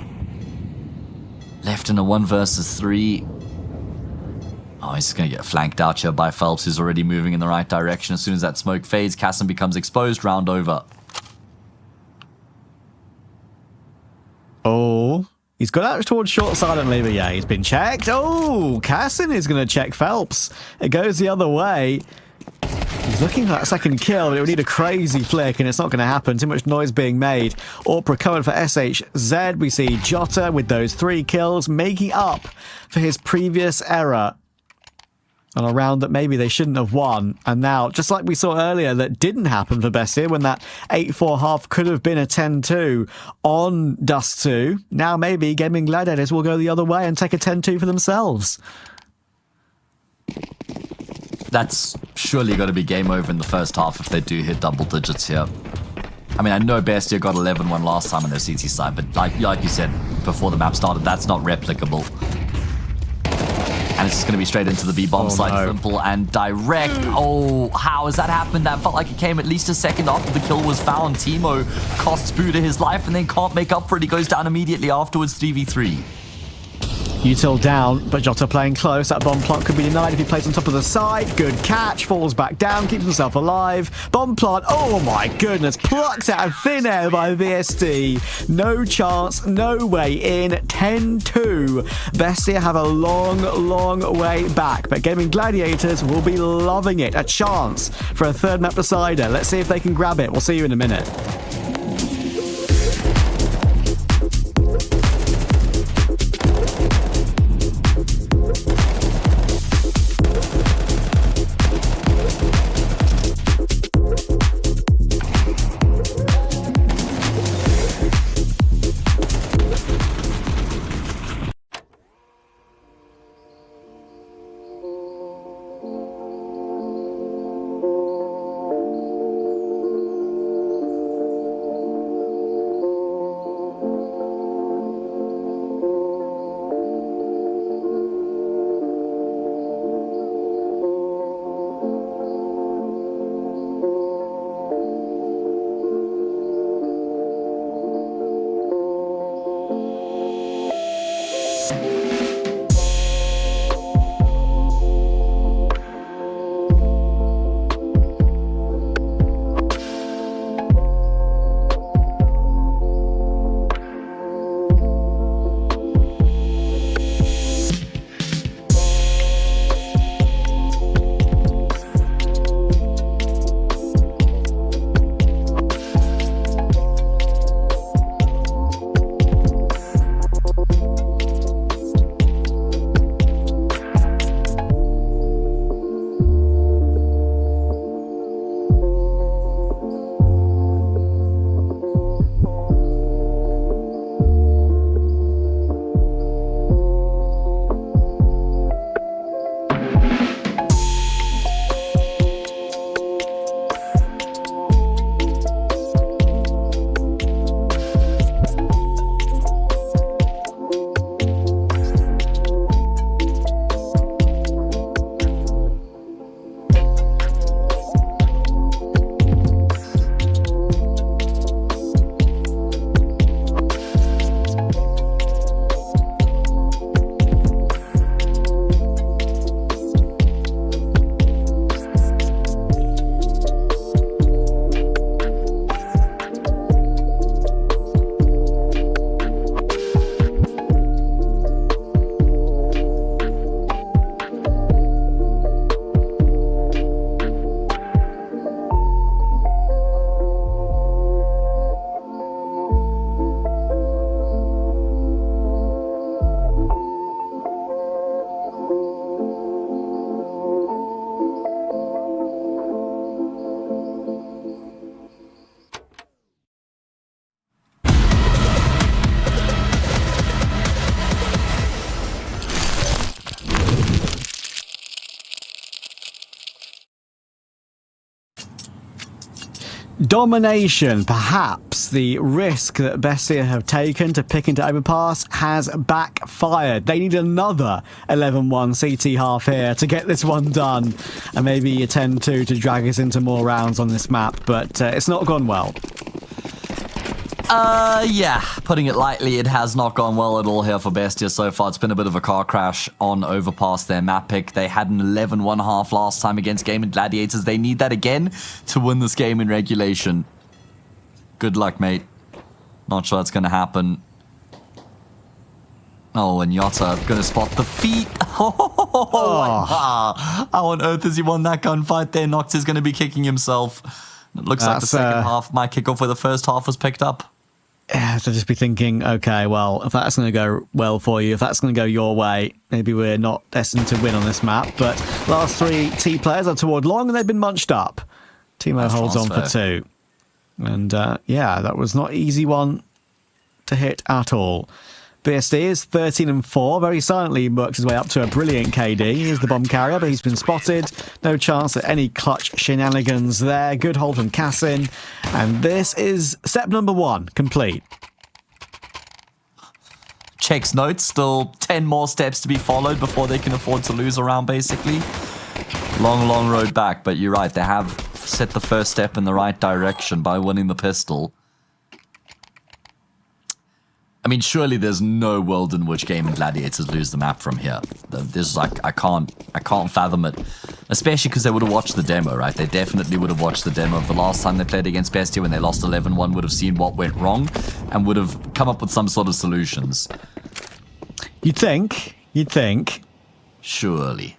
left in a 1 versus 3. Oh, he's just going to get flanked out here by Phelps, who's already moving in the right direction. As soon as that smoke fades, Cassin becomes exposed. Round over. Oh, he's got out towards short silently, but yeah, he's been checked. Oh, Cassin is going to check Phelps. It goes the other way. He's looking for that second kill, but it would need a crazy flick, and it's not going to happen. Too much noise being made. Orp recovered for SHZ. We see Jota with those 3 kills, making up for his previous error on a round that maybe they shouldn't have won. And now, just like we saw earlier, that didn't happen for BESTIA when that 8-4 half could have been a 10-2 on Dust 2. Now maybe Gaimin Gladiators will go the other way and take a 10-2 for themselves. That's surely got to be game over in the first half if they do hit double digits here. I mean, I know BESTIA got 11-1 last time on their CT side, but like you said before the map started, that's not replicable. And it's just going to be straight into the B-bomb side, no. Simple and direct. Oh, how has that happened? That felt like it came at least a second after the kill was found. Timo costs Buddha his life and then can't make up for it. He goes down immediately afterwards, 3v3. Util down, but Jota playing close. That bomb plant could be denied if he plays on top of the side. Good catch, falls back down, keeps himself alive. Bomb plant, oh my goodness, plucked out of thin air by VSD. No chance, no way in. 10-2. Bestia have a long, long way back, but Gaimin Gladiators will be loving it. A chance for a third map decider. Let's see if they can grab it. We'll see you in a minute. Domination, perhaps the risk that Bestia have taken to pick into Overpass has backfired. They need another 11-1 CT half here to get this one done, and maybe a 10-2 to drag us into more rounds on this map, but it's not gone well. Yeah, putting it lightly, it has not gone well at all here for Bestia so far. It's been a bit of a car crash on Overpass, their map pick. They had an 11-1 half last time against Gaimin Gladiators. They need that again to win this game in regulation. Good luck, mate. Not sure that's going to happen. Oh, and Yotta going to spot the feet. Oh. How on earth has he won that gunfight there? Nox is going to be kicking himself. It looks like the second half might kick off where the first half was picked up. Yeah, to just be thinking, okay, well, if that's going to go well for you, if that's going to go your way, maybe we're not destined to win on this map. But last three T players are toward long and they've been munched up. Timo holds on for 2. And yeah, that was not an easy one to hit at all. BSD is 13-4, very silently works his way up to a brilliant KD. Here's the bomb carrier, but he's been spotted. No chance at any clutch shenanigans there. Good hold from Cassin. And this is step number 1, complete. Checks notes, still 10 more steps to be followed before they can afford to lose a round, basically. Long, long road back, but you're right, they have set the first step in the right direction by winning the pistol. mean, surely there's no world in which Gaimin Gladiators lose the map from here. There's like, I can't fathom it. Especially because they would have watched the demo, right? They definitely would have watched the demo of the last time they played against Bestia when they lost 11-1, would have seen what went wrong and would have come up with some sort of solutions. You'd think. Surely.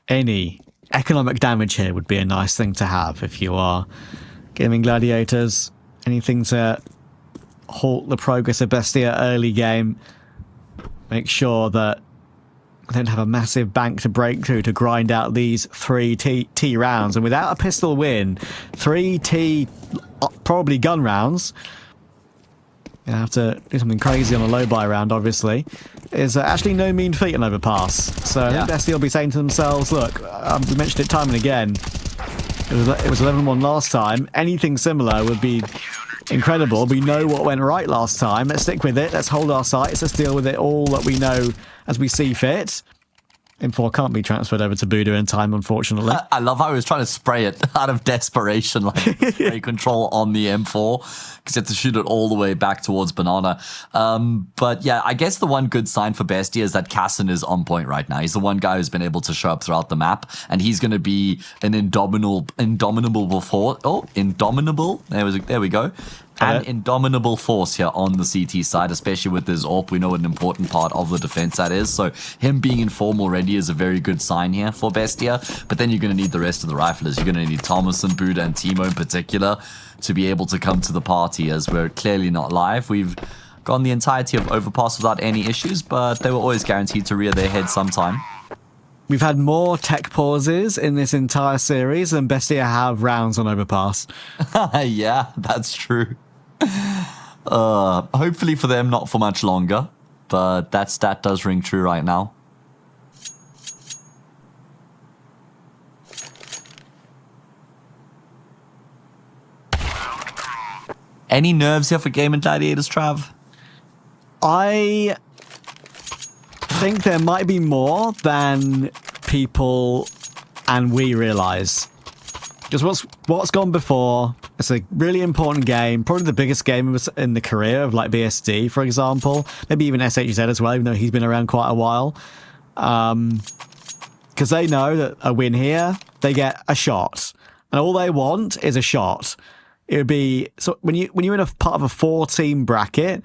Any economic damage here would be a nice thing to have if you are Gaimin Gladiators. Anything to halt the progress of Bestia early game. Make sure that they don't have a massive bank to break through to grind out these 3 T rounds. And without a pistol win, 3 T probably gun rounds, you have to do something crazy on a low buy round, obviously, is actually no mean feat on Overpass. So I think Bestia will be saying to themselves, look, we mentioned it time and again, it was 11-1 last time. Anything similar would be incredible. We know what went right last time. Let's stick with it. Let's hold our sights. Let's deal with it all that we know as we see fit. M4 can't be transferred over to Budo in time, unfortunately. I love how he was trying to spray it out of desperation, like spray control on the M4, because you have to shoot it all the way back towards Banana. But yeah, I guess the one good sign for Bestia is that Cassin is on point right now. He's the one guy who's been able to show up throughout the map, and he's going to be an indomitable force. Oh, indomitable. There we go. An indomitable force here on the CT side, especially with his AWP. We know what an important part of the defense that is. So him being in form already is a very good sign here for Bestia. But then you're going to need the rest of the riflers. You're going to need Thomason, Buda, and Timo in particular to be able to come to the party, as we're clearly not live. We've gone the entirety of Overpass without any issues, but they were always guaranteed to rear their head sometime. We've had more tech pauses in this entire series than Bestia have rounds on Overpass. Yeah, that's true. Hopefully for them, not for much longer, but that stat does ring true right now. Any nerves here for Gaimin Gladiators, Trav? I think there might be more than people and we realise. Because what's gone before, it's a really important game, probably the biggest game in the career of like BSD, for example. Maybe even SHZ as well, even though he's been around quite a while. Because they know that a win here, they get a shot. And all they want is a shot. It would be, so when you're in a part of a 4-team bracket,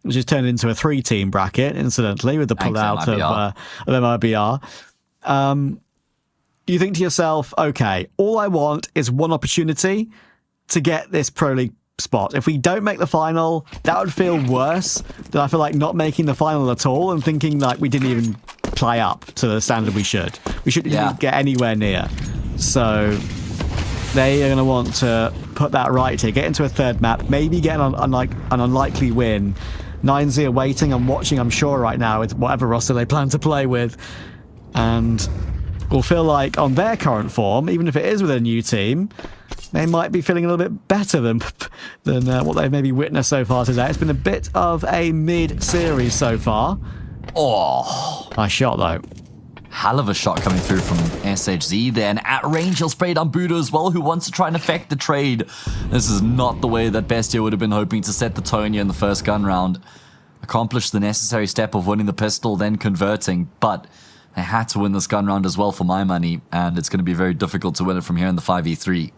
which is turned into a 3-team bracket, incidentally, with the pullout of MIBR, you think to yourself, okay, all I want is one opportunity to get this Pro League spot. If we don't make the final, that would feel worse than I feel like not making the final at all and thinking like we didn't even play up to the standard we should. We shouldn't even get anywhere near. So they are going to want to put that right here, get into a third map, maybe get an unlikely win. 9Z are waiting and watching, I'm sure, right now with whatever roster they plan to play with. And will feel like on their current form, even if it is with a new team, they might be feeling a little bit better than what they've maybe witnessed so far today. It's been a bit of a mid-series so far. Oh, nice shot though. Hell of a shot coming through from SHZ there, and at range he'll spray down Budo as well, who wants to try and affect the trade. This is not the way that Bestia would have been hoping to set the tone here in the first gun round. Accomplish the necessary step of winning the pistol, then converting, but they had to win this gun round as well for my money, and it's going to be very difficult to win it from here in the 5v3.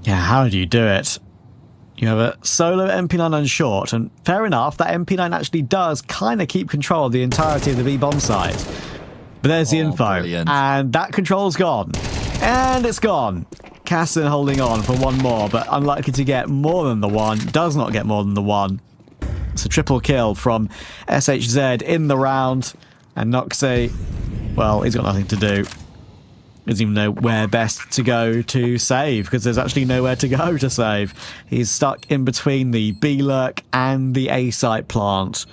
Yeah, how do you do it? You have a solo MP9 on short, and fair enough, that MP9 actually does kind of keep control of the entirety of the B-bomb side. But there's the info, brilliant. And that control's gone. And it's gone. Cassin holding on for one more, but unlikely to get more than the one. Does not get more than the one. It's a triple kill from SHZ in the round. And Noxe, well, he's got nothing to do. Doesn't even know where best to go to save, because there's actually nowhere to go to save. He's stuck in between the B-Lurk and the A-Site plant.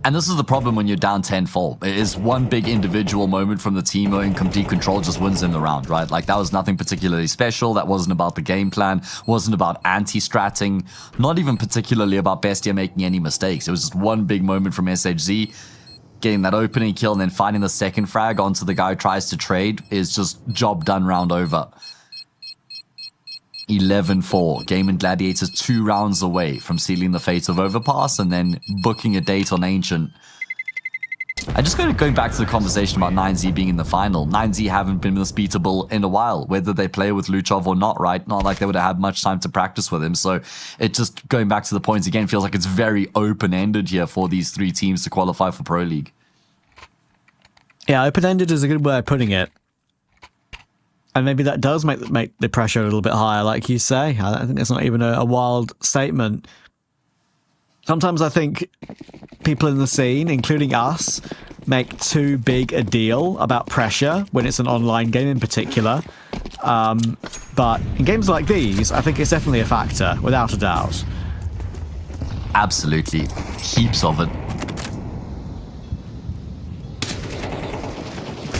And this is the problem when you're down 10-4. It is one big individual moment from the team in complete control just wins them the round, right? Like, that was nothing particularly special. That wasn't about the game plan. Wasn't about anti-stratting. Not even particularly about BESTIA making any mistakes. It was just one big moment from SHZ. Getting that opening kill and then finding the second frag onto the guy who tries to trade is just job done, round over. 11-4. Gaimin Gladiators 2 rounds away from sealing the fate of Overpass and then booking a date on Ancient. I just going back to the conversation about 9Z being in the final. 9Z haven't been unbeatable in a while, whether they play with Luchov or not, right? Not like they would have had much time to practice with him. So it just, going back to the points again, feels like it's very open-ended here for these 3 teams to qualify for Pro League. Yeah, open-ended is a good way of putting it. And maybe that does make the pressure a little bit higher, like you say. I think it's not even a wild statement. Sometimes I think people in the scene, including us, make too big a deal about pressure when it's an online game in particular. But in games like these, I think it's definitely a factor, without a doubt. Absolutely. Heaps of it.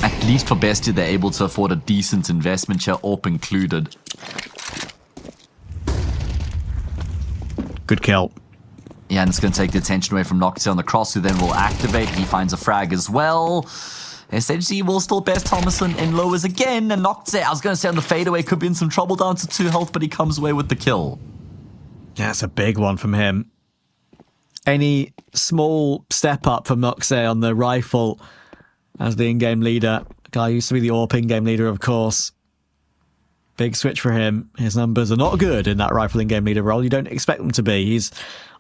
At least for BESTIA, they're able to afford a decent investment here, AWP included. Good kill. Yeah, and it's going to take the attention away from Nocte on the cross, who then will activate. He finds a frag as well. SHZ will still best Thomason in lowers again, and Nocte, I was going to say on the fadeaway, could be in some trouble down to 2 health, but he comes away with the kill. Yeah, it's a big one from him. Any small step up from Nocte on the rifle as the in-game leader. Guy used to be the AWP in-game leader, of course. Big switch for him. His numbers are not good in that rifle in-game leader role. You don't expect them to be. He's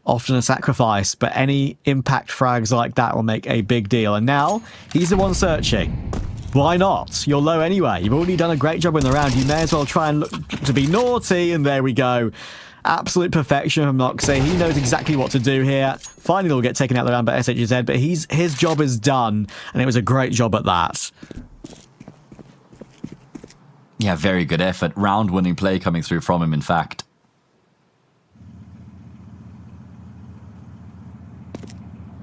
often a sacrifice, but any impact frags like that will make a big deal. And now, he's the one searching. Why not? You're low anyway. You've already done a great job in the round. You may as well try and look to be naughty, and there we go. Absolute perfection from Nocte. He knows exactly what to do here. Finally, he'll get taken out of the round by SHZ, but his job is done, and it was a great job at that. Yeah, very good effort. Round-winning play coming through from him, in fact.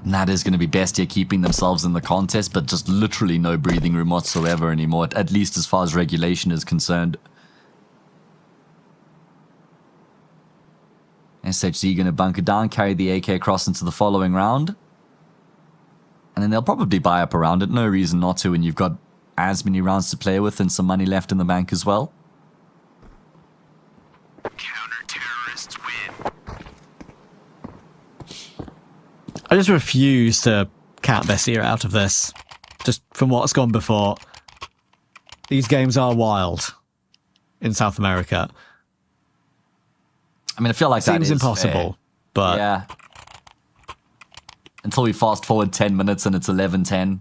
And that is going to be BESTIA keeping themselves in the contest, but just literally no breathing room whatsoever anymore, at least as far as regulation is concerned. SHZ going to bunker down, carry the AK across into the following round. And then they'll probably buy up around it. No reason not to when you've got as many rounds to play with and some money left in the bank as well. Counter-terrorists win. I just refuse to count BESTIA out of this. Just from what's gone before. These games are wild in South America. I mean, I feel like that seems is impossible, fair. but yeah. Until we fast forward 10 minutes and it's 11:10.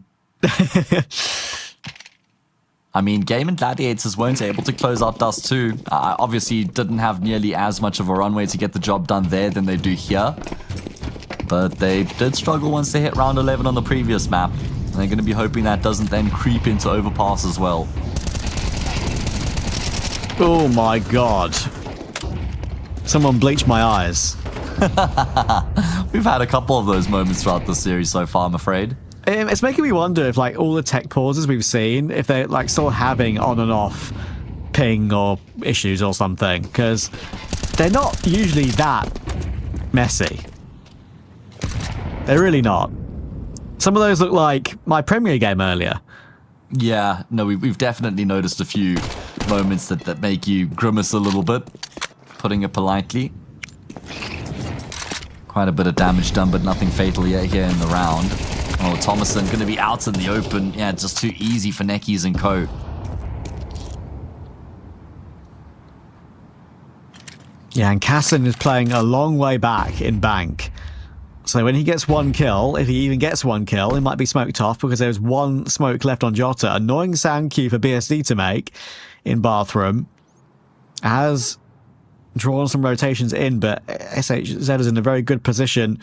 I mean, Gaimin Gladiators weren't able to close out Dust 2. Obviously, didn't have nearly as much of a runway to get the job done there than they do here. But they did struggle once they hit round 11 on the previous map. And they're going to be hoping that doesn't then creep into Overpass as well. oh my god. Someone bleached my eyes. We've had a couple of those moments throughout the series so far, I'm afraid. It's making me wonder if, like, all the tech pauses we've seen, if they're, like, still having on and off ping or issues or something, because they're not usually that messy. They're really not. Some of those look like my Premier game earlier. Yeah, no, we've definitely noticed a few moments that make you grimace a little bit, putting it politely. Quite a bit of damage done, but nothing fatal yet here in the round. Oh, Thomason going to be out in the open. Yeah, just too easy for Neckies and co. Yeah, and Cassin is playing a long way back in bank. So when he gets one kill, if he even gets one kill, it might be smoked off because there's one smoke left on Jota. Annoying sound cue for BSD to make in Bathroom. Has drawn some rotations in, but SHZ is in a very good position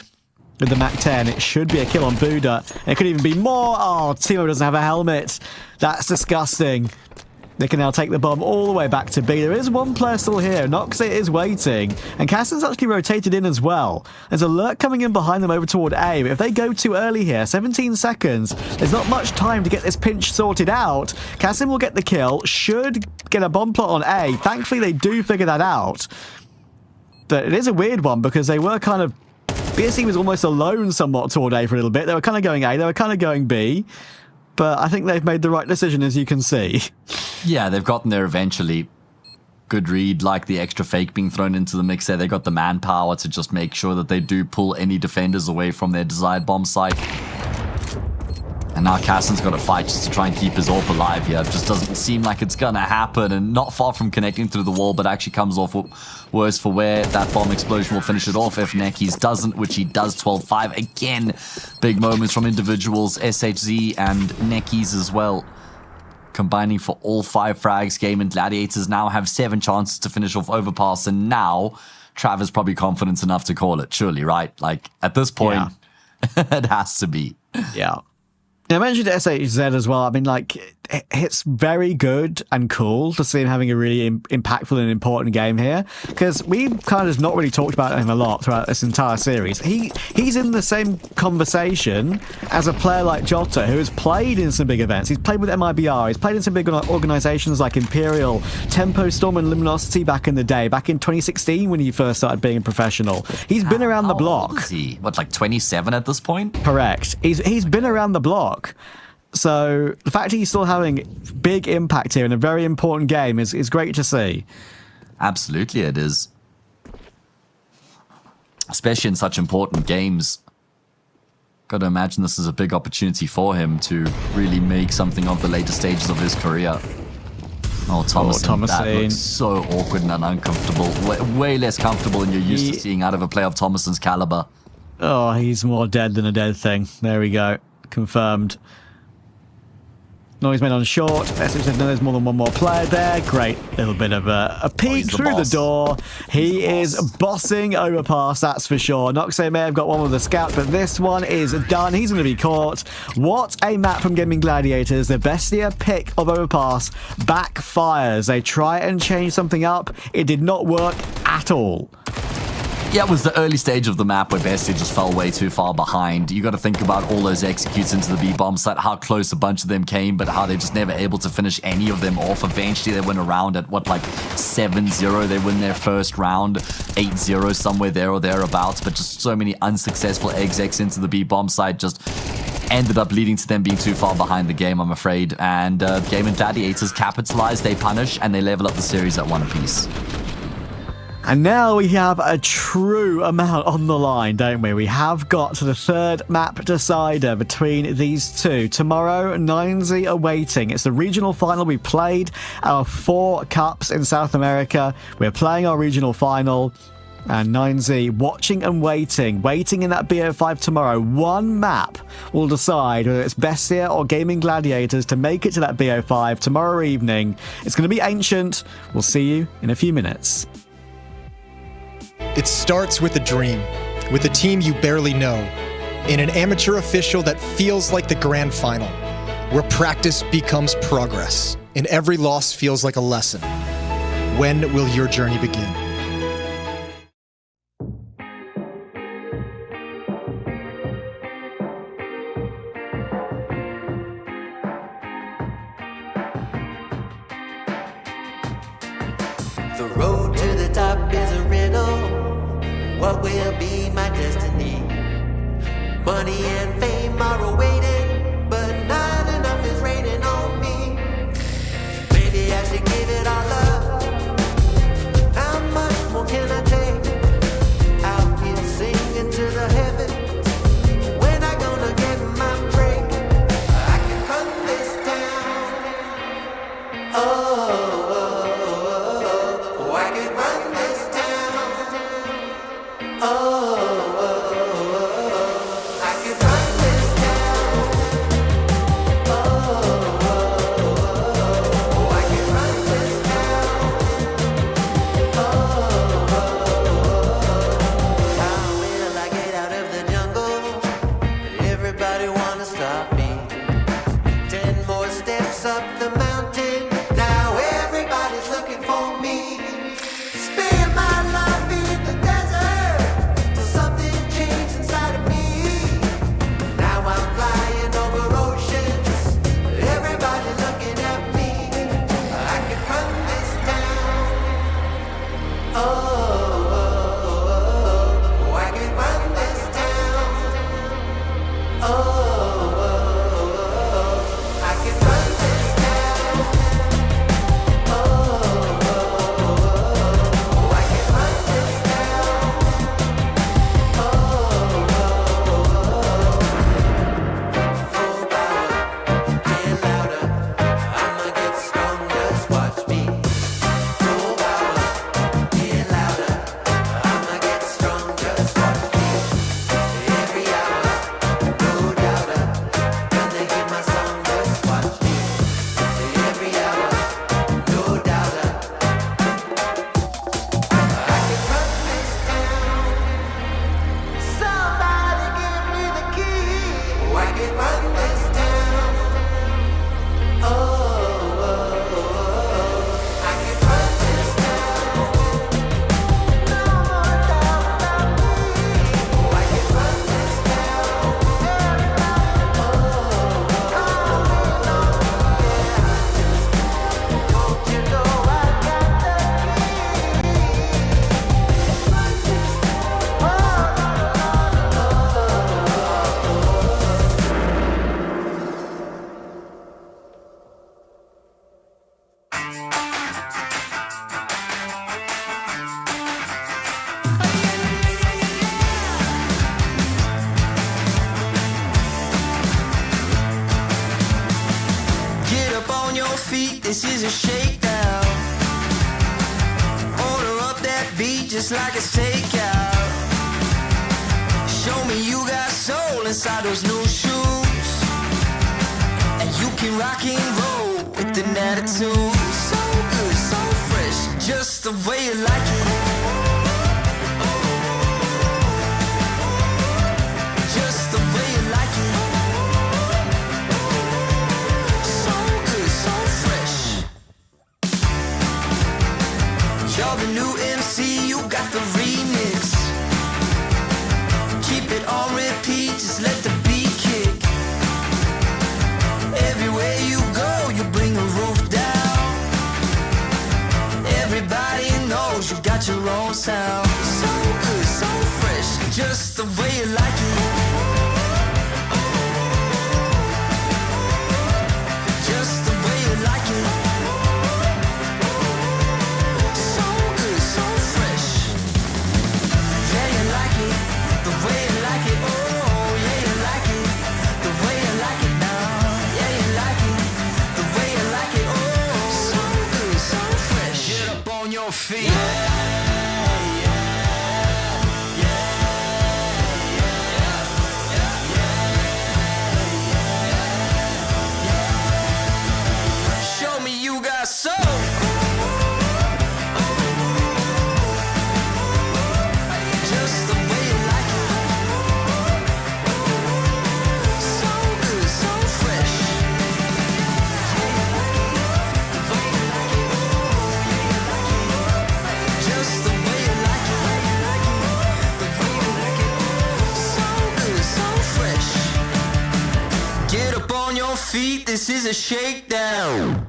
with the MAC-10. It should be a kill on Buddha. It could even be more. Oh, Timo doesn't have a helmet. That's disgusting. They can now take the bomb all the way back to B. There is one player still here. Noxe is waiting. And Cassin's actually rotated in as well. There's a lurk coming in behind them over toward A. But if they go too early here, 17 seconds, there's not much time to get this pinch sorted out. Cassin will get the kill, should get a bomb plot on A. Thankfully, they do figure that out. But it is a weird one because they were kind of... BSC was almost alone somewhat toward A for a little bit. They were kind of going A, they were kind of going B. But I think they've made the right decision, as you can see. Yeah, they've gotten there eventually. Good read, like the extra fake being thrown into the mix there. They got the manpower to just make sure that they do pull any defenders away from their desired bomb site. And now Cassin's got to fight just to try and keep his AWP alive here. It just doesn't seem like it's going to happen, and not far from connecting through the wall, but actually comes off worse for wear. That bomb explosion will finish it off if Nekis doesn't, which he does. 12-5 again. Big moments from individuals, SHZ and Nekis as well. Combining for all 5 frags. Gaimin Gladiators now have 7 chances to finish off Overpass, and now Trav is probably confident enough to call it, surely, right? Like, at this point, it has to be. Yeah. I mentioned SHZ as well. I mean, like, it's very good and cool to see him having a really impactful and important game here, because we've kind of not really talked about him a lot throughout this entire series. He's in the same conversation as a player like Jota, who has played in some big events. He's played with MIBR. He's played in some big organizations like Imperial, Tempo Storm, and Luminosity back in the day, back in 2016 when he first started being a professional. He's been around the block. How old is he? What, like 27 at this point? Correct. He's been around the block. So the fact that he's still having big impact here in a very important game is great to see. Absolutely it is. Especially in such important games. Got to imagine this is a big opportunity for him to really make something of the later stages of his career. Oh, Thomason, that looks so awkward and uncomfortable. Way less comfortable than you're used to seeing out of a player of Thomason's caliber. Oh, he's more dead than a dead thing. There we go. Confirmed. Noise made on short. Message said no, there's more than one more player there. Great little bit of a peek through the door. He is bossing Overpass, that's for sure. Noxe may have got one with the scout, but this one is done. He's going to be caught. What a map from Gaimin Gladiators. The Bestia pick of Overpass backfires. They try and change something up. It did not work at all. Yeah, it was the early stage of the map where Bestia just fell way too far behind. You got to think about all those executes into the B-bomb site, how close a bunch of them came, but how they just never able to finish any of them off. Eventually, they went around at, what, like 7-0. They win their first round, 8-0, somewhere there or thereabouts, but just so many unsuccessful execs into the B-bomb site just ended up leading to them being too far behind the game, I'm afraid. And Gaimin Gladiators capitalize, they punish, and they level up the series at 1 apiece. And now we have a true amount on the line, don't we? We have got to the third map decider between these two. Tomorrow, 9Z are waiting. It's the regional final. We played our 4 cups in South America. We're playing our regional final. And 9Z watching and waiting in that BO5 tomorrow. One map will decide whether it's Bestia or Gaimin Gladiators to make it to that BO5 tomorrow evening. It's going to be ancient. We'll see you in a few minutes. It starts with a dream, with a team you barely know, in an amateur official that feels like the grand final, where practice becomes progress, and every loss feels like a lesson. When will your journey begin? The road to the top is a riddle. What will be my destiny? Money and fame are awaiting, but not enough is raining on me. Maybe I should give it all up. How much more can I take? Out here singing to the heavens. When I gonna get my break? I can run this town. Oh. I can run this town. I can run this town. I can run this town. I can run this town. Full power, get louder. I'ma get stronger, just watch me. Full power, get louder. I'ma get stronger, just watch me. Every hour, no doubter. Gonna hit my song, just watch me. Every hour, no doubter. I can run this town. Somebody give me the key. I can run this town. I can run this town. No more doubt about me. I can run this town. Don't you know I got the Get up on your feet, this is a shakedown. Order up that beat just like it's takeout. Show me you got soul inside those new shoes. And you can rock and roll with an attitude. So good, so fresh, just the way you like it. Just the way you like it. So good, so fresh. You're the new MC, you got the remix. Keep it on repeat, just let the beat kick. Everywhere you go, you bring the roof down. Everybody knows you got your own sound. So good, so fresh, just the way you like it. Just the way you like it. So good, so fresh. Yeah, you like it, the way you like it. Oh, yeah, you like it, the way you like it now. Yeah, you like it, the way you like it. Oh, so good, so fresh. Get up on your feet. Show me you got soul. Just the way you like it. So good, so fresh. Just the way you like it. The way you like it. So good, so fresh. Get up on your feet, this is a shakedown.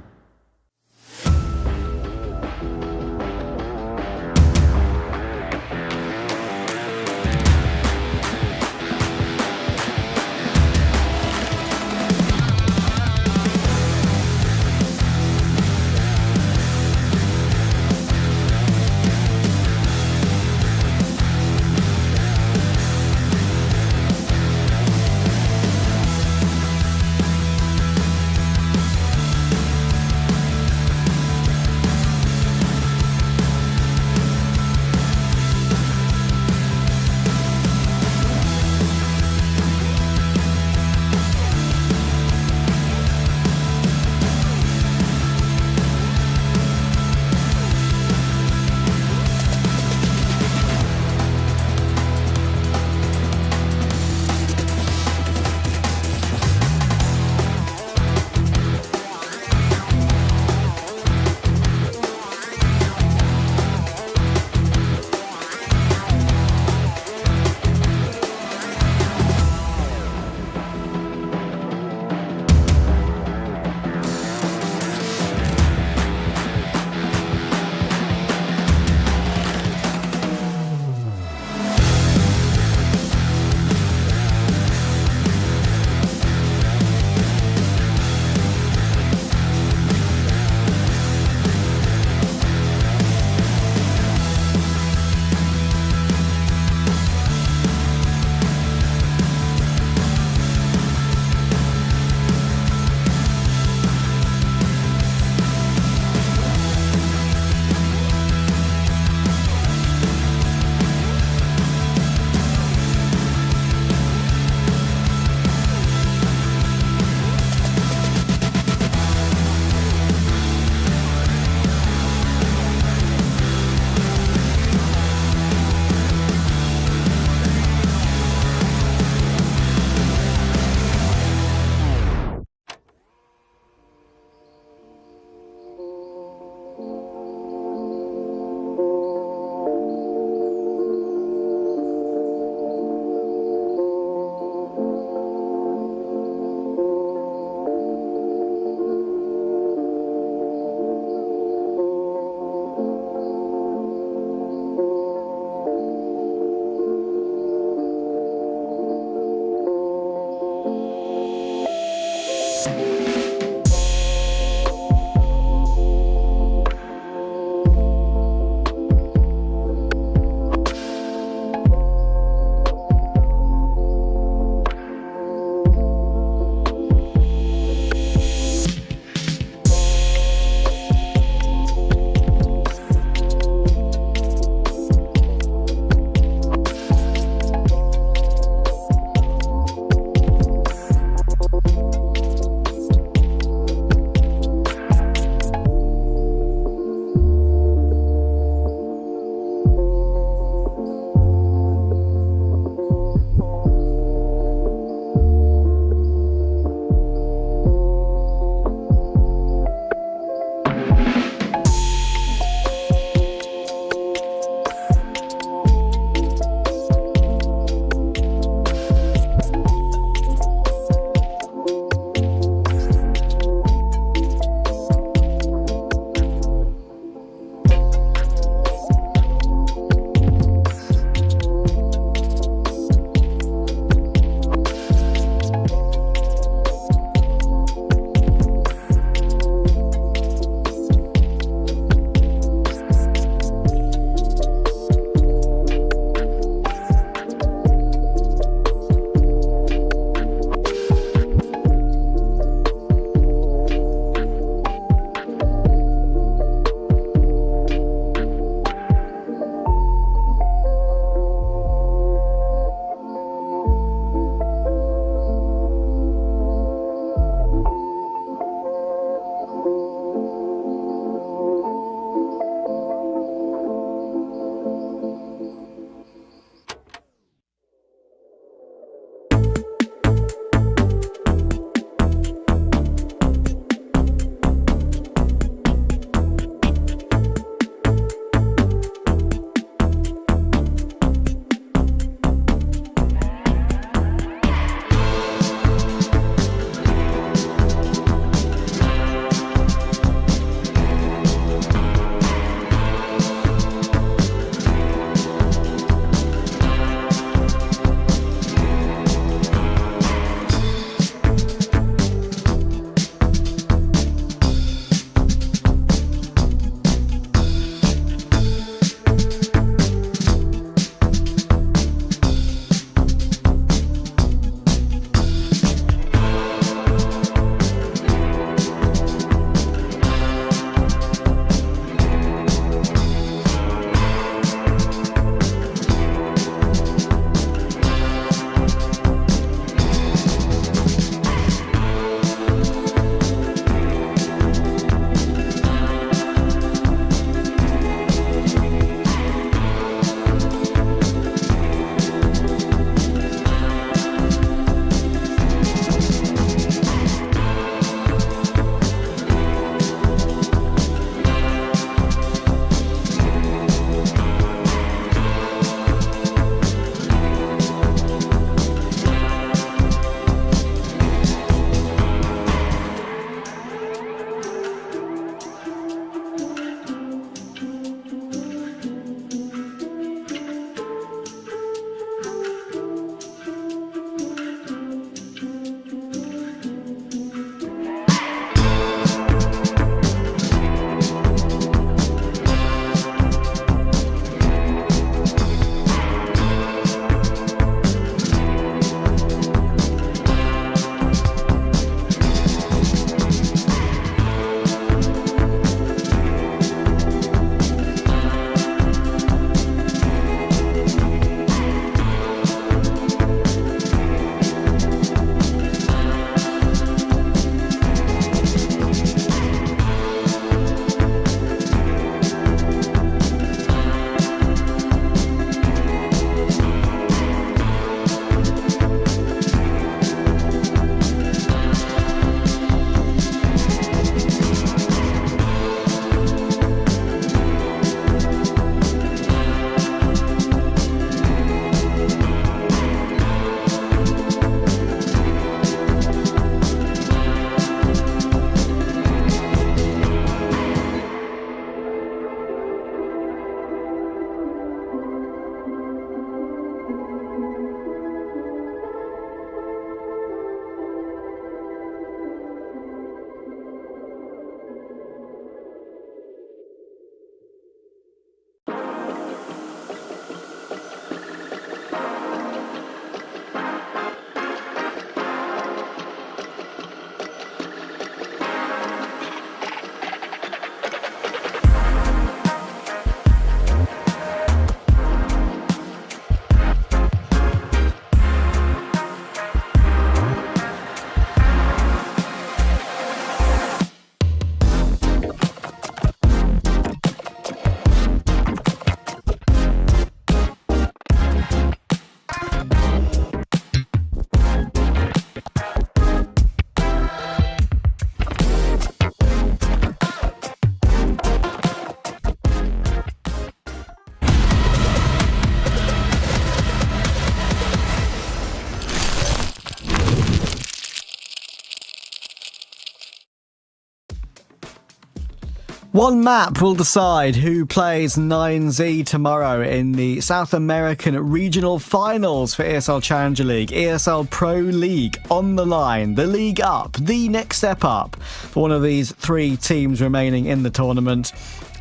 One map will decide who plays 9Z tomorrow in the South American Regional Finals for ESL Challenger League, ESL Pro League on the line, the league up, the next step up for one of these three teams remaining in the tournament.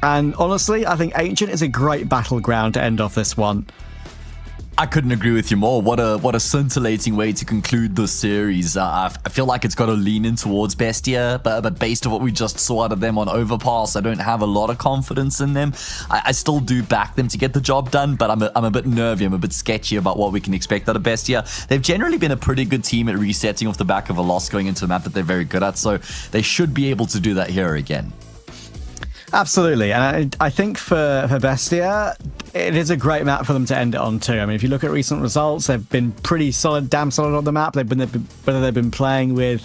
And honestly, I think Ancient is a great battleground to end off this one. I couldn't agree with you more. What a scintillating way to conclude the series. I feel like it's got to lean in towards Bestia, but based on what we just saw out of them on Overpass, I don't have a lot of confidence in them. I still do back them to get the job done, but I'm a bit nervy. I'm a bit sketchy about what we can expect out of Bestia. They've generally been a pretty good team at resetting off the back of a loss going into a map that they're very good at, so they should be able to do that here again. Absolutely, and I think for Bestia, it is a great map for them to end it on too. I mean, if you look at recent results, they've been pretty solid, damn solid on the map. Whether they've been playing with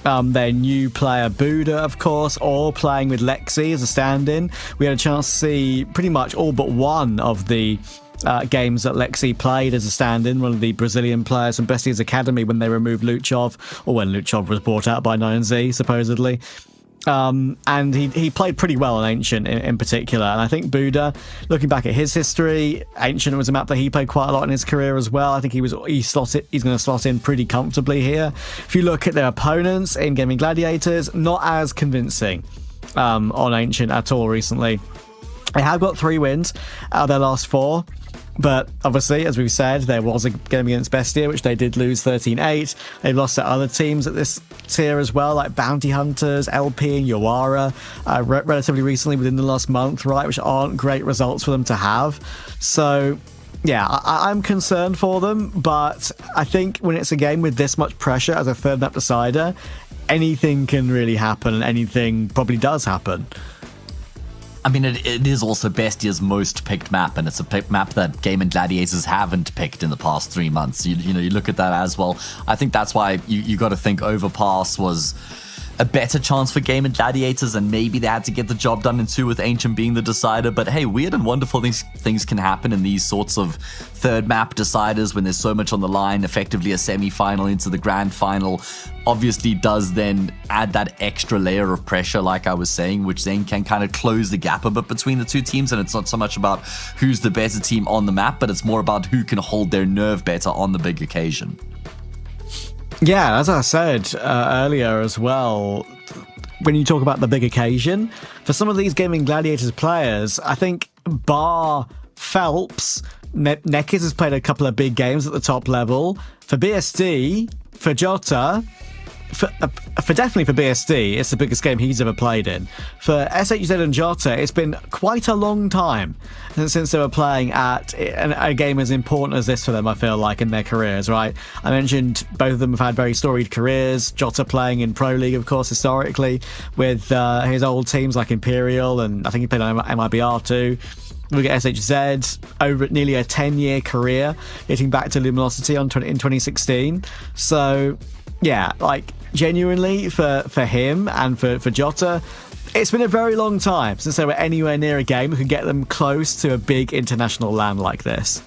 their new player Buddha, of course, or playing with Lexi as a stand-in. We had a chance to see pretty much all but one of the games that Lexi played as a stand-in, one of the Brazilian players from Bestia's Academy when they removed Luchov, or when Luchov was brought out by 9Z, supposedly. And he played pretty well on Ancient in particular. And I think Buddha, looking back at his history, Ancient was a map that he played quite a lot in his career as well. I think he's going to slot in pretty comfortably here. If you look at their opponents in Gaimin Gladiators, not as convincing on Ancient at all recently. They have got 3 wins out of their last 4. But obviously, as we've said, there was a game against Bestia, which they did lose 13-8. They've lost to other teams at this tier as well, like Bounty Hunters, LP and Yawara, relatively recently within the last month, right, which aren't great results for them to have. So, yeah, I'm concerned for them, but I think when it's a game with this much pressure as a third map decider, anything can really happen, and anything probably does happen. I mean, it is also Bestia's most picked map, and it's a map that Gaimin Gladiators haven't picked in the past 3 months. You look at that as well. I think that's why you got to think Overpass was a better chance for Gaimin Gladiators, and maybe they had to get the job done in 2 with Ancient being the decider. But hey, weird and wonderful things can happen in these sorts of third map deciders when there's so much on the line. Effectively a semi-final into the grand final obviously does then add that extra layer of pressure, like I was saying, which then can kind of close the gap a bit between the 2 teams. And it's not so much about who's the better team on the map, but it's more about who can hold their nerve better on the big occasion. Yeah, as I said earlier as well, when you talk about the big occasion, for some of these Gaimin Gladiators players, I think bar Phelps, Nekis has played a couple of big games at the top level. For BSD, for Jota, for definitely for BSD, it's the biggest game he's ever played in. For SHZ and Jota, it's been quite a long time since they were playing at a game as important as this for them, I feel like, in their careers, right? I mentioned both of them have had very storied careers. Jota playing in Pro League, of course, historically, with his old teams like Imperial, and I think he played on MIBR too. Look at SHZ, over nearly a 10-year career, getting back to Luminosity in 2016. So, yeah, like, genuinely, for him and for Jota, it's been a very long time since they were anywhere near a game that could get them close to a big international land like this.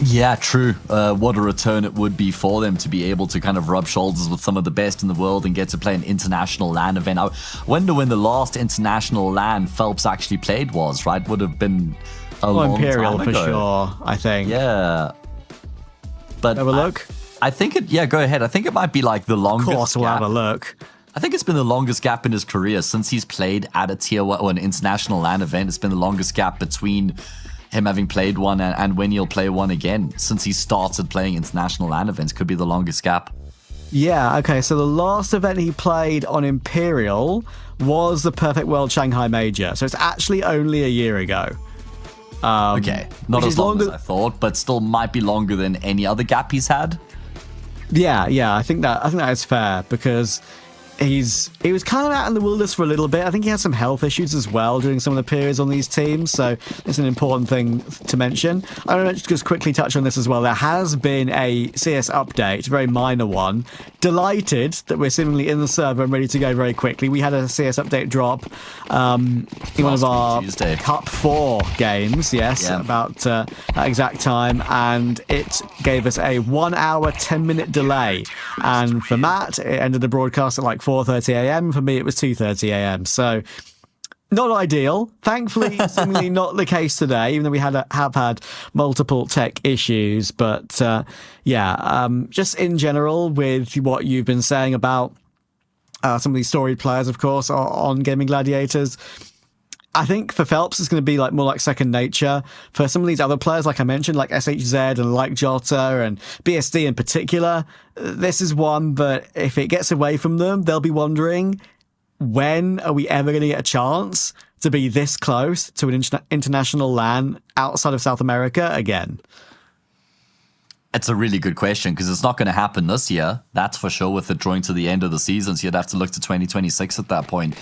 Yeah, true. What a return it would be for them to be able to kind of rub shoulders with some of the best in the world and get to play an international LAN event. I wonder when the last international LAN Phelps actually played was, right? Would have been a long Imperial time ago. for sure, I think. Yeah. But have a look? I think go ahead. I think it might be like the longest Of course, we'll gap. have a look. I think it's been the longest gap in his career since he's played at a tier 1 or an international LAN event. It's been the longest gap between him having played one and when he'll play one again. Since he started playing international LAN events, could be the longest gap. Yeah, okay, so the last event he played on Imperial was the Perfect World Shanghai Major, so it's actually only a year ago. Okay, not as long as I thought, but still might be longer than any other gap he's had. Yeah, I think that is fair, because he was kind of out in the wilderness for a little bit. I think he had some health issues as well during some of the periods on these teams, so it's an important thing to mention. I want to just quickly touch on this as well. There has been a CS update, a very minor one. Delighted that we're seemingly in the server and ready to go very quickly. We had a CS update drop in one of our Tuesday. Cup 4 games, about that exact time, and it gave us a 1 hour, 10-minute delay. And for Matt, it ended the broadcast at like 4:30 a.m. For me, it was 2:30 a.m. So not ideal. Thankfully, seemingly not the case today, even though we have had multiple tech issues. But just in general, with what you've been saying about some of these storied players, of course, on Gaming Gladiators, I think for Phelps, it's going to be like more like second nature. For some of these other players, like I mentioned, like SHZ and like Jota and BSD in particular, this is one that if it gets away from them, they'll be wondering, when are we ever going to get a chance to be this close to an international LAN outside of South America again? It's a really good question, because it's not going to happen this year. That's for sure, with it drawing to the end of the season. So you'd have to look to 2026 at that point.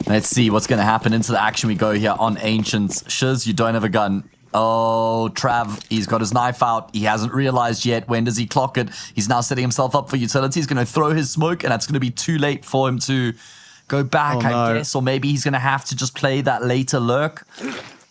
Let's see what's going to happen. Into the action we go here on Ancients. Shiz, you don't have a gun. Oh, Trav, he's got his knife out. He hasn't realized yet. When does he clock it? He's now setting himself up for utility. He's going to throw his smoke, and that's going to be too late for him to go back, I guess. Or maybe he's going to have to just play that later lurk.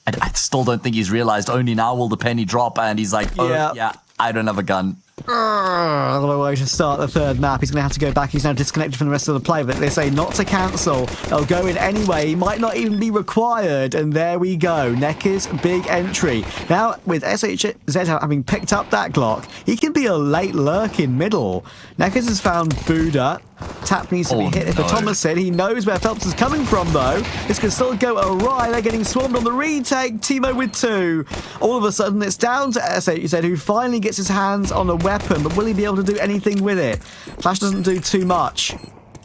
I still don't think he's realized. Only now will the penny drop, and he's like, yeah, I don't have a gun. Another way to start the third map. He's going to have to go back. He's now disconnected from the rest of the play, but they say not to cancel. They'll go in anyway. He might not even be required, and there we go. Necker's big entry. Now, with SHZ having picked up that Glock, he can be a late lurk in middle. Neckers has found Buddha. Tap needs to be hit for Thomason. He knows where Phelps is coming from, though. This can still go awry. They're getting swarmed on the retake. Timo with 2. All of a sudden, it's down to SHZ, who finally gets his hands on a weapon, but will he be able to do anything with it? Flash doesn't do too much.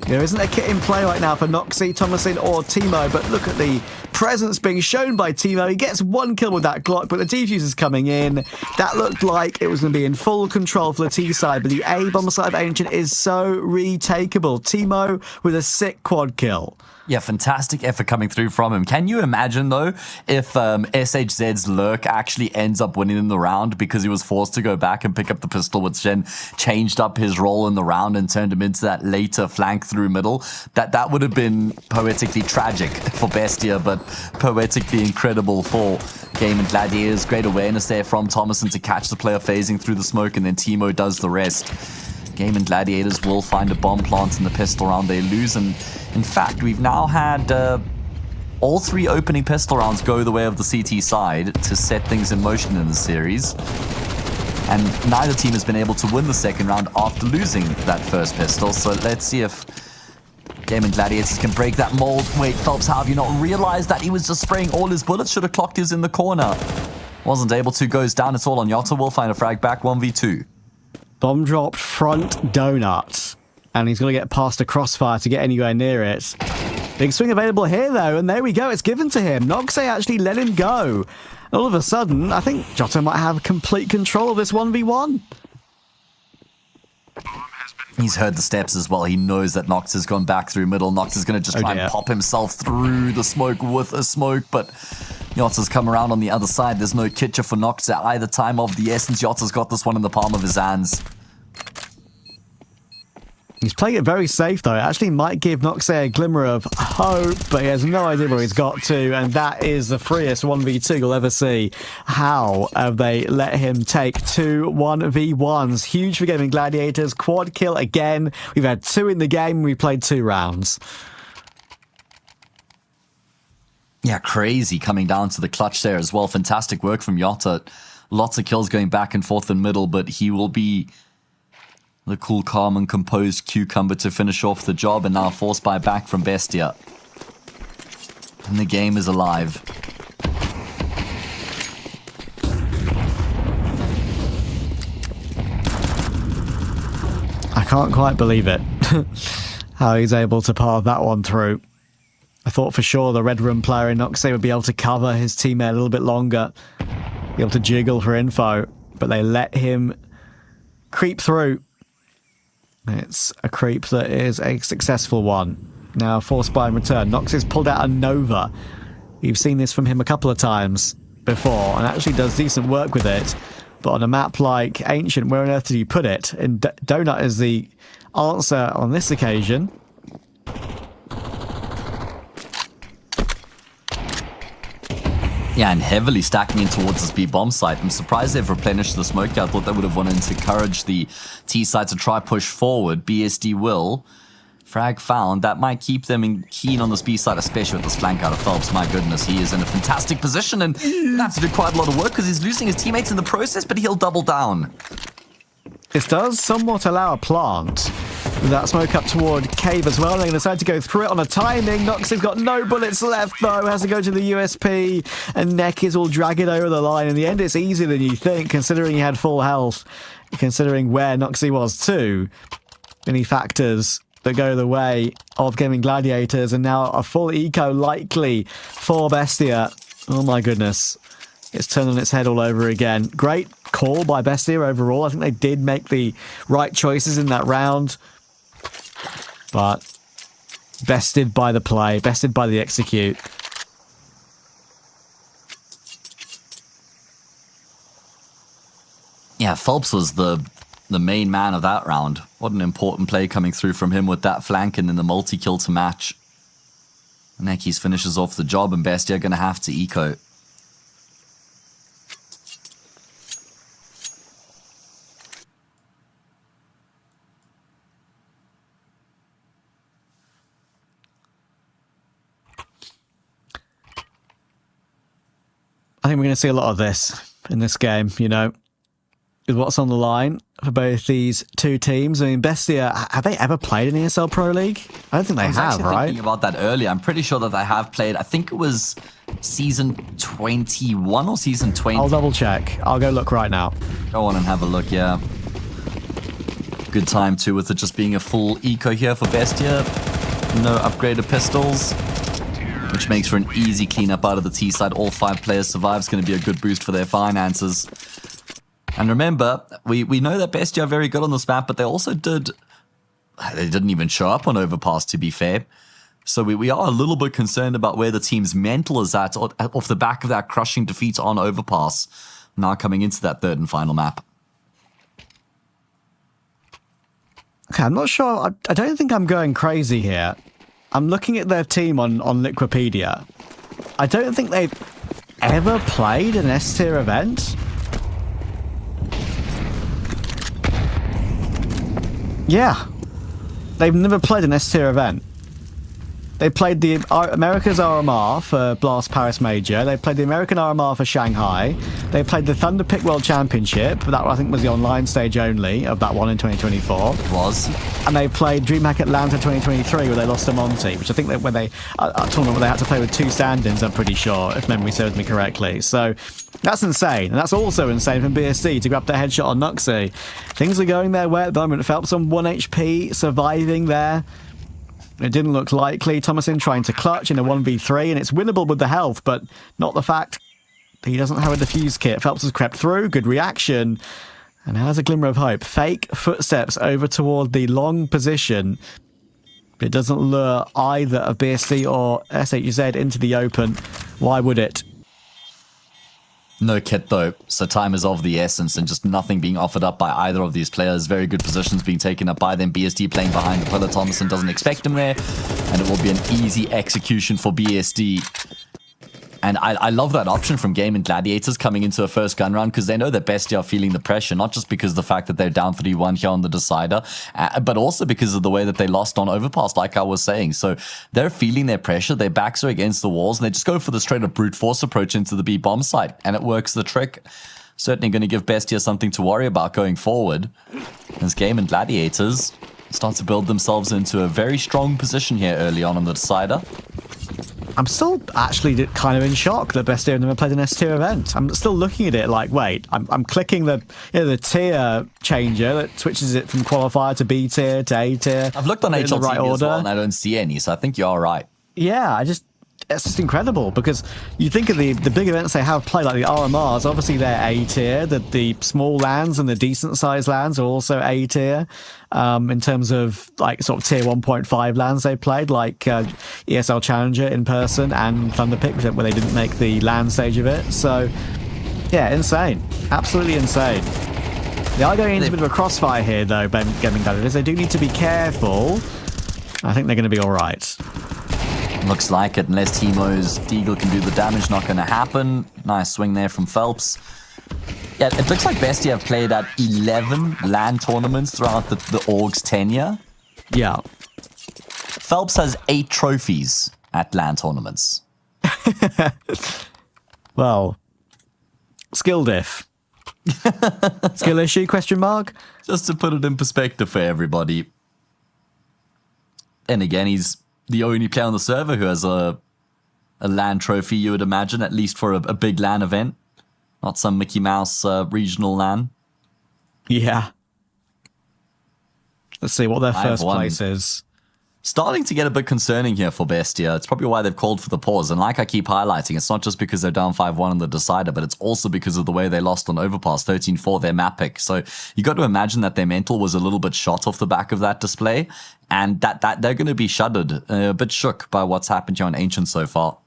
There isn't a kit in play right now for Noxy, Thomason, or Timo, but look at the presence being shown by Timo. He gets 1 kill with that Glock, but the defuse is coming in. That looked like it was going to be in full control for the T side, but the A bomb side of Ancient is so retakeable. Timo with a sick quad kill. Yeah, fantastic effort coming through from him. Can you imagine, though, if SHZ's lurk actually ends up winning in the round because he was forced to go back and pick up the pistol, which then changed up his role in the round and turned him into that later flank through middle? That would have been poetically tragic for Bestia, but poetically incredible for Gaimin Gladiators. Great awareness there from Thomason to catch the player phasing through the smoke, and then Timo does the rest. Gaimin Gladiators will find a bomb plant in the pistol round they lose, and in fact, we've now had all 3 opening pistol rounds go the way of the CT side to set things in motion in the series. And neither team has been able to win the second round after losing that first pistol. So let's see if Gaimin Gladiators can break that mold. Wait, Phelps, how have you not realized that he was just spraying all his bullets? Should have clocked his in the corner. Wasn't able to, goes down. It's all on Jota. We'll find a frag back, 1v2. Bomb dropped front donut. And he's going to get past a crossfire to get anywhere near it. Big swing available here, though, and there we go. It's given to him. Noxay actually let him go. All of a sudden, I think Jota might have complete control of this 1v1. He's heard the steps as well. He knows that Nox has gone back through middle. Nox is going to just try and pop himself through the smoke with a smoke, but Jota's come around on the other side. There's no kitcher for Nox at either time of the essence. Jota's got this one in the palm of his hands. He's playing it very safe, though. It actually might give Noxay a glimmer of hope, but he has no idea where he's got to, and that is the freest 1v2 you'll ever see. How have they let him take 2 1v1s? Huge for Gaming Gladiators. Quad kill again. We've had 2 in the game. We played 2 rounds. Yeah, crazy coming down to the clutch there as well. Fantastic work from Jota. Lots of kills going back and forth in middle, but he will be the cool, calm, and composed cucumber to finish off the job, and now forced by back from Bestia. And the game is alive. I can't quite believe it. How he's able to power that one through. I thought for sure the Red Room player in Noxay would be able to cover his teammate a little bit longer, be able to jiggle for info, but they let him creep through. It's a creep that is a successful one. Now forced by in return. Nox has pulled out a Nova. You've seen this from him a couple of times before, and actually does decent work with it. But on a map like Ancient, where on earth did you put it? And Donut is the answer on this occasion. Yeah, and heavily stacking in towards this B bomb site. I'm surprised they've replenished the smoke. I thought they would have wanted to encourage the T side to try push forward. BSD will Frag found. That might keep them keen on this B side, especially with this flank out of Phelps. My goodness, he is in a fantastic position and has to do quite a lot of work because he's losing his teammates in the process, but he'll double down. This does somewhat allow a plant. That smoke up toward Cave as well. They decide to go through it on a timing. Noxie's got no bullets left, though. Has to go to the USP, and Neck is all dragging over the line. In the end, it's easier than you think, considering he had full health, considering where Noxie was too. Many factors that go the way of Gaimin Gladiators, and now a full eco likely for Bestia. Oh my goodness. It's turned on its head all over again. Great call by Bestia overall. I think they did make the right choices in that round. But bested by the play, bested by the execute. Yeah, Phelps was the main man of that round. What an important play coming through from him with that flank and then the multi-kill to match. Nekis finishes off the job and Bestia going to have to eco. I think we're going to see a lot of this in this game, you know, with what's on the line for both these two teams. I mean, Bestia, have they ever played in ESL Pro League? I don't think they have, right? Thinking about that earlier. I'm pretty sure that they have played, I think it was season 21 or season 20. I'll double check. I'll go look right now. Go on and have a look, yeah. Good time too with it just being a full eco here for Bestia. No upgraded pistols, which makes for an easy cleanup out of the T side. All 5 players survive. It's going to be a good boost for their finances. And remember, we know that Bestia are very good on this map, but they also didn't even show up on Overpass, to be fair. So we are a little bit concerned about where the team's mental is at off the back of that crushing defeat on Overpass, now coming into that third and final map. Okay, I'm not sure. I don't think I'm going crazy here. I'm looking at their team on Liquipedia. I don't think they've ever played an S-tier event. Yeah. They've never played an S-tier event. They played the America's RMR for Blast Paris Major. They played the American RMR for Shanghai. They played the Thunder Pick World Championship. That, I think, was the online stage only of that one in 2024. It was. And they played DreamHack Atlanta 2023, where they lost to Monty, which I think that when they a tournament where they had to play with 2 stand-ins, I'm pretty sure, if memory serves me correctly. So that's insane. And that's also insane from BSD to grab the headshot on Noxie. Things are going their way at the moment. Phelps on 1 HP, surviving there. It didn't look likely. Thomason trying to clutch in a 1v3, and it's winnable with the health, but not the fact that he doesn't have a defuse kit. Phelps has crept through. Good reaction. And has a glimmer of hope. Fake footsteps over toward the long position. But it doesn't lure either of BSD or SHZ into the open. Why would it? No kit though, so time is of the essence and just nothing being offered up by either of these players. Very good positions being taken up by them. BSD playing behind the pillar. Thomason doesn't expect him there, and it will be an easy execution for BSD. And I love that option from Gaimin Gladiators coming into a first gun round, because they know that Bestia are feeling the pressure, not just because of the fact that they're down 3-1 here on the decider, but also because of the way that they lost on Overpass, like I was saying. So they're feeling their pressure, their backs are against the walls, and they just go for the straight up brute force approach into the B bomb site, and it works the trick. Certainly going to give Bestia something to worry about going forward, as Gaimin Gladiators start to build themselves into a very strong position here early on the decider. I'm still actually kind of in shock that Bestia have never played an S-tier event. I'm still looking at it like, wait, I'm clicking the tier changer that switches it from qualifier to B tier to A tier. I've looked on HLTV right as well, and I don't see any, so I think you are right. Yeah, it's just incredible, because you think of the big events they have played, like the RMRs, obviously they're A tier, the small lands and the decent sized lands are also A tier, in terms of like sort of tier 1.5 lands they played, like ESL Challenger in person and Thunder Pick, where they didn't make the land stage of it. So yeah, insane, absolutely insane. They are going into a bit of a crossfire here though, Gaimin Gladiators. They do need to be careful. I think they're going to be all right. Looks like it, unless Timo's Deagle can do the damage, not going to happen. Nice swing there from Phelps. Yeah, it looks like Bestia have played at 11 LAN tournaments throughout the org's tenure. Yeah. Phelps has 8 trophies at LAN tournaments. Well, skill diff. Skill issue, question mark? Just to put it in perspective for everybody. And again, he's the only player on the server who has a LAN trophy, you would imagine, at least for a big LAN event. Not some Mickey Mouse regional LAN. Yeah. Let's see what their I have first one. place is. Starting to get a bit concerning here for Bestia. It's probably why they've called for the pause. And like I keep highlighting, it's not just because they're down 5-1 on the decider, but it's also because of the way they lost on Overpass 13-4, their map pick. So you got to imagine that their mental was a little bit shot off the back of that display, and that they're going to be shuddered, a bit shook by what's happened here on Ancient so far.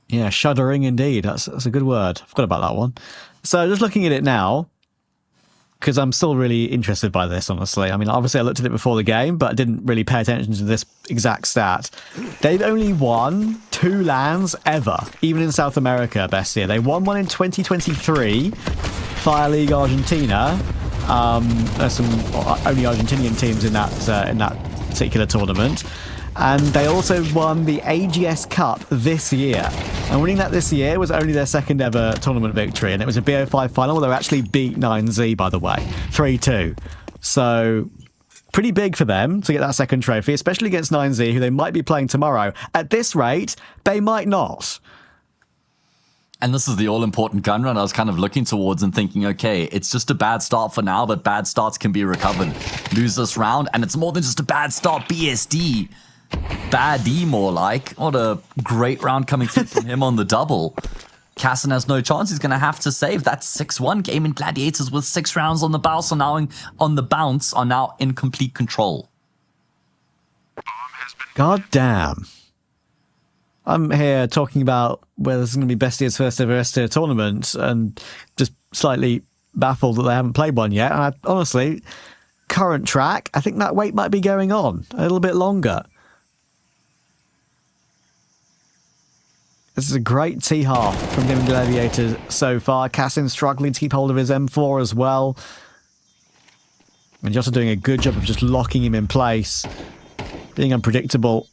Yeah, shuddering indeed. That's a good word. I forgot about that one. So just looking at it now, because I'm still really interested by this, honestly. I mean, obviously I looked at it before the game, but I didn't really pay attention to this exact stat. They've only won 2 LANs ever, even in South America, Bestia. They won one in 2023, Fire League Argentina. There's some only Argentinian teams in that particular tournament. And they also won the AGS Cup this year. And winning that this year was only their second ever tournament victory. And it was a BO5 final where they actually beat 9Z, by the way, 3-2. So pretty big for them to get that second trophy, especially against 9Z, who they might be playing tomorrow. At this rate, they might not. And this is the all-important gun run I was kind of looking towards and thinking, okay, it's just a bad start for now, but bad starts can be recovered. Lose this round, and it's more than just a bad start. BSD. Baddie, more like. What a great round coming through from him on the double. Casson has no chance. He's going to have to save. That's 6-1. Gaimin Gladiators with 6 rounds on the bounce are now in complete control. God damn. I'm here talking about whether this is going to be Bestia's first ever STIA tournament and just slightly baffled that they haven't played one yet. And honestly, current track, I think that wait might be going on a little bit longer. This is a great T-half from Gaimin Gladiators so far. Cassin struggling to keep hold of his M4 as well. And Jota doing a good job of just locking him in place. Being unpredictable.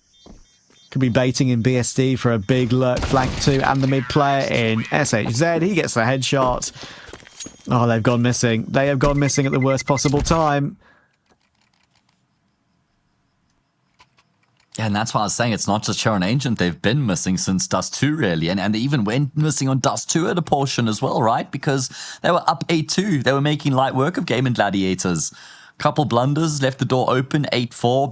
Could be baiting in BSD for a big lurk flank 2 and the mid player in SHZ. He gets the headshot. Oh, they've gone missing. They have gone missing at the worst possible time. Yeah, and that's why I was saying it's not just Sharon Ancient. They've been missing since Dust 2, really. And they even went missing on Dust 2 at a portion as well, right? Because they were up 8-2. They were making light work of Gaimin Gladiators. Couple blunders, left the door open, 8-4,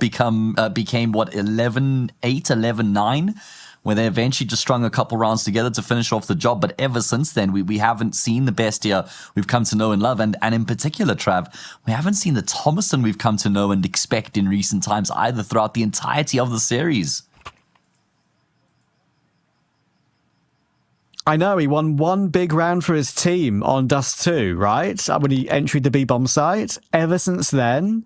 became what, 11-8, 11-9, where they eventually just strung a couple rounds together to finish off the job. But ever since then, we haven't seen the Bestia we've come to know and love. And in particular, Trav, we haven't seen the Thomason we've come to know and expect in recent times either throughout the entirety of the series. I know, he won one big round for his team on Dust 2, right? When he entered the B-bomb site. Ever since then,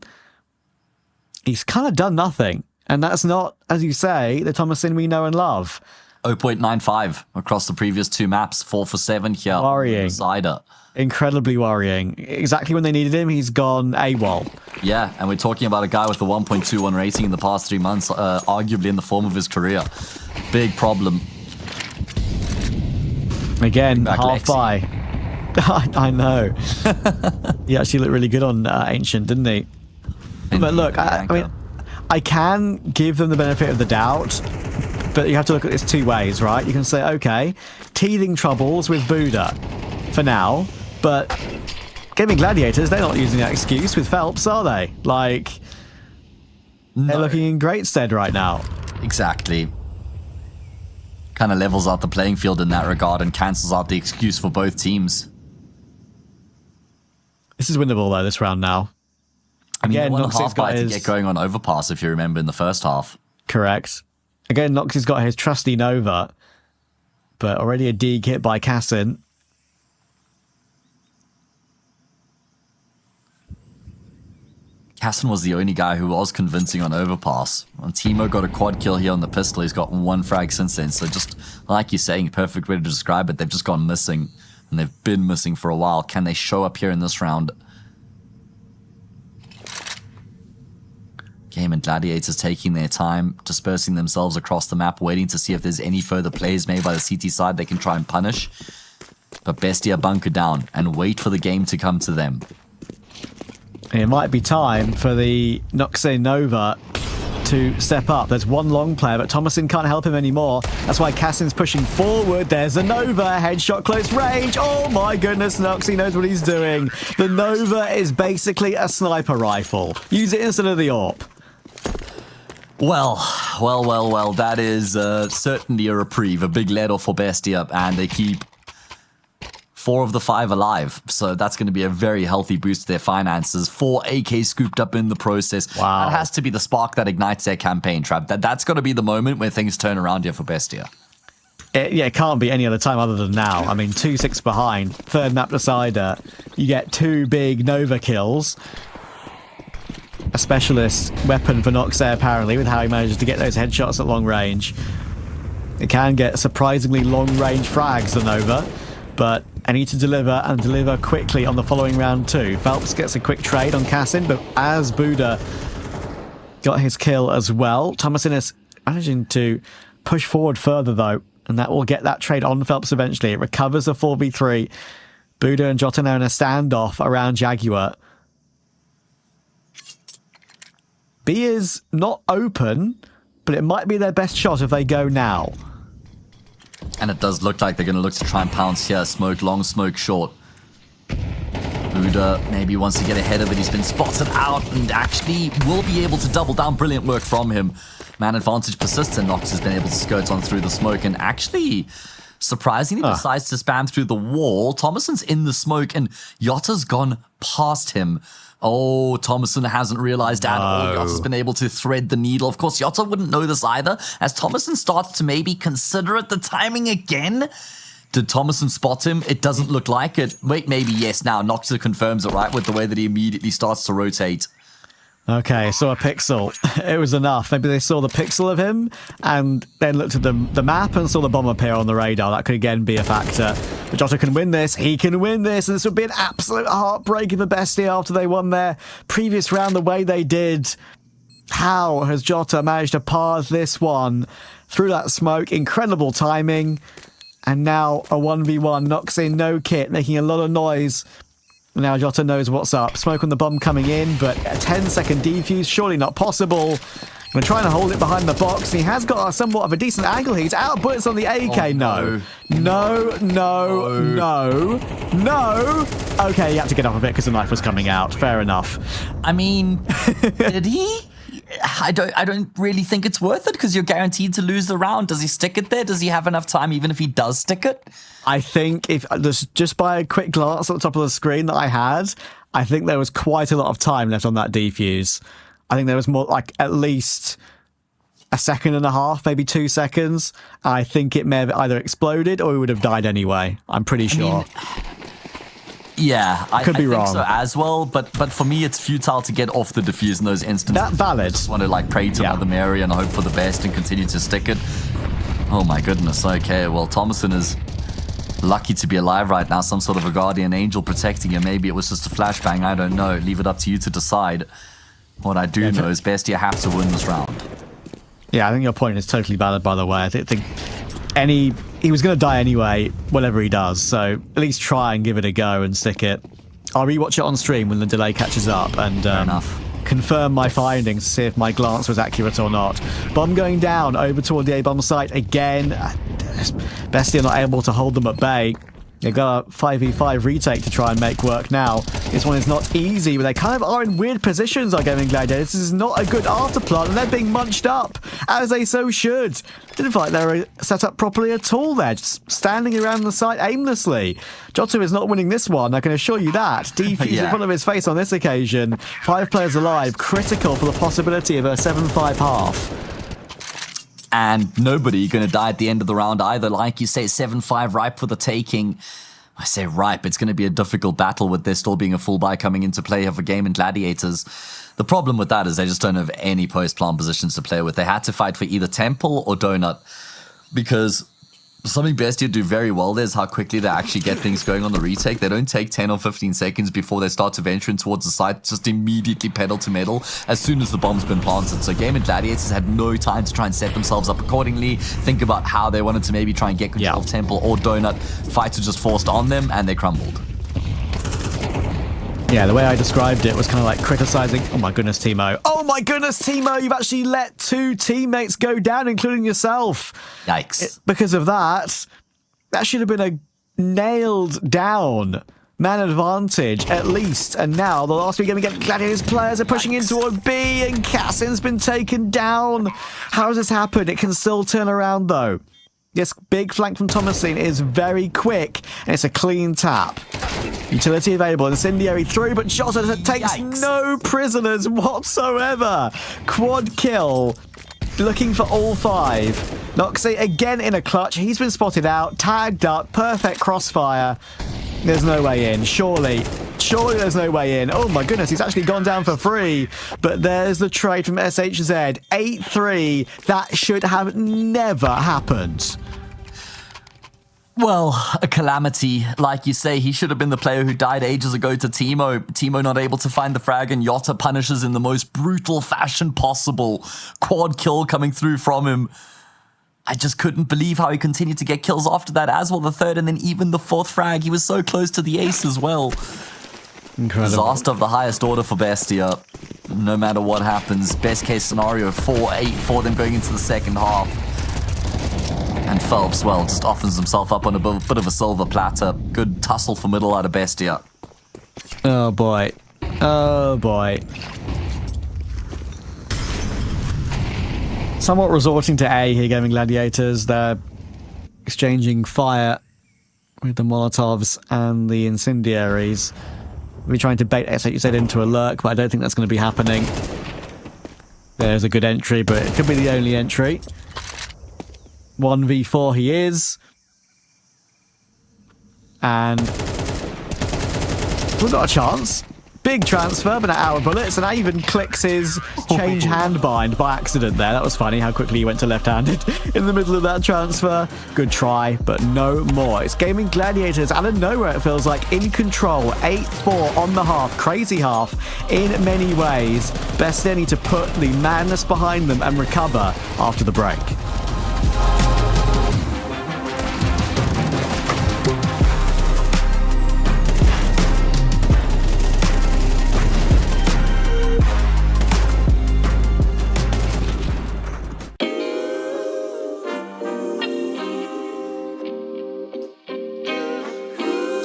he's kind of done nothing. And that's not, as you say, the Thomason we know and love. 0.95 across the previous 2 maps, 4 for 7 here. Worrying. Decider. Incredibly worrying. Exactly when they needed him, he's gone AWOL. Yeah, and we're talking about a guy with a 1.21 rating in the past 3 months, arguably in the form of his career. Big problem. Again, Back half Lexi. by. I know. He actually looked really good on Ancient, didn't he? But look, I mean, I can give them the benefit of the doubt, but you have to look at this 2 ways, right? You can say, okay, teething troubles with Buddha for now, but Gaimin Gladiators, they're not using that excuse with Phelps, are they? Like, they're looking in great stead right now. Exactly. Kind of levels out the playing field in that regard and cancels out the excuse for both teams. This is winnable, though, this round now. I mean, Again, one Noxie's half got by his... to get going on Overpass, if you remember, in the first half. Correct. Again, Noxie's got his trusty Nova, but already a D hit by Cassin. Casson was the only guy who was convincing on Overpass. And Timo got a quad kill here on the pistol. He's got 1 frag since then. So just like you're saying, perfect way to describe it. They've just gone missing. And they've been missing for a while. Can they show up here in this round? Gaimin Gladiators taking their time, dispersing themselves across the map, waiting to see if there's any further plays made by the CT side they can try and punish. But BESTIA bunker down and wait for the game to come to them. It might be time for the Noxe Nova to step up. There's one long player, but Thomason can't help him anymore. That's why Cassin's pushing forward. There's a Nova. Headshot close range. Oh my goodness, Noxe knows what he's doing. The Nova is basically a sniper rifle. Use it instead of the AWP. Well, that is certainly a reprieve, a big let off for BESTIA, and they keep 4 of the 5 alive. So that's going to be a very healthy boost to their finances. 4 AK scooped up in the process. Wow. That has to be the spark that ignites their campaign, Trav. That's got to be the moment where things turn around here for BESTIA. It can't be any other time other than now. I mean, 2-6 behind. Third map decider. You get 2 big Nova kills. A specialist weapon for Noxe, apparently, with how he manages to get those headshots at long range. It can get surprisingly long-range frags, the Nova, but I need to deliver and deliver quickly on the following round too. Phelps gets a quick trade on Cassin, but as Buddha got his kill as well, Thomason is managing to push forward further though, and that will get that trade on Phelps eventually. It recovers the 4v3. Buddha and Jota now in a standoff around Jaguar. B is not open, but it might be their best shot if they go now. And it does look like they're going to look to try and pounce here. Smoke long, smoke short. Buddha maybe wants to get ahead of it. He's been spotted out and actually will be able to double down. Brilliant work from him. Man advantage persists and Nox has been able to skirt on through the smoke and actually surprisingly decides to spam through the wall. Thomason's in the smoke and Yotta's gone past him. Oh, Thomason hasn't realized at all. Yotta's been able to thread the needle. Of course, Yotta wouldn't know this either. As Thomason starts to maybe consider it, the timing again. Did Thomason spot him? It doesn't look like it. Wait, maybe yes now. Noxa confirms it, right, with the way that he immediately starts to rotate. Okay, so a pixel. It was enough. Maybe they saw the pixel of him and then looked at the map and saw the bomb appear on the radar. That could again be a factor. But Jota can win this. He can win this. And this would be an absolute heartbreaker for BESTIA after they won their previous round the way they did. How has Jota managed to pass this one through that smoke? Incredible timing. And now a 1v1. Knocks in no kit, making a lot of noise. Now Jota knows what's up. Smoke on the bomb coming in, but a 10-second defuse, surely not possible. We're trying to hold it behind the box. He has got somewhat of a decent angle. He's out bullets on the AK. No. Okay, he had to get off of it because the knife was coming out. Fair enough. I mean, did he? I don't really think it's worth it because you're guaranteed to lose the round. Does he stick it there? Does he have enough time even if he does stick it? I think if just by a quick glance at the top of the screen that I had, I think there was quite a lot of time left on that defuse. I think there was more like at least a second and a half, maybe 2 seconds. I think it may have either exploded or he would have died anyway. I'm pretty sure. Yeah, I could be wrong. Think so as well, but for me, it's futile to get off the defuse in those instances. That's valid. I just want to like pray to Mother Mary and hope for the best and continue to stick it. Oh my goodness. Okay, well, Thomason is lucky to be alive right now. Some sort of a guardian angel protecting him. Maybe it was just a flashbang. I don't know. Leave it up to you to decide. What I do know is BESTIA have to win this round. Yeah, I think your point is totally valid, by the way. I think he was going to die anyway, whatever he does. So at least try and give it a go and stick it. I'll rewatch it on stream when the delay catches up and confirm my findings to see if my glance was accurate or not. Bomb going down over toward the A-bomb site again. BESTIA not able to hold them at bay. They've got a 5v5 retake to try and make work now. This one is not easy, but they kind of are in weird positions, are Gaimin Gladiators. This is not a good afterplant, and they're being munched up, as they so should. Didn't feel like they were set up properly at all there, just standing around the site aimlessly. Jota is not winning this one, I can assure you that. Defuse in front of his face on this occasion. 5 players alive, critical for the possibility of a 7-5 half. And nobody going to die at the end of the round either. Like you say, 7-5 ripe for the taking. I say ripe, it's going to be a difficult battle with there still being a full buy coming into play here for Gaimin Gladiators. The problem with that is they just don't have any post-plant positions to play with. They had to fight for either Temple or Donut because Something Bestia do very well there is how quickly they actually get things going on the retake. They don't take 10 or 15 seconds before they start to venture in towards the site, just immediately pedal to metal as soon as the bomb's been planted. So Gaimin Gladiators had no time to try and set themselves up accordingly, think about how they wanted to maybe try and get control of Temple or Donut. Fights were just forced on them and they crumbled. Yeah, the way I described it was kind of like criticizing, oh my goodness, Timo. Oh my goodness, Timo, you've actually let 2 teammates go down, including yourself. Yikes. Because of that should have been a nailed down man advantage, at least. And now, the last we're going to get Gladiators players are pushing in toward B, and Cassin's been taken down. How has this happened? It can still turn around, though. This big flank from Thomasine is very quick, and it's a clean tap. Utility available, incendiary through, but Jota takes no prisoners whatsoever. Quad kill, looking for all 5. Noxie again in a clutch. He's been spotted out, tagged up, perfect crossfire. There's no way in, surely there's no way in. Oh my goodness, he's actually gone down for free. But there's the trade from SHZ, 8-3. That should have never happened. Well, a calamity. Like you say, he should have been the player who died ages ago to Timo. Timo not able to find the frag, and Jota punishes in the most brutal fashion possible. Quad kill coming through from him. I just couldn't believe how he continued to get kills after that, as well the 3rd and then even the 4th frag. He was so close to the ace as well. Incredible. Disaster of the highest order for Bestia. No matter what happens, best case scenario, 4-8 for them going into the second half. And Phelps, well, just offers himself up on a bit of a silver platter. Good tussle for middle out of Bestia. Oh boy. Oh boy. Somewhat resorting to A here, Gaimin Gladiators. They're exchanging fire with the Molotovs and the Incendiaries. We're trying to bait SHZ into a lurk, but I don't think that's going to be happening. There's a good entry, but it could be the only entry. 1v4 he is. And we've got a chance. Big transfer, but out of bullets, and I even clicks his change hand bind by accident there. That was funny how quickly he went to left-handed in the middle of that transfer. Good try, but no more. It's Gaimin Gladiators out of nowhere, it feels like, in control. 8-4 on the half. Crazy half in many ways. Bestia need to put the madness behind them and recover after the break.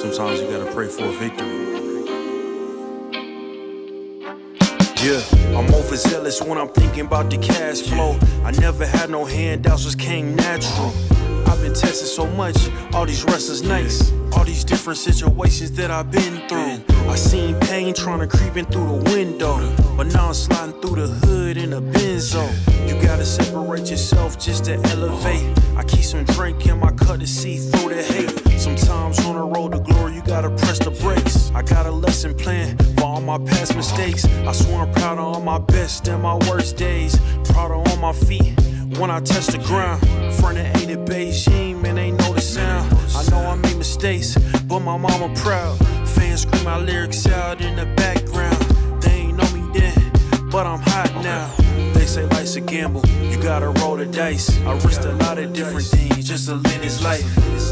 Sometimes you gotta pray for a victory. Yeah, I'm overzealous when I'm thinking about the cash flow. I never had no handouts, just came natural. I've been tested so much, all these restless nights, all these different situations that I've been through. I seen pain trying to creep in through the window, but now I'm sliding through the hood in a benzo. You gotta separate yourself just to elevate. I keep some drink in my cup to see through the hate. Sometimes on the road to glory, you gotta press the brakes. I got a lesson plan for all my past mistakes. I swear I'm proud of all my best and my worst days. Proud of all my feet when I touch the ground. Front of ain't it Beijing, man, ain't know the sound. I know I made mistakes, but my mama proud. Fans scream my lyrics out in the background. They ain't know me then, but I'm hot now. They say life's a gamble, you gotta roll the dice. I risked a lot of different things just to live this life.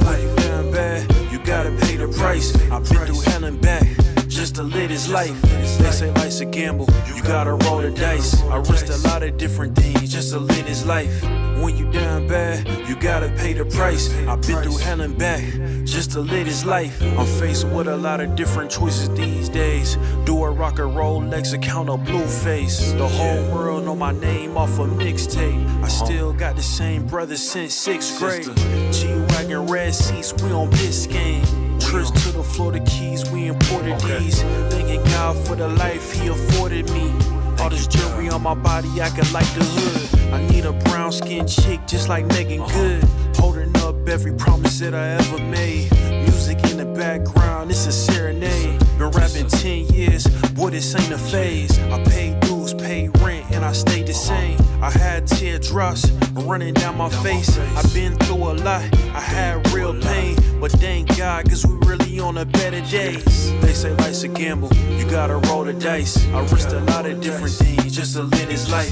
Life down bad, you gotta pay the price. I've been through hell and back just to live this life. They say life's a gamble, you gotta roll the dice. I risked a lot of different things just to live this life. When you down bad, you gotta pay the price. I've been through hell and back just to live this life. I'm faced with a lot of different choices these days. Do a rock and roll Lex account of Blueface. The whole world know my name off a mixtape. I still got the same brothers since 6th grade. G-Wagon red seats, we on Biscayne. Trips to the Florida Keys, we imported these. Thanking God for the life he afforded me. All this jewelry on my body, I could like the hood. I need a brown skinned chick just like Megan Good. Holding up every promise that I ever made. Music in the background, it's a serenade. Been rapping 10 years, boy, this ain't a phase. I paid dues, paid rent and I stayed the same. I had teardrops running down my face. I've been through a lot, I had real pain. But thank God, cause we really on a better days. They say life's a gamble, you gotta roll the dice. I risked a lot of different things just to live this life.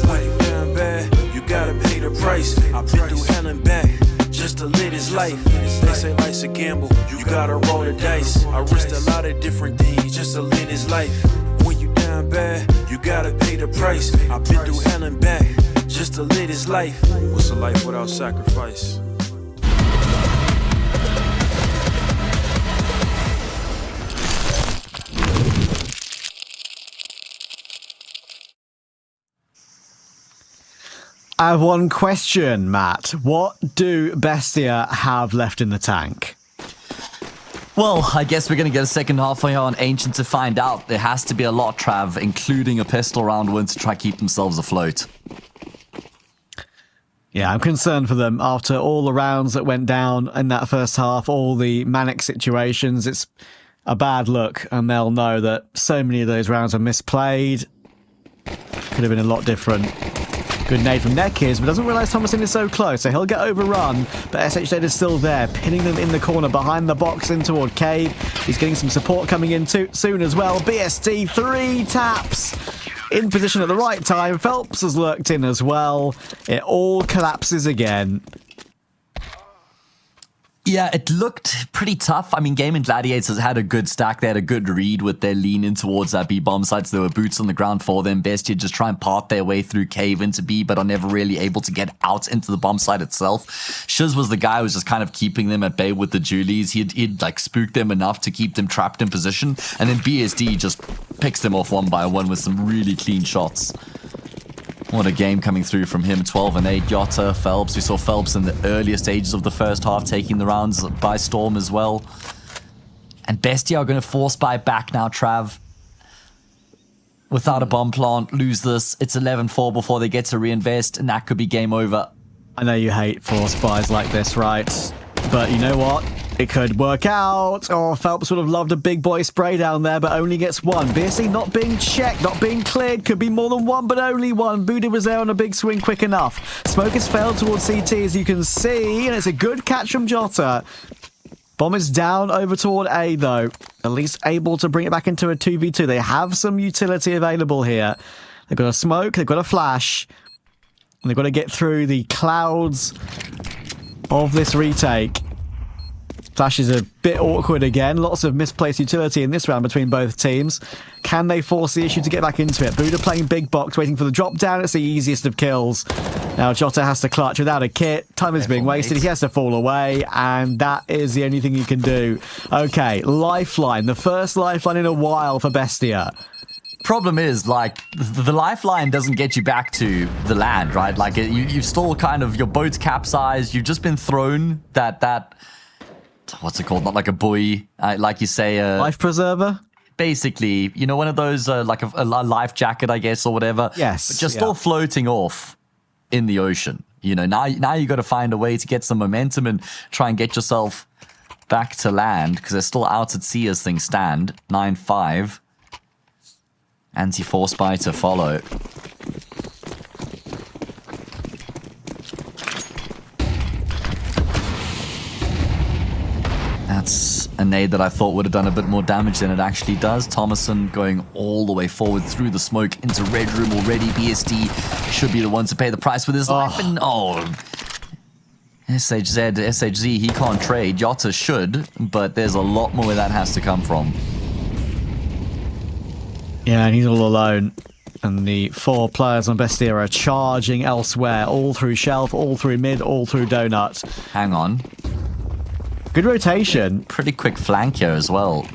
When you down bad, you gotta pay the price. I've been through hell and back just to live this life. They say life's a gamble, you gotta roll the dice. I risked a lot of different things just to live this life. When you down bad, you gotta pay the price. I've been through hell and back just to live this life. What's a life without sacrifice? I have one question, Matt. What do Bestia have left in the tank? Well, I guess we're going to get a second half here on Ancient to find out. There has to be a lot, Trav, including a pistol round win to try keep themselves afloat. Yeah, I'm concerned for them after all the rounds that went down in that first half, all the manic situations. It's a bad look, and they'll know that so many of those rounds are misplayed. Could have been a lot different. Good nade from Nekiz, but doesn't realise Thomason is so close, so he'll get overrun. But SH is still there, pinning them in the corner behind the box in toward Cave. He's getting some support coming in soon as well. BST 3 taps in position at the right time. Phelps has lurked in as well. It all collapses again. Yeah, it looked pretty tough. I mean, Gaimin Gladiators had a good stack. They had a good read with their lean in towards that B bomb site. So there were boots on the ground for them. Bestia just try and part their way through Cave into B, but are never really able to get out into the bomb site itself. Shiz was the guy who was just kind of keeping them at bay with the Julies. He'd like spooked them enough to keep them trapped in position. And then BSD just picks them off one by one with some really clean shots. What a game coming through from him. 12 and 8. Yotta, Phelps. We saw Phelps in the earlier stages of the first half taking the rounds by storm as well. And Bestia are going to force buy back now, Trav. Without a bomb plant, lose this. It's 11-4 before they get to reinvest, and that could be game over. I know you hate force buys like this, right? But you know what? It could work out. Oh, Phelps would have loved a big boy spray down there, but only gets one. BSC not being checked, not being cleared. Could be more than one, but only one. Buddha was there on a big swing quick enough. Smoke has failed towards CT, as you can see, and it's a good catch from Jota. Bomb is down over toward A, though. At least able to bring it back into a 2v2. They have some utility available here. They've got a smoke, they've got a flash, and they've got to get through the clouds of this retake. Flash is a bit awkward again. Lots of misplaced utility in this round between both teams. Can they force the issue to get back into it? Buddha playing big box, waiting for the drop down. It's the easiest of kills. Now Jota has to clutch without a kit. Time is being wasted. He has to fall away, and that is the only thing you can do. Okay, lifeline. The first lifeline in a while for Bestia. Problem is, like, the lifeline doesn't get you back to the land, right? Like, you've still kind of, your boat's capsized. You've just been thrown that what's it called? Not like a buoy, like you say, life preserver. Basically, you know, one of those like a life jacket, I guess, or whatever. Yes, but just still floating off in the ocean. You know, now you got to find a way to get some momentum and try and get yourself back to land because they're still out at sea as things stand. 9-5. Anti-force buy to follow. That's a nade that I thought would have done a bit more damage than it actually does. Thomason going all the way forward through the smoke into red room already. BSD should be the one to pay the price with his life. And SHZ, he can't trade. Yotta should, but there's a lot more where that has to come from. Yeah, and he's all alone. And the 4 players on Bestia are charging elsewhere. All through Shelf, all through mid, all through Donut. Hang on. Good rotation. Pretty quick flank here as well.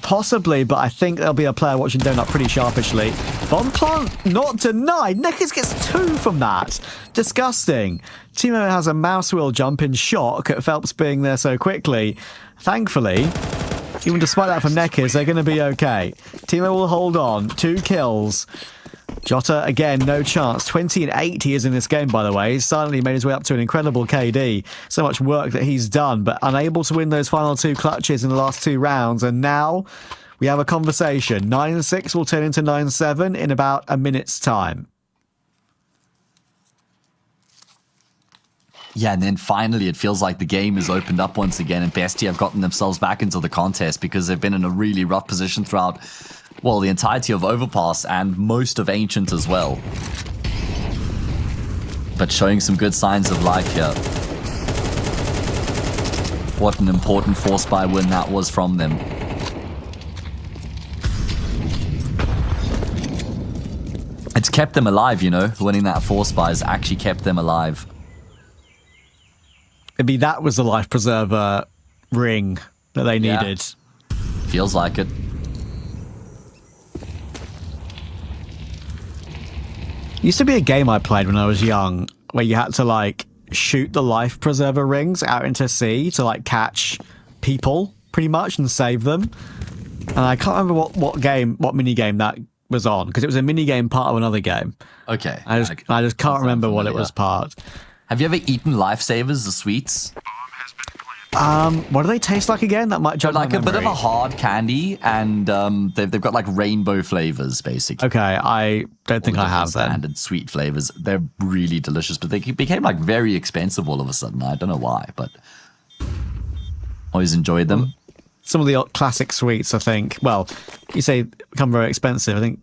Possibly, but I think there'll be a player watching Donut pretty sharpishly. Bomb plant not denied. Nekiz gets 2 from that. Disgusting. Timo has a mouse wheel jump in shock at Phelps being there so quickly. Thankfully, even despite that from Nekiz, they're going to be okay. Timo will hold on. 2 kills. Jota, again, no chance. 20 and 8 he is in this game, by the way. He's silently made his way up to an incredible KD. So much work that he's done, but unable to win those final 2 clutches in the last 2 rounds. And now, we have a conversation. 9-6 will turn into 9-7 in about a minute's time. Yeah, and then finally it feels like the game is opened up once again, and BESTIA have gotten themselves back into the contest because they've been in a really rough position throughout, well, the entirety of Overpass and most of Ancient as well. But showing some good signs of life here. What an important force buy win that was from them. It's kept them alive, you know. Winning that force buy has actually kept them alive. Maybe that was the life preserver ring that they Yeah. needed. Feels like it. Used to be a game I played when I was young where you had to like shoot the life preserver rings out into sea to like catch people pretty much and save them. And I can't remember what mini game that was on because it was a mini game part of another game. Okay. I just can't remember what it was part. Have you ever eaten lifesavers, the sweets? What do they taste like again? That might jog Like my a bit of memory. a hard candy, and they've got like rainbow flavors, basically. Okay, I don't think I have them. Standard sweet flavors. They're really delicious, but they became like very expensive all of a sudden. I don't know why, but always enjoyed them. Some of the classic sweets, I think. Well, you say become very expensive. I think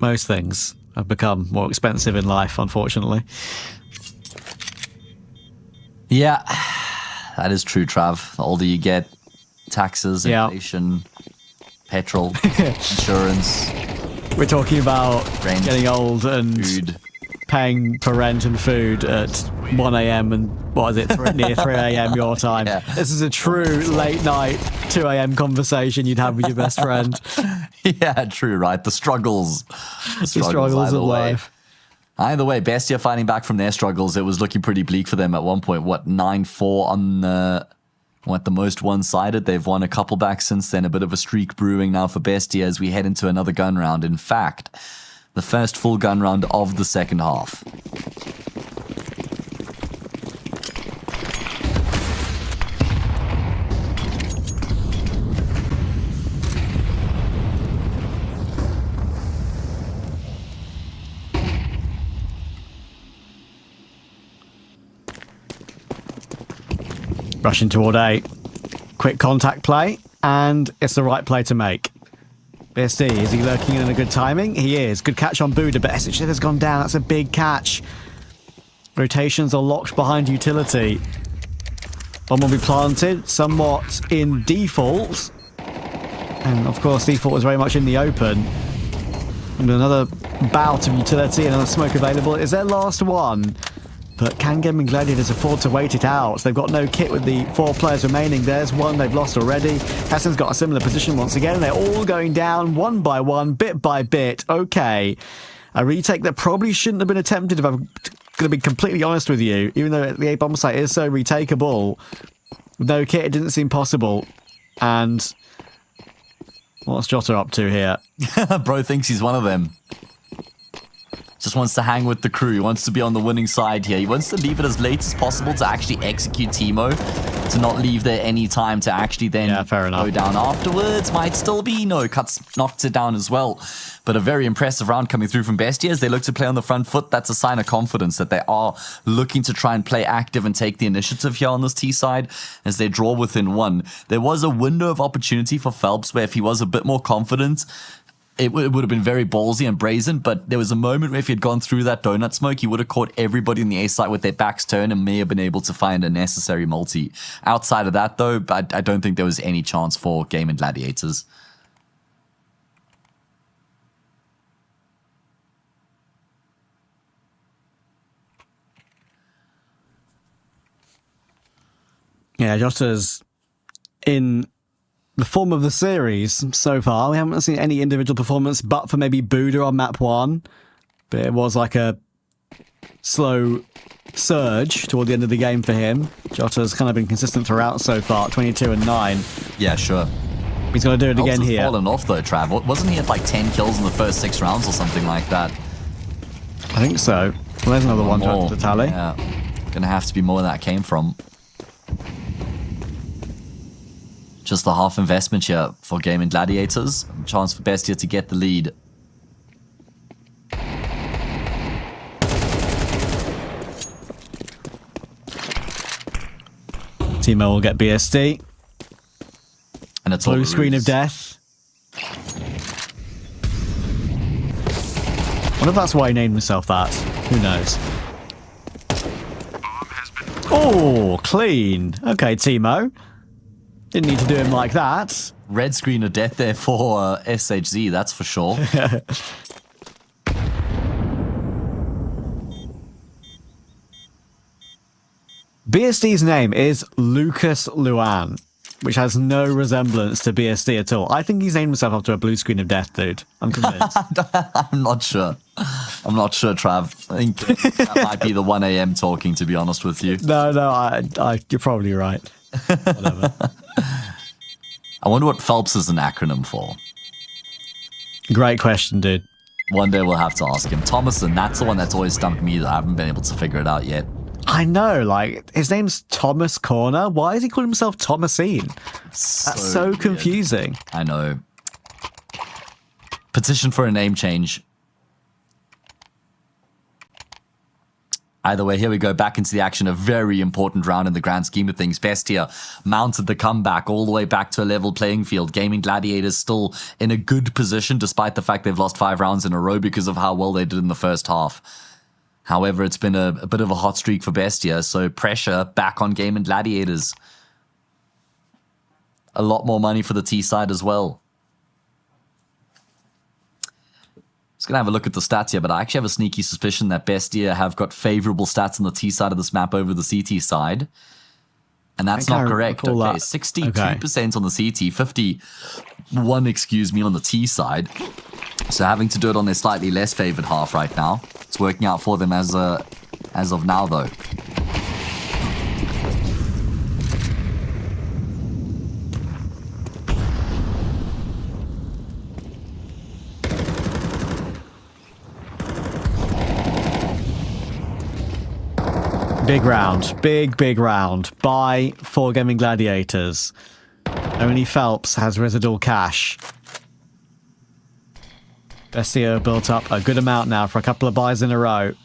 most things have become more expensive in life, unfortunately. Yeah, that is true, Trav. The older you get, taxes, Yeah. inflation, petrol, insurance, We're talking about Rent, getting old and food. paying for rent and food at 1 a.m. and what is it, near 3 a.m. your time. Yeah. This is a true late night 2 a.m. conversation you'd have with your best friend. Yeah, true, right? The struggles. The struggles either of way. life. Either way, BESTIA fighting back from their struggles. It was looking pretty bleak for them at one point. What, 9-4 on the most one-sided? They've won a couple back since then. A bit of a streak brewing now for BESTIA as we head into another gun round. In fact, the first full gun round of the second half. Rushing toward A. Quick contact play, and it's the right play to make. BSD, is he lurking in a good timing? He is. Good catch on Buddha, but SHF has gone down. That's a big catch. Rotations are locked behind utility. One will be planted, somewhat in default. And of course, default is very much in the open. And another bout of utility, another smoke available. Is their last one? But can Gaimin Gladiators afford to wait it out? They've got no kit with the 4 players remaining. There's one they've lost already. Hassan's got a similar position once again. They're all going down one by one, bit by bit. Okay. A retake that probably shouldn't have been attempted if I'm going to be completely honest with you. Even though the A bomb site is so retakeable. With no kit, it didn't seem possible. And what's Jota up to here? Bro thinks he's one of them. Just wants to hang with the crew. He wants to be on the winning side here. He wants to leave it as late as possible to actually execute Teemo, to not leave there any time to actually then fair enough. go down afterwards. Might still be, knocks it down as well. But a very impressive round coming through from BESTIA as they look to play on the front foot. That's a sign of confidence that they are looking to try and play active and take the initiative here on this T side as they draw within one. There was a window of opportunity for Phelps where if he was a bit more confident, it would have been very ballsy and brazen, but there was a moment where if he had gone through that donut smoke, he would have caught everybody in the A site with their backs turned and may have been able to find a necessary multi. Outside of that, though, I don't think there was any chance for Gaimin Gladiators. Yeah, Jota's in the form of the series so far. We haven't seen any individual performance but for maybe Buddha on map 1. But it was like a slow surge toward the end of the game for him. Jota's kind of been consistent throughout so far, 22 and 9. Yeah, sure. He's going to do it again Phelps has here. fallen off though, Trav. Wasn't he at like 10 kills in the first 6 rounds or something like that? I think so. Well, there's another one to add to the tally. Yeah. Gonna have to be more where that came from. Just the half investment here for Gaimin Gladiators. Chance for Bestia to get the lead. Timo will get BSD. And it's all Blue a screen ruse. of death. I wonder if that's why he named himself that. Who knows? Oh, clean. Okay, Timo. Didn't need to do him like that. Red screen of death there for SHZ, that's for sure. BSD's name is Lucas Luan, which has no resemblance to BSD at all. I think he's named himself after a blue screen of death, dude. I'm convinced. I'm not sure. I'm not sure, Trav. I think that might be the 1 a.m. talking, to be honest with you. No, you're probably right. Whatever. I wonder what Phelps is an acronym for. Great question, dude. One day we'll have to ask him. Thomason, that's the one that's always stumped me that I haven't been able to figure it out yet. I know, like, his name's Thomas Corner. Why does he call himself Thomasine? That's so weird. confusing. I know. Petition for a name change. Either way, here we go back into the action. A very important round in the grand scheme of things. Bestia mounted the comeback all the way back to a level playing field. Gaimin Gladiators still in a good position despite the fact they've lost 5 rounds in a row because of how well they did in the first half. However, it's been a bit of a hot streak for Bestia, so pressure back on Gaimin Gladiators. A lot more money for the T side as well. Just going to have a look at the stats here, but I actually have a sneaky suspicion that Bestia have got favorable stats on the T side of this map over the CT side. And that's not correct. Okay, 62% on the CT, 51, on the T side. So having to do it on their slightly less favored half right now. It's working out for them as of now, though. Big round. Big round. Buy for Gaimin Gladiators. Only Phelps has residual cash. Bestia built up a good amount now for a couple of buys in a row.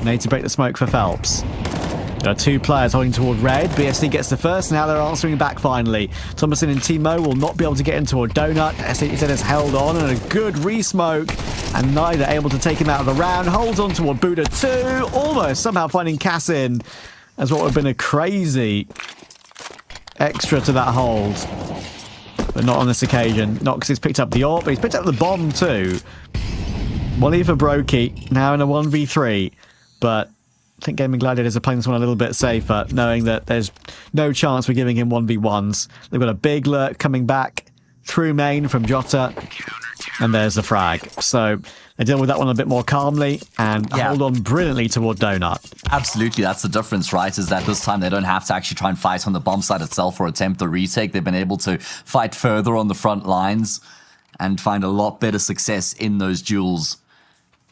Need to break the smoke for Phelps. There are 2 players holding toward red. BSD gets the first. Now they're answering back finally. Thomason and Timo will not be able to get into a donut. SHZ has held on and a good re-smoke. And neither able to take him out of the round. Holds on toward Buddha 2. Almost somehow finding Cassin as what would have been a crazy extra to that hold. But not on this occasion. Not because he's picked up the AWP, but he's picked up the bomb too. One for Brokey, now in a 1v3. But I think Gaimin Gladiators are playing this one a little bit safer, knowing that there's no chance we're giving him 1v1s. They've got a big lurk coming back through main from Jota. And there's the frag. So they deal with that one a bit more calmly and hold on brilliantly toward Donut. Absolutely, that's the difference, right? Is that this time they don't have to actually try and fight on the bomb site itself or attempt the retake. They've been able to fight further on the front lines and find a lot better success in those duels.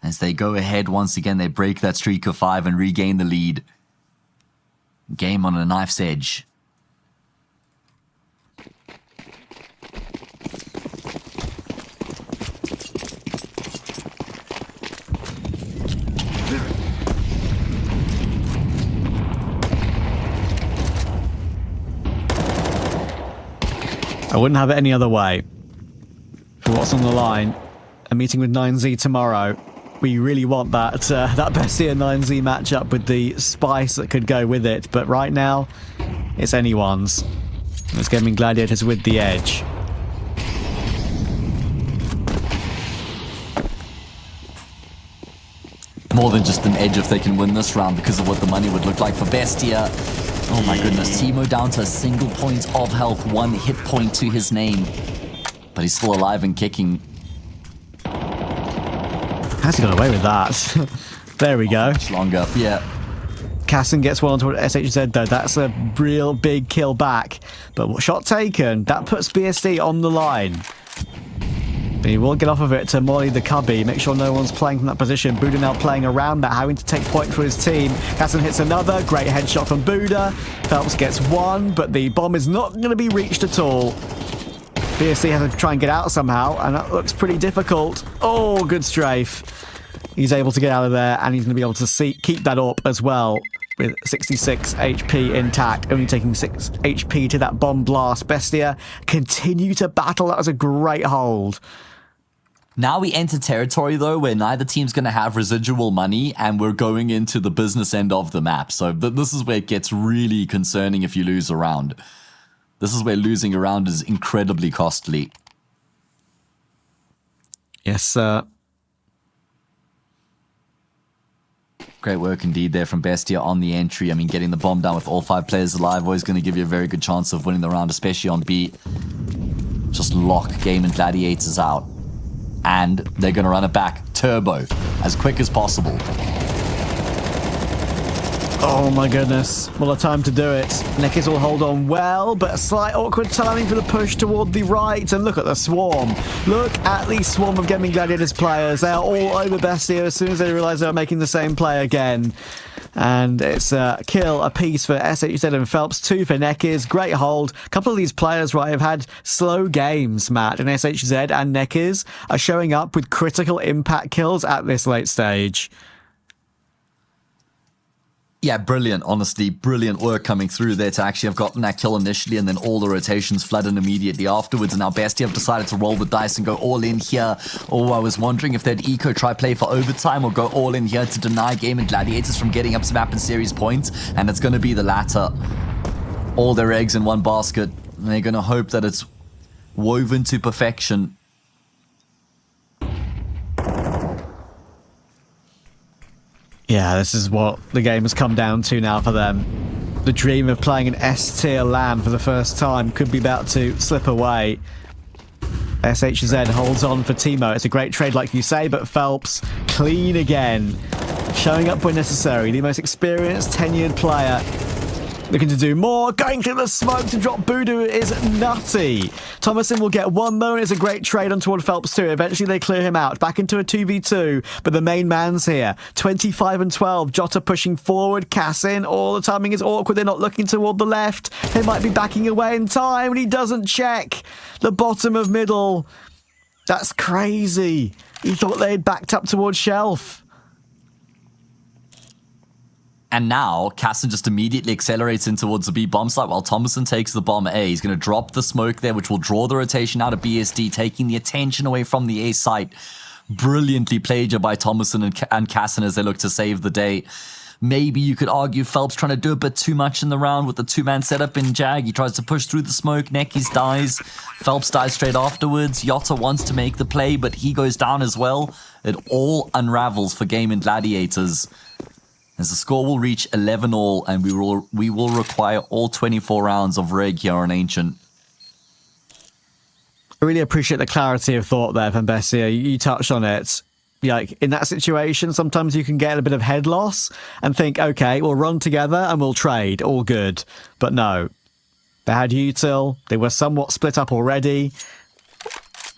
As they go ahead once again, they break that streak of 5 and regain the lead. Game on a knife's edge. I wouldn't have it any other way. For what's on the line, a meeting with 9Z tomorrow. We really want that that Bestia 9Z matchup with the spice that could go with it. But right now, it's anyone's. It's Gaimin Gladiators with the edge. More than just an edge if they can win this round because of what the money would look like for Bestia. Oh my goodness, Timo down to a single point of health, 1 hit point to his name. But he's still alive and kicking. How's he got away with that? There we go. Much longer, yeah. Cassin gets one onto SHZ though. That's a real big kill back. But shot taken, that puts BSD on the line. He will get off of it to Molly the Cubby. Make sure no one's playing from that position. Buddha now playing around that, having to take point for his team. Casson hits another. Great headshot from Buddha. Phelps gets one, but the bomb is not going to be reached at all. BSC has to try and get out somehow, and that looks pretty difficult. Oh, good strafe. He's able to get out of there, and he's going to be able to keep that up as well. With 66 HP intact, only taking 6 HP to that bomb blast. Bestia continue to battle. That was a great hold. Now we enter territory, though, where neither team's going to have residual money, and we're going into the business end of the map. So this is where it gets really concerning if you lose a round. This is where losing a round is incredibly costly. Yes, sir. Great work indeed there from Bestia on the entry. I mean, getting the bomb down with all 5 players alive always going to give you a very good chance of winning the round, especially on B. Just lock Gaimin Gladiators out. And they're going to run it back turbo as quick as possible. Oh my goodness, what a time to do it. Neckers will hold on well, but a slight awkward timing for the push toward the right. And look at the swarm. Look at the swarm of Gaimin Gladiators players. They are all over Bestia as soon as they realise they're making the same play again. And it's a kill apiece for SHZ and Phelps, 2 for Neckers. Great hold. A couple of these players, right, have had slow games, Matt, and SHZ and Neckers are showing up with critical impact kills at this late stage. Yeah, brilliant, honestly. Brilliant work coming through there to actually have gotten that kill initially, and then all the rotations flooded immediately afterwards. And now Bestia have decided to roll the dice and go all in here. Oh, I was wondering if they'd eco try play for overtime or go all in here to deny Gaimin Gladiators from getting up some map and series points. And it's going to be the latter. All their eggs in one basket. And they're going to hope that it's woven to perfection. Yeah, this is what the game has come down to now for them. The dream of playing an S-tier LAN for the first time could be about to slip away. SHZ holds on for Timo. It's a great trade, like you say, but Phelps clean again. Showing up when necessary. The most experienced, tenured player. Looking to do more. Going through the smoke to drop Voodoo is nutty. Thomason will get one though, and it's a great trade on toward Phelps too. Eventually they clear him out. Back into a 2v2, but the main man's here. 25 and 12. Jota pushing forward. Cassin. All the timing is awkward. They're not looking toward the left. They might be backing away in time, and he doesn't check the bottom of middle. That's crazy. He thought they had backed up towards shelf. And now, Casson just immediately accelerates in towards the B bomb site while Thomason takes the bomb A. He's going to drop the smoke there, which will draw the rotation out of BSD, taking the attention away from the A site. Brilliantly played by Thomason and Casson as they look to save the day. Maybe you could argue Phelps trying to do a bit too much in the round with the 2-man setup in Jag. He tries to push through the smoke. Nekis dies. Phelps dies straight afterwards. Yotta wants to make the play, but he goes down as well. It all unravels for Gaimin Gladiators. As the score will reach 11-all, and we will require all 24 rounds of reg here on Ancient. I really appreciate the clarity of thought there from Bestia. You touched on it. Like, in that situation, sometimes you can get a bit of head loss and think, okay, we'll run together and we'll trade, all good. But no. They had util, they were somewhat split up already,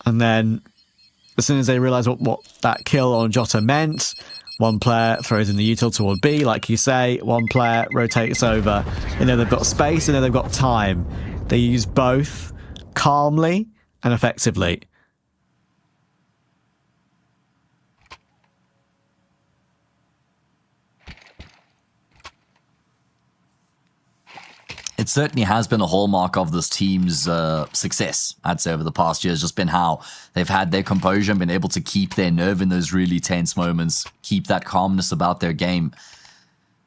and then as soon as they realised what that kill on Jota meant, one player throws in the util toward B, like you say. One player rotates over. You know, they've got space, and they've got time. They use both calmly and effectively. It certainly has been a hallmark of this team's success, I'd say, over the past years. Just been how they've had their composure and been able to keep their nerve in those really tense moments, keep that calmness about their game.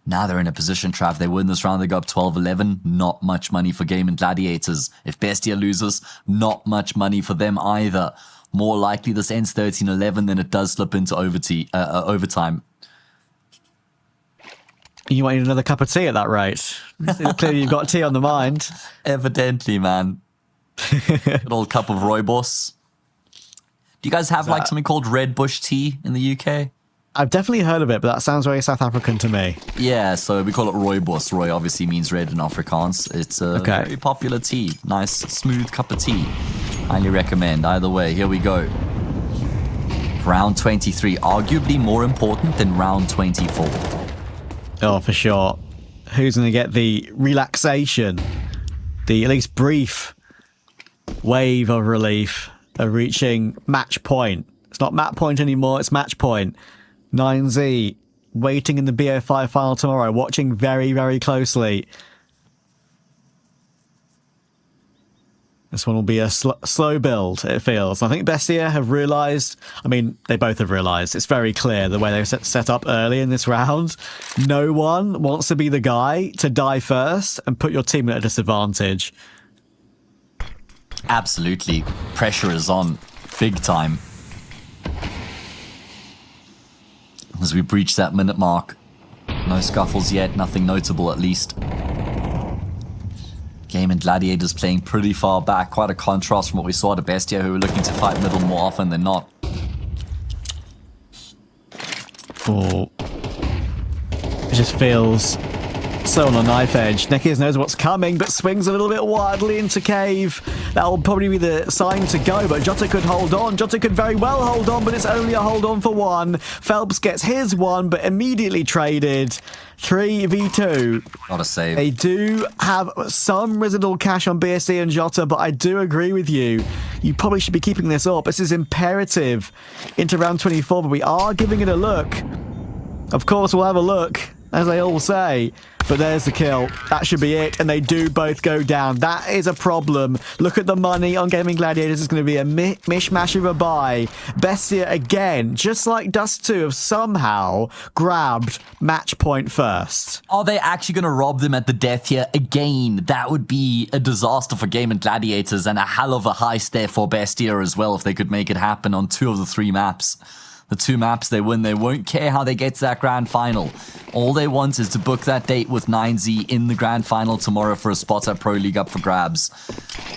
Now they're in a position, Trav. They win this round, they go up 12-11. Not much money for Gaimin Gladiators. If Bestia loses, not much money for them either. More likely this ends 13-11 than it does slip into overtime. You want another cup of tea at that rate? Clearly you've got tea on the mind. Evidently, man. Good old cup of rooibos. Do you guys have like something called Red Bush tea in the UK? I've definitely heard of it, but that sounds very South African to me. Yeah, so we call it rooibos. Roy obviously means red in Afrikaans. It's a very popular tea. Nice, smooth cup of tea. Highly recommend. Either way, here we go. Round 23, arguably more important than round 24. Oh, for sure. Who's going to get the relaxation, the at least brief wave of relief of reaching match point? It's not map point anymore, it's match point. 9Z waiting in the BO5 final tomorrow, watching very, very closely. This one will be a slow build, it feels. I think BESTIA have realised, I mean, they both have realised, it's very clear the way they're set up early in this round. No one wants to be the guy to die first and put your team at a disadvantage. Absolutely. Pressure is on. Big time. As we breach that minute mark. No scuffles yet, nothing notable at least. Gaimin Gladiators playing pretty far back, quite a contrast from what we saw at BESTIA, who were looking to fight middle more often than not. Oh. It just feels so on a knife edge. Nekias knows what's coming, but swings a little bit wildly into cave. That'll probably be the sign to go, but Jota could hold on. Jota could very well hold on, but it's only a hold on for one. Phelps gets his one, but immediately traded. 3v2. Not a save. They do have some residual cash on BSD and Jota, but I do agree with you. You probably should be keeping this up. This is imperative into round 24, but we are giving it a look. Of course, we'll have a look, as they all say. But there's the kill. That should be it. And they do both go down. That is a problem. Look at the money on Gaimin Gladiators. It's going to be a mishmash of a buy. BESTIA again, just like Dust 2, have somehow grabbed match point first. Are they actually going to rob them at the death here again? That would be a disaster for Gaimin Gladiators and a hell of a heist there for BESTIA as well if they could make it happen on 2 of the 3 maps. The 2 maps they win, they won't care how they get to that grand final. All they want is to book that date with 9Z in the grand final tomorrow for a spot at Pro League up for grabs.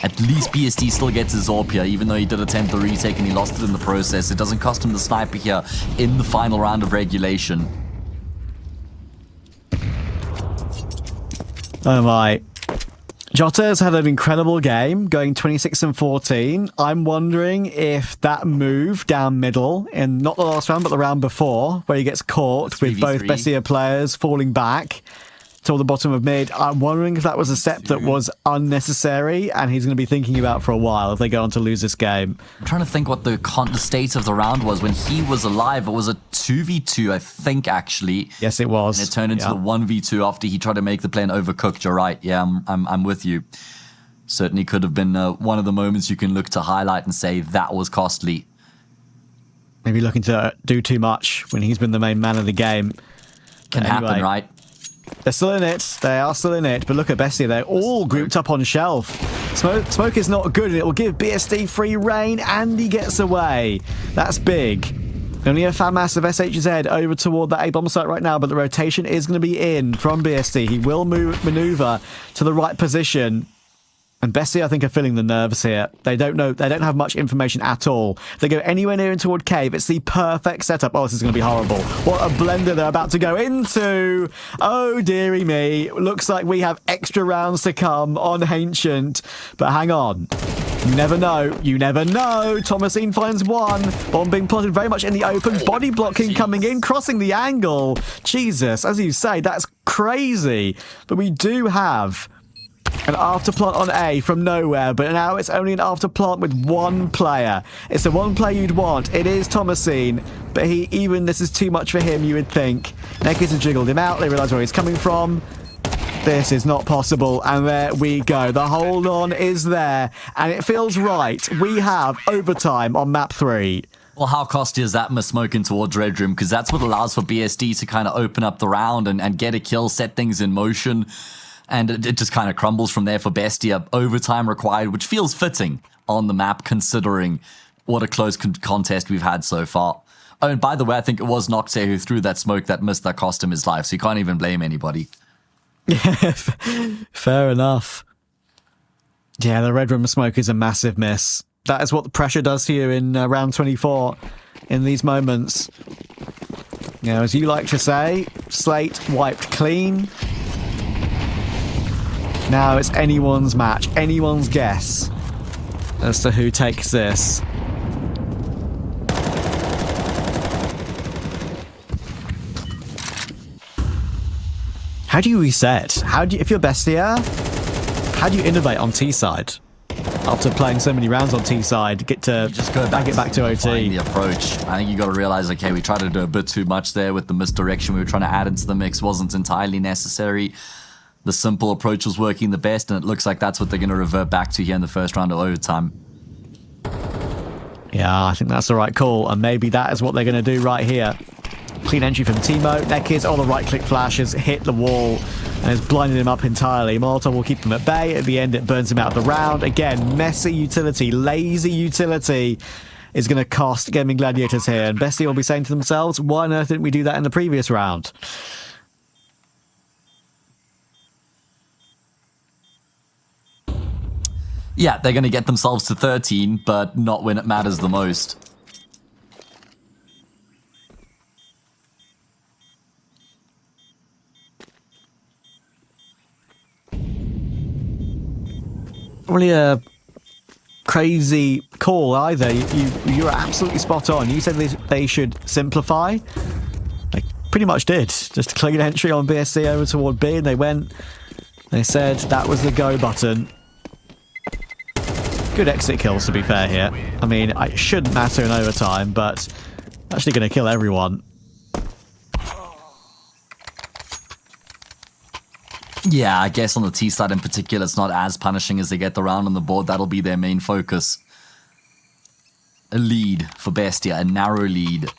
At least BSD still gets his AWP here, even though he did attempt the retake and he lost it in the process. It doesn't cost him the sniper here in the final round of regulation. Oh my. Jota has had an incredible game, going 26-14. I'm wondering if that move down middle, in not the last round, but the round before, where he gets caught with both BESTIA players falling back till the bottom of mid, I'm wondering if that was a step that was unnecessary and he's going to be thinking about for a while if they go on to lose this game. I'm trying to think what the state of the round was. When he was alive, it was a 2v2, I think, actually. Yes, it was. And it turned into the 1v2 after he tried to make the play and overcooked. You're right. Yeah, I'm with you. Certainly could have been one of the moments you can look to highlight and say that was costly. Maybe looking to do too much when he's been the main man of the game. Can happen, right? They're still in it. They are still in it. But look at BESTIA. They're all grouped up on shelf. Smoke is not good, and it will give BSD free reign, and he gets away. That's big. Only a fan mass of SHZ over toward that A-bomb site right now, but the rotation is going to be in from BSD. He will maneuver to the right position. And BESTIA, I think, are feeling the nerves here. They don't know. They don't have much information at all. They go anywhere near in toward cave. It's the perfect setup. Oh, this is going to be horrible. What a blender they're about to go into. Oh, dearie me. Looks like we have extra rounds to come on Ancient. But hang on. You never know. You never know. Thomasine finds one. Bomb being plotted very much in the open. Body blocking coming in, crossing the angle. Jesus, as you say, that's crazy. But we do have an afterplant on A from nowhere, but now it's only an afterplant with one player. It's the one player you'd want. It is Thomasine, but even this is too much for him, you would think. Nekias have jiggled him out. They realise where he's coming from. This is not possible, and there we go. The hold on is there, and it feels right. We have overtime on map 3. Well, how costly is that smoking towards Red Room? Because that's what allows for BSD to kind of open up the round and get a kill, set things in motion. And it just kind of crumbles from there for BESTIA. Overtime required, which feels fitting on the map, considering what a close contest we've had so far. Oh, and by the way, I think it was Nocte who threw that smoke that missed that cost him his life, so you can't even blame anybody. Yeah, fair enough. Yeah, the Red Room smoke is a massive miss. That is what the pressure does to you in round 24 in these moments. You know, as you like to say, slate wiped clean. Now it's anyone's match, anyone's guess as to who takes this. How do you reset? If you're Bestia, how do you innovate on T side? After playing so many rounds on T side, get to Just go back it back to OT. The approach. I think you got to realize, okay, we tried to do a bit too much there with the misdirection we were trying to add into the mix. Wasn't entirely necessary. The simple approach was working the best, and it looks like that's what they're going to revert back to here in the first round of overtime. Yeah, I think that's the right call, and maybe that is what they're going to do right here. Clean entry from Timo. Nekiz, all the right-click flashes hit the wall and has blinded him up entirely. Molotov will keep him at bay. At the end, it burns him out of the round. Again, messy utility, lazy utility is going to cost Gaimin Gladiators here. And Bestia will be saying to themselves, why on earth didn't we do that in the previous round? Yeah, they're going to get themselves to 13, but not when it matters the most. Really a crazy call either. You're absolutely spot on. You said they should simplify. They pretty much did. Just a clean entry on BSC over toward B, and they said that was the go button. Good exit kills, to be fair here. I mean, it shouldn't matter in overtime, but actually going to kill everyone. Yeah, I guess on the T side in particular, it's not as punishing as they get the round on the board. That'll be their main focus. A lead for Bestia, a narrow lead.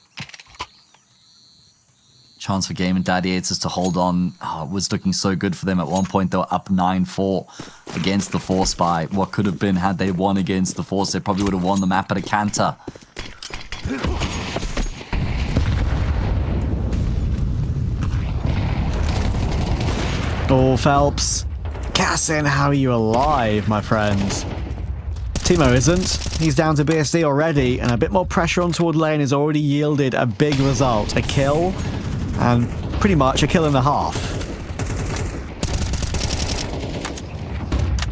Chance for Gaimin Gladiators to hold on. Oh, it was looking so good for them. At one point, they were up 9-4 against the Force by what could have been had they won against the Force. They probably would have won the map at a canter. Oh, Phelps. Cassin, how are you alive, my friend? Timo isn't. He's down to BSD already, and a bit more pressure on toward lane has already yielded a big result. A kill, and pretty much a kill and a half.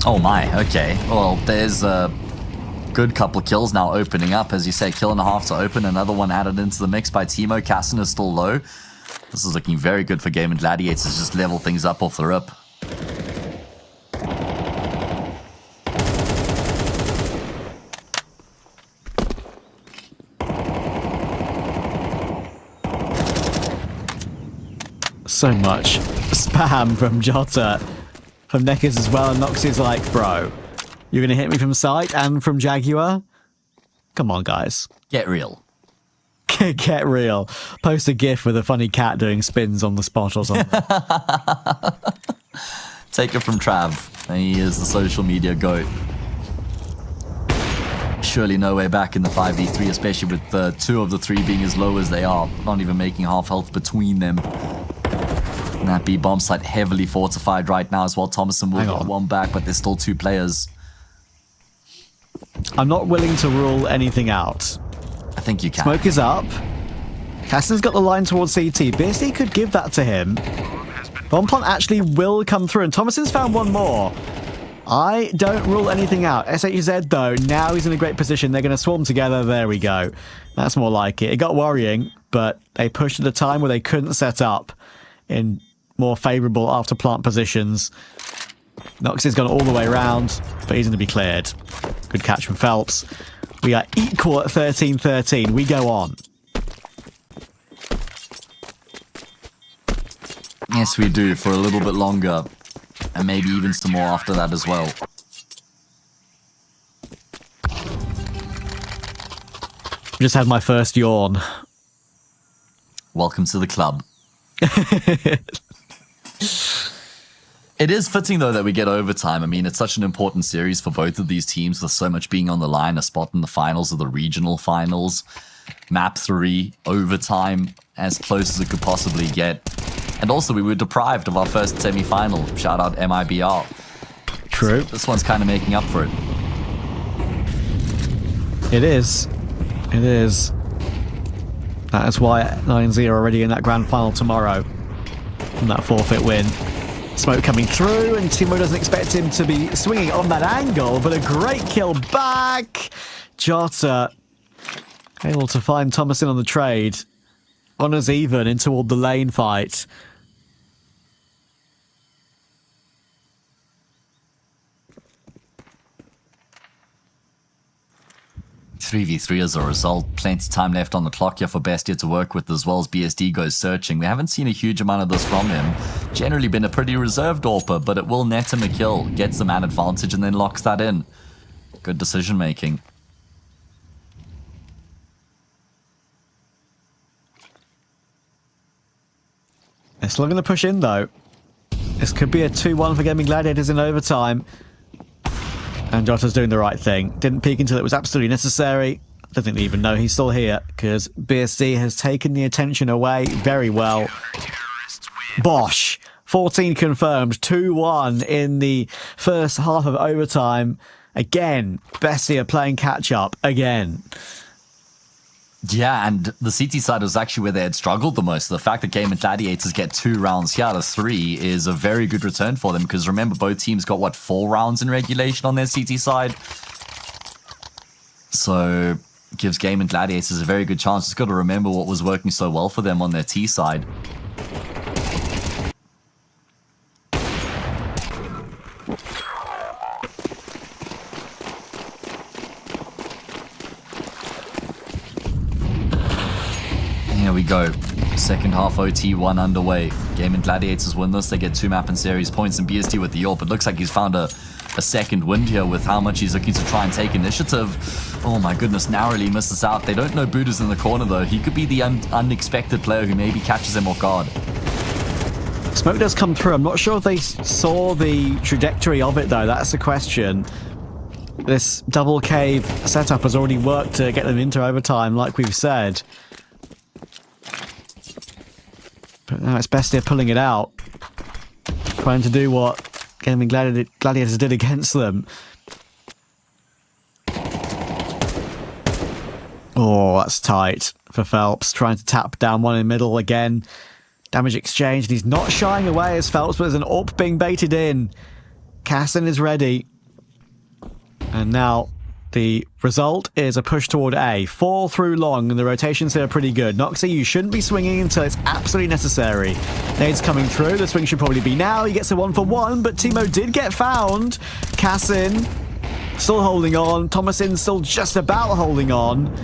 Oh my, okay. Well, there's a good couple kills now opening up. As you say, kill and a half to open. Another one added into the mix by Timo. Cassin is still low. This is looking very good for Gaimin Gladiators. Just level things up off the rip. So much spam from Jota, from Nekiz as well. And Nox is like, bro, you're going to hit me from sight and from Jaguar? Come on, guys. Get real. Get real. Post a gif with a funny cat doing spins on the spot or something. Take it from Trav. He is the social media goat. Surely no way back in the 5v3, especially with two of the three being as low as they are. Not even making half health between them. And that B bomb site heavily fortified right now as well. Thomason will get one back, but there's still two players. I'm not willing to rule anything out. I think you can. Smoke is up. Cassin's got the line towards CT. BSD could give that to him. Bomb plant actually will come through, and Thomason's found one more. I don't rule anything out. SHZ, though, now he's in a great position. They're going to swarm together. There we go. That's more like it. It got worrying, but they pushed at a time where they couldn't set up in more favourable after plant positions. Nox has gone all the way around, but he's going to be cleared. Good catch from Phelps. We are equal at 13-13. We go on. Yes, we do, for a little bit longer. And maybe even some more after that as well. Just had my first yawn. Welcome to the club. It is fitting, though, that we get overtime. I mean, it's such an important series for both of these teams with so much being on the line, a spot in the finals of the regional finals. Map 3, overtime, as close as it could possibly get. And also, we were deprived of our first semi-final. Shout out MIBR. True. So this one's kind of making up for it. It is. It is. That is why 9-0 are already in that grand final tomorrow. From that forfeit win. Smoke coming through, and Timo doesn't expect him to be swinging on that angle, but a great kill back. Jota able to find Thomason on the trade. Honours even in toward the lane fight. 3v3 as a result. Plenty of time left on the clock here for Bestia to work with as well as BSD goes searching. We haven't seen a huge amount of this from him. Generally been a pretty reserved AWPer, but it will net him a kill. Gets the man advantage and then locks that in. Good decision making. They're still going to push in though. This could be a 2-1 for Gaimin Gladiators in overtime. And Jota's doing the right thing. Didn't peek until it was absolutely necessary. Don't think they even know he's still here, because BSD has taken the attention away very well. Bosh! 14 confirmed, 2-1 in the first half of overtime. Again, Bestia playing catch-up again. Yeah, and the CT side was actually where they had struggled the most. The fact that Gaimin Gladiators get 2 rounds here out of 3 is a very good return for them, because remember, both teams got, what, 4 rounds in regulation on their CT side? So, gives Gaimin Gladiators a very good chance. Just got to remember what was working so well for them on their T side. Here we go. Second half OT1 underway. Gaimin Gladiators win this. They get 2 map and series points, and BSD with the AWP. It looks like he's found a second wind here with how much he's looking to try and take initiative. Oh my goodness, narrowly misses out. They don't know Buddha's in the corner though. He could be the unexpected player who maybe catches him off guard. Smoke does come through. I'm not sure if they saw the trajectory of it though. That's the question. This double cave setup has already worked to get them into overtime, like we've said. But now it's Bestia pulling it out. Trying to do what Gaimin Gladiators did against them. Oh, that's tight for Phelps. Trying to tap down one in the middle again. Damage exchange. He's not shying away as Phelps, but there's an AWP being baited in. Cassin is ready. And now the result is a push toward A. 4 through long, and the rotations here are pretty good. Noxie, you shouldn't be swinging until it's absolutely necessary. Nades coming through. The swing should probably be now. He gets a 1-for-1, but Timo did get found. Cassin still holding on. Thomason still just about holding on.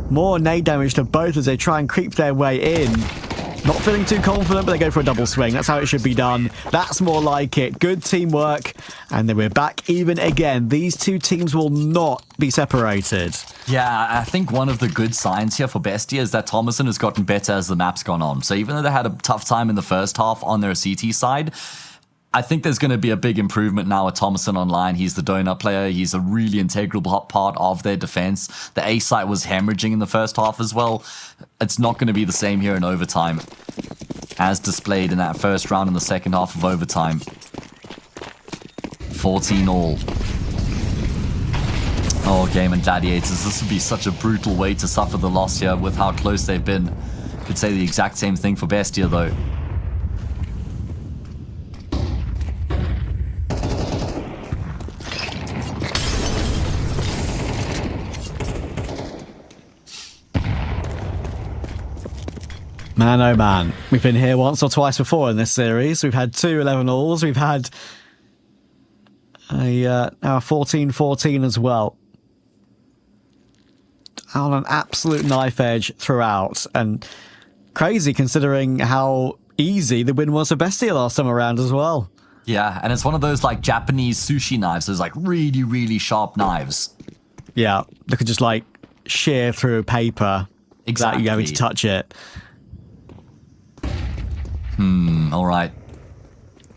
More nade damage to both as they try and creep their way in. Not feeling too confident, but they go for a double swing. That's how it should be done. That's more like it. Good teamwork. And then we're back even again. These two teams will not be separated. Yeah, I think one of the good signs here for Bestia is that Thomason has gotten better as the map's gone on. So even though they had a tough time in the first half on their CT side, I think there's going to be a big improvement now with Thomason online. He's the donut player. He's a really integral part of their defense. The A site was hemorrhaging in the first half as well. It's not going to be the same here in overtime, as displayed in that first round in the second half of overtime. 14 all. Oh, Gaimin Gladiators. This would be such a brutal way to suffer the loss here with how close they've been. Could say the exact same thing for Bestia though. Man, oh man. We've been here once or twice before in this series. We've had 2 11-alls. We've had now 14-14 as well. On an absolute knife edge throughout. And crazy considering how easy the win was for Bestia last time around as well. Yeah, and it's one of those like Japanese sushi knives. Those like really, really sharp knives. Yeah, they could just like shear through paper without you having to touch it. Alright.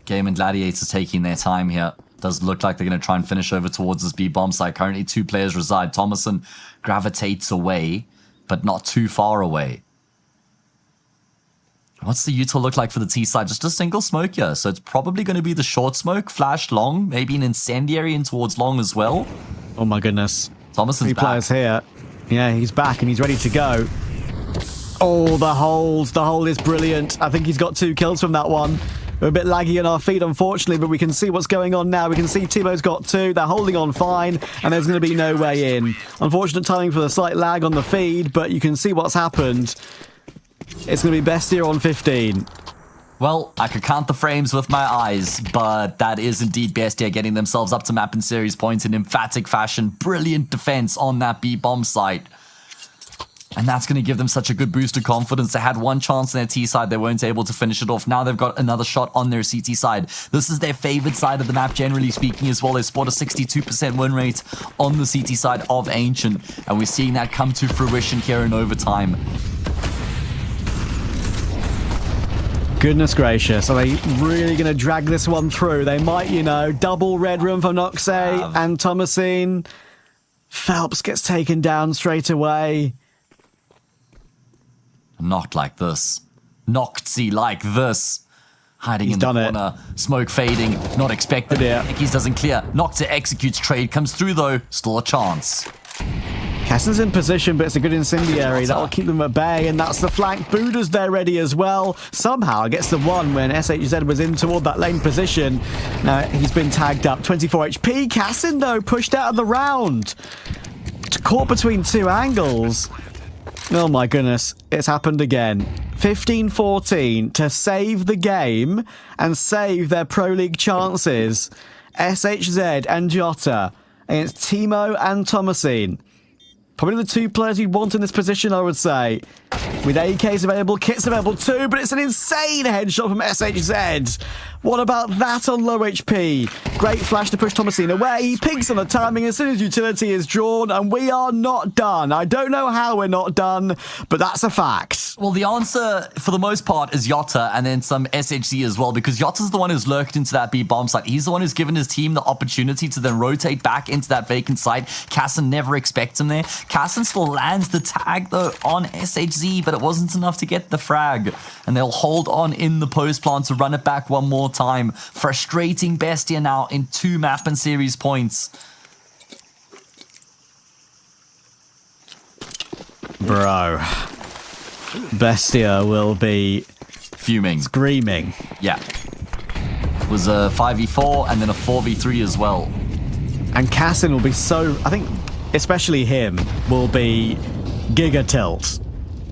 Gaimin Gladiators taking their time here. Does look like they're going to try and finish over towards this B-bomb site. Currently 2 players reside. Thomason gravitates away, but not too far away. What's the util look like for the T side? Just a single smoke here. So it's probably going to be the short smoke, flash long, maybe an incendiary in towards long as well. Oh my goodness. Thomason's 3 back. players here. Yeah, he's back and he's ready to go. Oh, the hold. The hold is brilliant. I think he's got 2 kills from that one. We're a bit laggy on our feet, unfortunately, but we can see what's going on now. We can see Timo's got 2. They're holding on fine, and there's going to be no way in. Unfortunate timing for the slight lag on the feed, but you can see what's happened. It's going to be Bestia on 15. Well, I could count the frames with my eyes, but that is indeed BESTIA getting themselves up to map and series points in emphatic fashion. Brilliant defense on that B-bomb site. And that's going to give them such a good boost of confidence. They had one chance on their T side. They weren't able to finish it off. Now they've got another shot on their CT side. This is their favored side of the map, generally speaking, as well. They spot a 62% win rate on the CT side of Ancient. And we're seeing that come to fruition here in overtime. Goodness gracious, are they really going to drag this one through? They might, you know, double red room for Noxe and Thomasine. Phelps gets taken down straight away. Not like this. Noxy like this. Hiding in the corner. Smoke fading. Not expected. Nikki's doesn't clear. Noxa executes trade. Comes through though. Still a chance. Cassin's in position, but it's a good incendiary. That'll keep them at bay, and that's the flank. Buddha's there ready as well. Somehow gets the one when SHZ was in toward that lane position. Now he's been tagged up. 24 HP. Cassin, though, pushed out of the round. Caught between two angles. Oh my goodness, it's happened again. 15-14 to save the game and save their Pro League chances. SHZ and Jota against Timo and Thomasine. Probably the two players you'd want in this position, I would say. With AKs available, kits available too, but it's an insane headshot from SHZ. What about that on low HP? Great flash to push Thomasine away. He pinks on the timing as soon as utility is drawn, and we are not done. I don't know how we're not done, but that's a fact. Well, the answer, for the most part, is Jota and then some SHZ as well, because Jota's the one who's lurked into that B-bomb site. He's the one who's given his team the opportunity to then rotate back into that vacant site. Cassin never expects him there. Cassin still lands the tag, though, on SHZ, but it wasn't enough to get the frag. And they'll hold on in the post plant to run it back one more time. Frustrating BESTIA now in 2 map and series points. Bro. BESTIA will be fuming. Screaming. Yeah. It was a 5v4 and then a 4v3 as well. And Cassin will be so... I think especially him will be giga tilt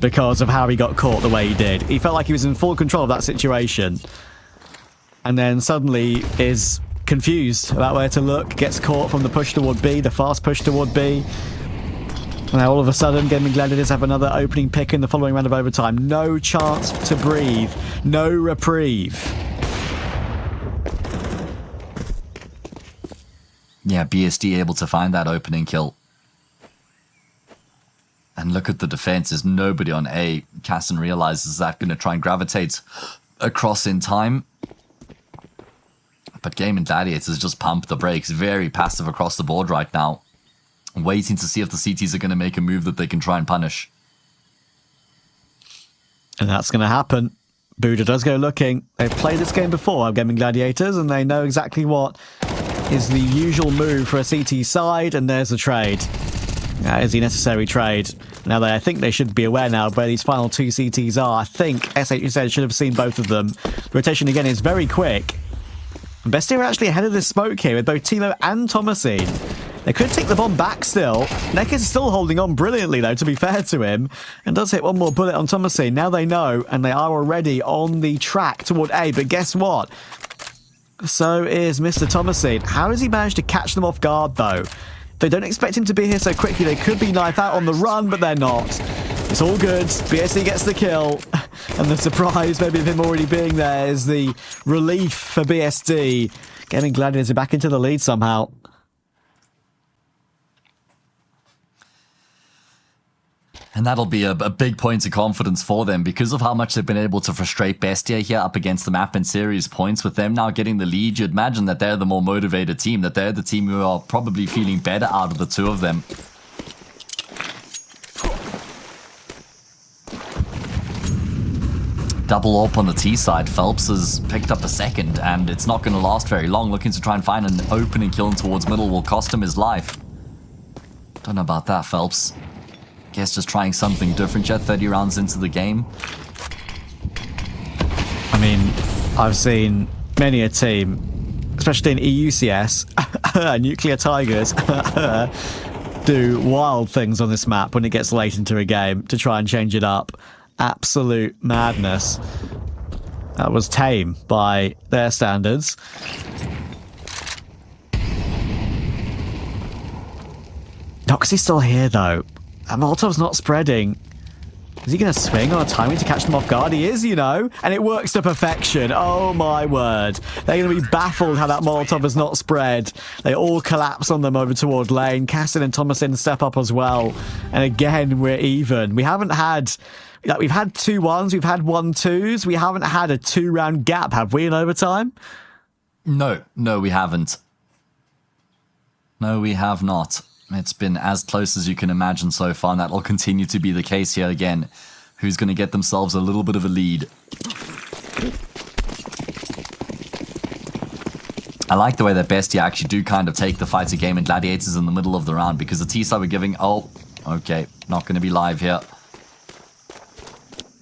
because of how he got caught the way he did. He felt like he was in full control of that situation. And then suddenly is confused about where to look. Gets caught from the push toward B, the fast push toward B. Now all of a sudden, Gaimin Gladiators have another opening pick in the following round of overtime. No chance to breathe. No reprieve. Yeah, BSD able to find that opening kill. And look at the defense. There's nobody on A. Cassin realizes that, going to try and gravitate across in time. But Gaimin Gladiators just pump the brakes. Very passive across the board right now. Waiting to see if the CTs are going to make a move that they can try and punish. And that's going to happen. Buddha does go looking. They've played this game before, Gaimin Gladiators, and they know exactly what is the usual move for a CT side, and there's the trade. That is the necessary trade. Now, I think they should be aware now of where these final 2 CTs are. I think SHZ should have seen both of them. The rotation, again, is very quick. And BESTIA are actually ahead of this smoke here with both Timo and Thomasine. They could take the bomb back still. Nekis is still holding on brilliantly, though, to be fair to him. And does hit one more bullet on Thomasine. Now they know, and they are already on the track toward A. But guess what? So is Mr. Thomasine. How does he manage to catch them off guard, though? They don't expect him to be here so quickly. They could be knife out on the run, but they're not. It's all good. BSD gets the kill. And the surprise, maybe of him already being there, is the relief for BSD. Gaimin Gladiators are back into the lead somehow. And that'll be a big point of confidence for them because of how much they've been able to frustrate BESTIA here up against the map and series points. With them now getting the lead, you'd imagine that they're the more motivated team, that they're the team who are probably feeling better out of the two of them. Double up on the T side. Phelps has picked up a second, and it's not going to last very long. Looking to try and find an opening kill towards middle will cost him his life. Don't know about that, Phelps. Guess just trying something different yet, 30 rounds into the game. I mean, I've seen many a team, especially in EUCS, Nuclear Tigers, do wild things on this map when it gets late into a game to try and change it up. Absolute madness. That was tame by their standards. Noxie's still here, though. And Molotov's not spreading. Is he going to swing on a timing to catch them off guard? He is, you know. And it works to perfection. Oh, my word. They're going to be baffled how that Molotov has not spread. They all collapse on them over toward lane. Cassin and Thomasin step up as well. And again, we're even. We haven't had... Like, we've had 2-1s. We've had 1-2s. We haven't had a 2-round gap, have we, in overtime? No, we haven't. No, we have not. It's been as close as you can imagine so far, and that will continue to be the case here again. Who's going to get themselves a little bit of a lead? I like the way that BESTIA actually do kind of take the fight to Gaimin Gladiators in the middle of the round, because the T-side we're giving... Oh, okay, not going to be live here.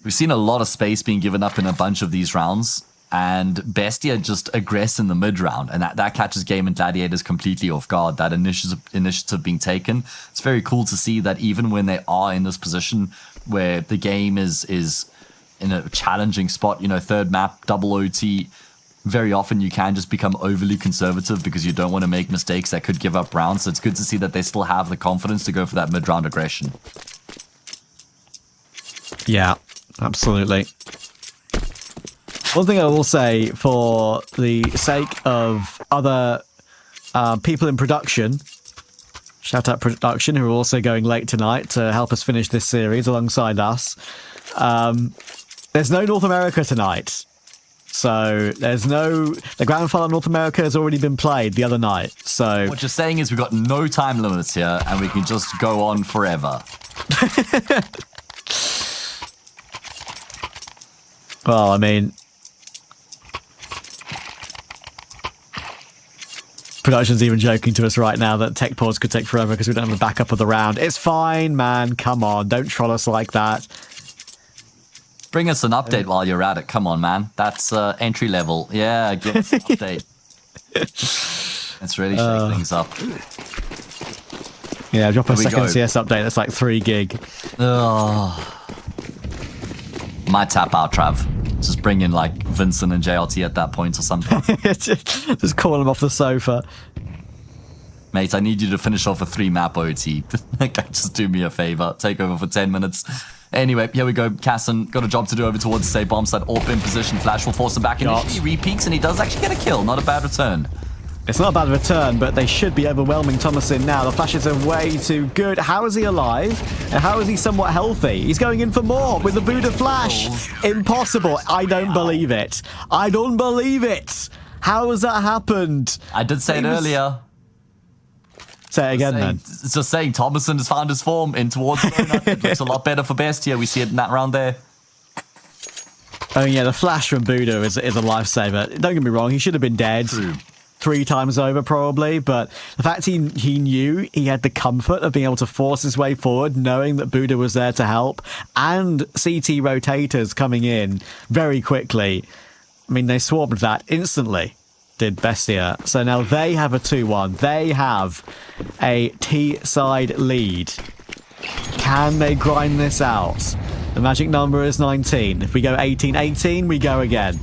We've seen a lot of space being given up in a bunch of these rounds, and BESTIA just aggress in the mid-round, and that catches Gaimin Gladiators completely off guard, that initiative being taken. It's very cool to see that even when they are in this position where the game is in a challenging spot, you know, third map, double OT, very often you can just become overly conservative because you don't want to make mistakes that could give up rounds. So it's good to see that they still have the confidence to go for that mid-round aggression. Yeah, absolutely. One thing I will say, for the sake of other people in production, shout out production, who are also going late tonight to help us finish this series alongside us. There's no North America tonight. So there's no... The Grand Final North America has already been played the other night. So what you're saying is we've got no time limits here and we can just go on forever. Well, I mean... Production's even joking to us right now that tech pause could take forever because we don't have the backup of the round. It's fine, man. Come on. Don't troll us like that. Bring us an update while you're at it. Come on, man. That's entry level. Yeah, give us an update. Let's really shake things up. Yeah, drop a second CS update. That's like 3 gig. Might tap out, Trav. Just bring in like Vincent and JLT at that point or something. Just call him off the sofa. Mate, I need you to finish off a 3-map OT. Just do me a favor. Take over for 10 minutes. Anyway, here we go. Cassin got a job to do over towards the bomb site. AWP in position. Flash will force him back. And he re-peeks and he does actually get a kill. Not a bad return. It's not a bad return, but they should be overwhelming Thomasin now. The flashes are way too good. How is he alive? And how is he somewhat healthy? He's going in for more with the Buddha flash. Impossible. I don't believe it. I don't believe it. How has that happened? I did say it earlier. Say it again, then. It's just saying Thomasin has found his form in towards the donut. It looks a lot better for BESTIA. We see it in that round there. Oh, yeah, the flash from Buddha is a lifesaver. Don't get me wrong, he should have been dead. True. 3 times over probably, but the fact he knew he had the comfort of being able to force his way forward, knowing that Buddha was there to help, and CT rotators coming in very quickly. I mean, they swarmed that instantly, did BESTIA. So now they have a 2-1. They have a T-side lead. Can they grind this out? The magic number is 19. If we go 18-18, we go again.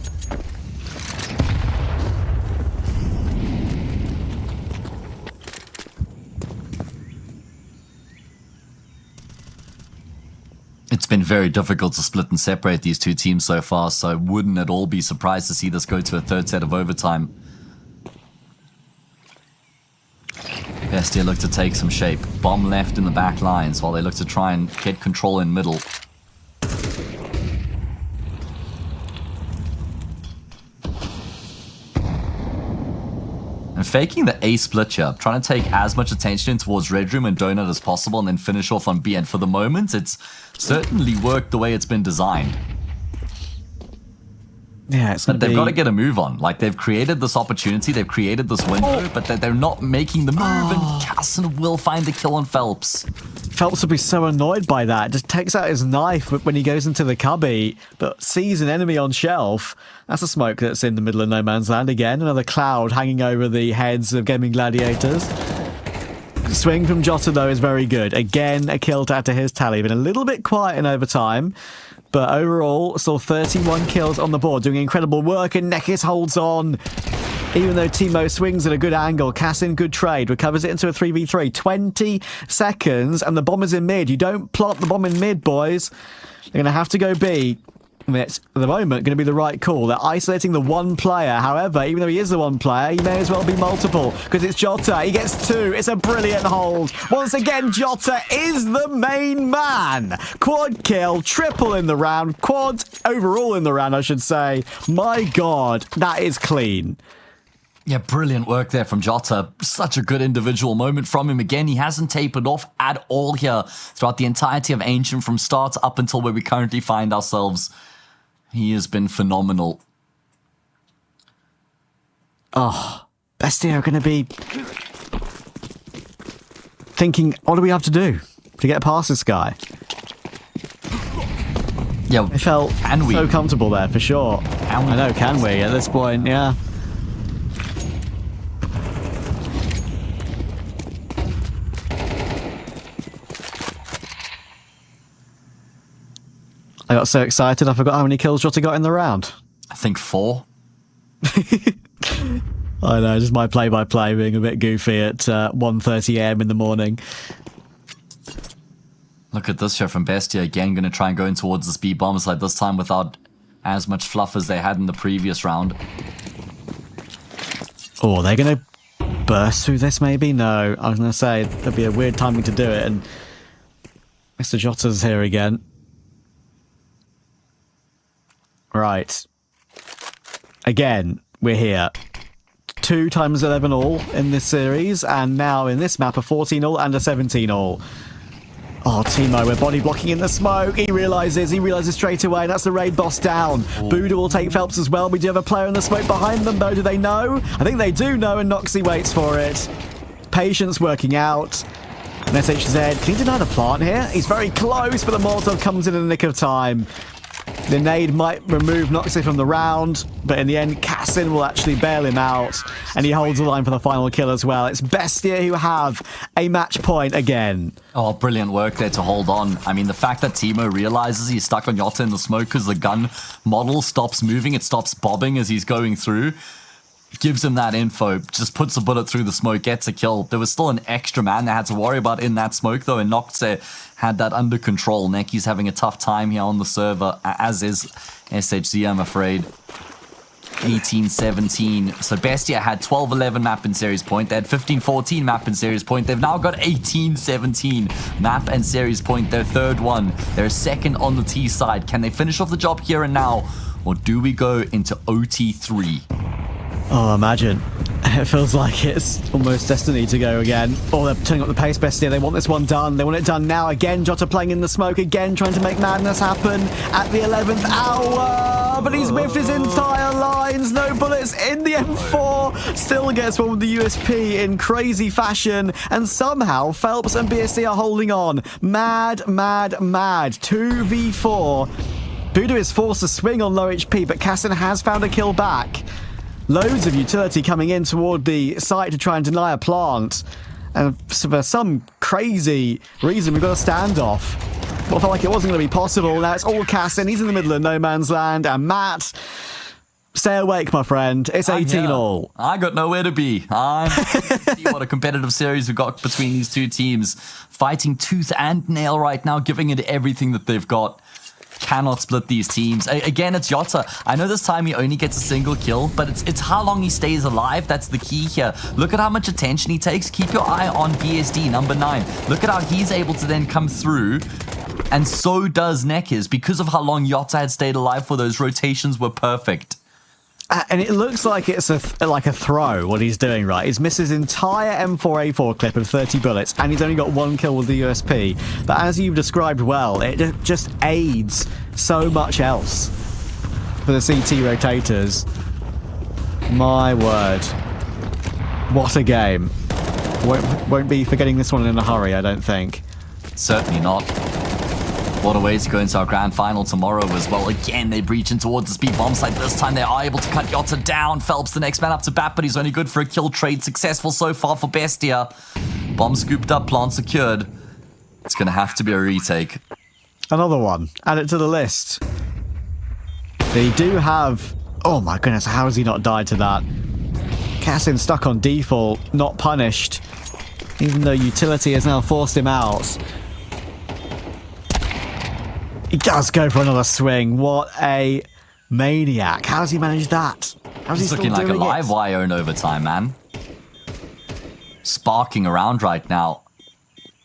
It's been very difficult to split and separate these two teams so far, so I wouldn't at all be surprised to see this go to a third set of overtime. BESTIA look to take some shape. Bomb left in the back lines while they look to try and get control in middle. And faking the A split here, trying to take as much attention towards Red Room and Donut as possible and then finish off on B. And for the moment, it's certainly worked the way it's been designed. Yeah, it's but they've got to get a move on. Like, they've created this opportunity, they've created this window, but they're not making the move, and Cassin will find the kill on Phelps. Phelps will be so annoyed by that. Just takes out his knife when he goes into the cubby, but sees an enemy on shelf. That's a smoke that's in the middle of no man's land again. Another cloud hanging over the heads of Gaimin Gladiators. Swing from Jota, though, is very good. Again, a kill to add to his tally. Been a little bit quiet in overtime. But overall, still 31 kills on the board, doing incredible work, and Nekis holds on. Even though Timo swings at a good angle, Cassin, good trade, recovers it into a 3v3. 20 seconds, and the bomb is in mid. You don't plant the bomb in mid, boys. They're going to have to go B. It's, at the moment, going to be the right call. They're isolating the one player. However, even though he is the one player, he may as well be multiple, because it's Jota. He gets 2. It's a brilliant hold. Once again, Jota is the main man. Quad kill, triple in the round. Quad overall in the round, I should say. My God, that is clean. Yeah, brilliant work there from Jota. Such a good individual moment from him. Again, he hasn't tapered off at all here throughout the entirety of Ancient, from start up until where we currently find ourselves. He has been phenomenal. Oh, BESTIA are going to be thinking, what do we have to do to get past this guy? Yeah, They felt so comfortable there, for sure. I know, can we at this point? Yeah. I got so excited, I forgot how many kills Jota got in the round. I think 4. I know, just my play-by-play being a bit goofy at 1:30 AM in the morning. Look at this here from BESTIA. Again, going to try and go in towards the speed bombs, like this time without as much fluff as they had in the previous round. Oh, they're going to burst through this maybe? No, I was going to say, there'd be a weird timing to do it, and Mr. Jota's here again. Right. Again, we're here. 2 times 11 all in this series, and now in this map a 14 all and a 17 all. Oh, Timo, we're body blocking in the smoke. He realizes straight away, and that's the raid boss down. Buddha will take Phelps as well. We do have a player in the smoke behind them, though. Do they know? I think they do know, and Noxie waits for it. Patience working out. And SHZ, can he deny the plant here? He's very close, but the Molotov comes in the nick of time. The nade might remove Noxie from the round, but in the end, Cassin will actually bail him out, and he holds the line for the final kill as well. It's BESTIA who have a match point again. Oh, brilliant work there to hold on. I mean, the fact that Timo realizes he's stuck on Jota in the smoke because the gun model stops moving, it stops bobbing as he's going through, gives him that info, just puts a bullet through the smoke, gets a kill. There was still an extra man they had to worry about in that smoke, though, and Noxie had that under control. Neki's having a tough time here on the server, as is SHZ, I'm afraid. 18-17. So BESTIA had 12-11 map and series point. They had 15-14 map and series point. They've now got 18-17 map and series point. Their third one. They're second on the T side. Can they finish off the job here and now? Or do we go into OT3? Oh, imagine. It feels like it's almost destiny to go again. Oh, they're turning up the pace, BESTIA. They want this one done. They want it done now. Again, Jota playing in the smoke. Again, trying to make madness happen at the 11th hour. But he's whiffed his entire lines. No bullets in the M4. Still gets one with the USP in crazy fashion. And somehow, Phelps and BSD are holding on. Mad, mad, mad. 2v4. Buddha is forced to swing on low HP, but Cassin has found a kill back. Loads of utility coming in toward the site to try and deny a plant. And for some crazy reason, we've got a standoff. Well, I felt like it wasn't going to be possible. Now it's all Cassin. He's in the middle of no man's land. And Matt, stay awake, my friend. It's 18 all. I got nowhere to be. See what a competitive series we've got between these two teams. Fighting tooth and nail right now, giving it everything that they've got. Cannot split these teams. Again, it's Jota. I know this time he only gets a single kill, but it's how long he stays alive. That's the key here. Look at how much attention he takes. Keep your eye on BSD, number 9. Look at how he's able to then come through, and so does Nekis. Because of how long Jota had stayed alive for, those rotations were perfect. And it looks like it's like a throw, what he's doing, right? He's missed his entire M4A4 clip of 30 bullets, and he's only got 1 kill with the USP. But as you've described well, it just aids so much else for the CT rotators. My word. What a game. Won't be forgetting this one in a hurry, I don't think. Certainly not. What a way to go into our grand final tomorrow as well. Again, they breach in towards the speed bomb site. This time they are able to cut Jota down. Phelps, the next man up to bat, but he's only good for a kill trade. Successful so far for BESTIA. Bomb scooped up, plant secured. It's going to have to be a retake. Another one. Add it to the list. They do have... Oh my goodness, how has he not died to that? Cassin stuck on default, not punished. Even though utility has now forced him out. He does go for another swing. What a maniac. How does he manage that? How's He's he looking still like a doing live it? wire in overtime, man. Sparking around right now.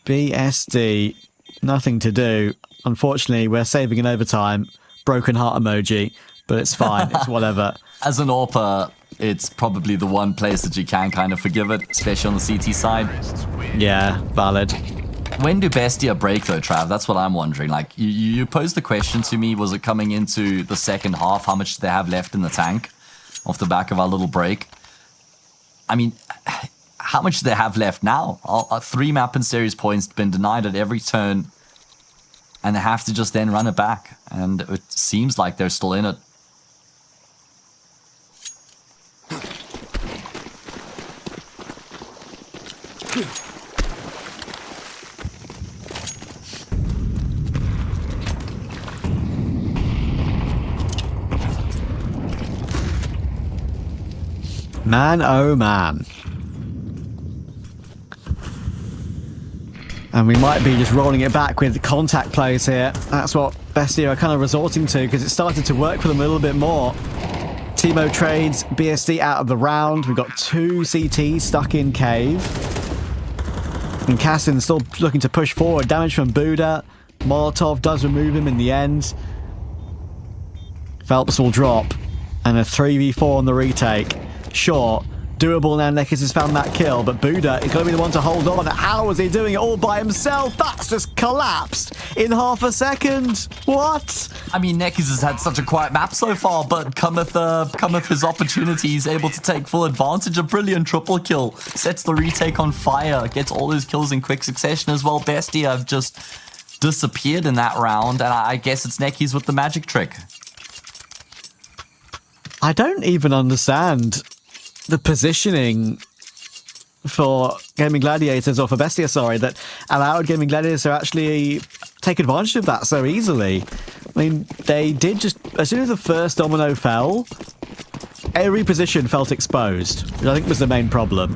BSD, nothing to do. Unfortunately, we're saving an overtime. Broken heart emoji, but it's fine. It's whatever. As an AWPer, it's probably the one place that you can kind of forgive it, especially on the CT side. Yeah, valid. When do Bestia break though, Trav? That's what I'm wondering. Like, you posed the question to me, was it coming into the second half? How much do they have left in the tank off the back of our little break? I mean, how much do they have left now? 3 map and series points been denied at every turn, and they have to just then run it back. And it seems like they're still in it. Man, oh man. And we might be just rolling it back with contact plays here. That's what Bestia are kind of resorting to, because it started to work for them a little bit more. Timo trades BSD out of the round. We've got 2 CTs stuck in cave. And Cassin still looking to push forward. Damage from Buddha. Molotov does remove him in the end. Phelps will drop. And a 3v4 on the retake. Sure, doable now. Nekis has found that kill, but Buddha is going to be the one to hold on. How is he doing it all by himself? That's just collapsed in half a second. What? I mean, Nekis has had such a quiet map so far, but cometh his opportunity. He's able to take full advantage. A brilliant triple kill. Sets the retake on fire. Gets all those kills in quick succession as well. Bestia have just disappeared in that round, and I guess it's Nekis with the magic trick. I don't even understand the positioning for Gaming Gladiators, or for Bestia, sorry, that allowed Gaming Gladiators to actually take advantage of that so easily. I mean, they did just... As soon as the first domino fell, every position felt exposed, which I think was the main problem.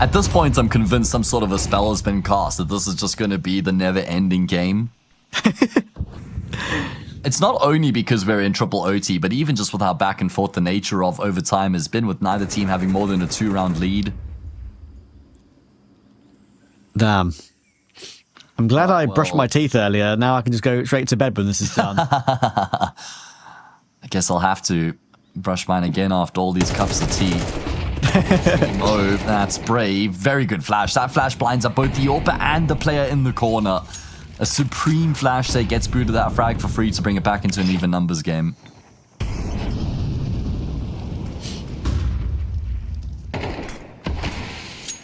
At this point, I'm convinced some sort of a spell has been cast, that this is just going to be the never-ending game. It's not only because we're in triple OT, but even just with how back and forth the nature of overtime has been, with neither team having more than a 2-round lead. Damn. I'm glad I brushed my teeth earlier. Now I can just go straight to bed when this is done. I guess I'll have to brush mine again after all these cups of tea. Oh, that's brave. Very good flash. That flash blinds up both the AWPer and the player in the corner. A supreme flash save gets Buddha that frag for free to bring it back into an even numbers game.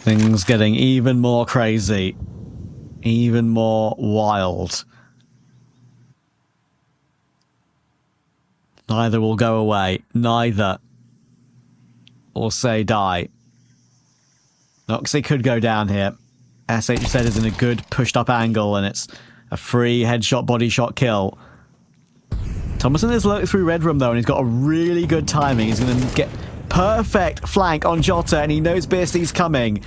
Things getting even more crazy. Even more wild. Neither will go away. Neither. Or say die. Noxie could go down here. SHZ is in a good pushed up angle, and it's a free headshot body shot kill. Thomason is lurking through red room though, and he's got a really good timing. He's going to get perfect flank on Jota, and he knows BSD's coming.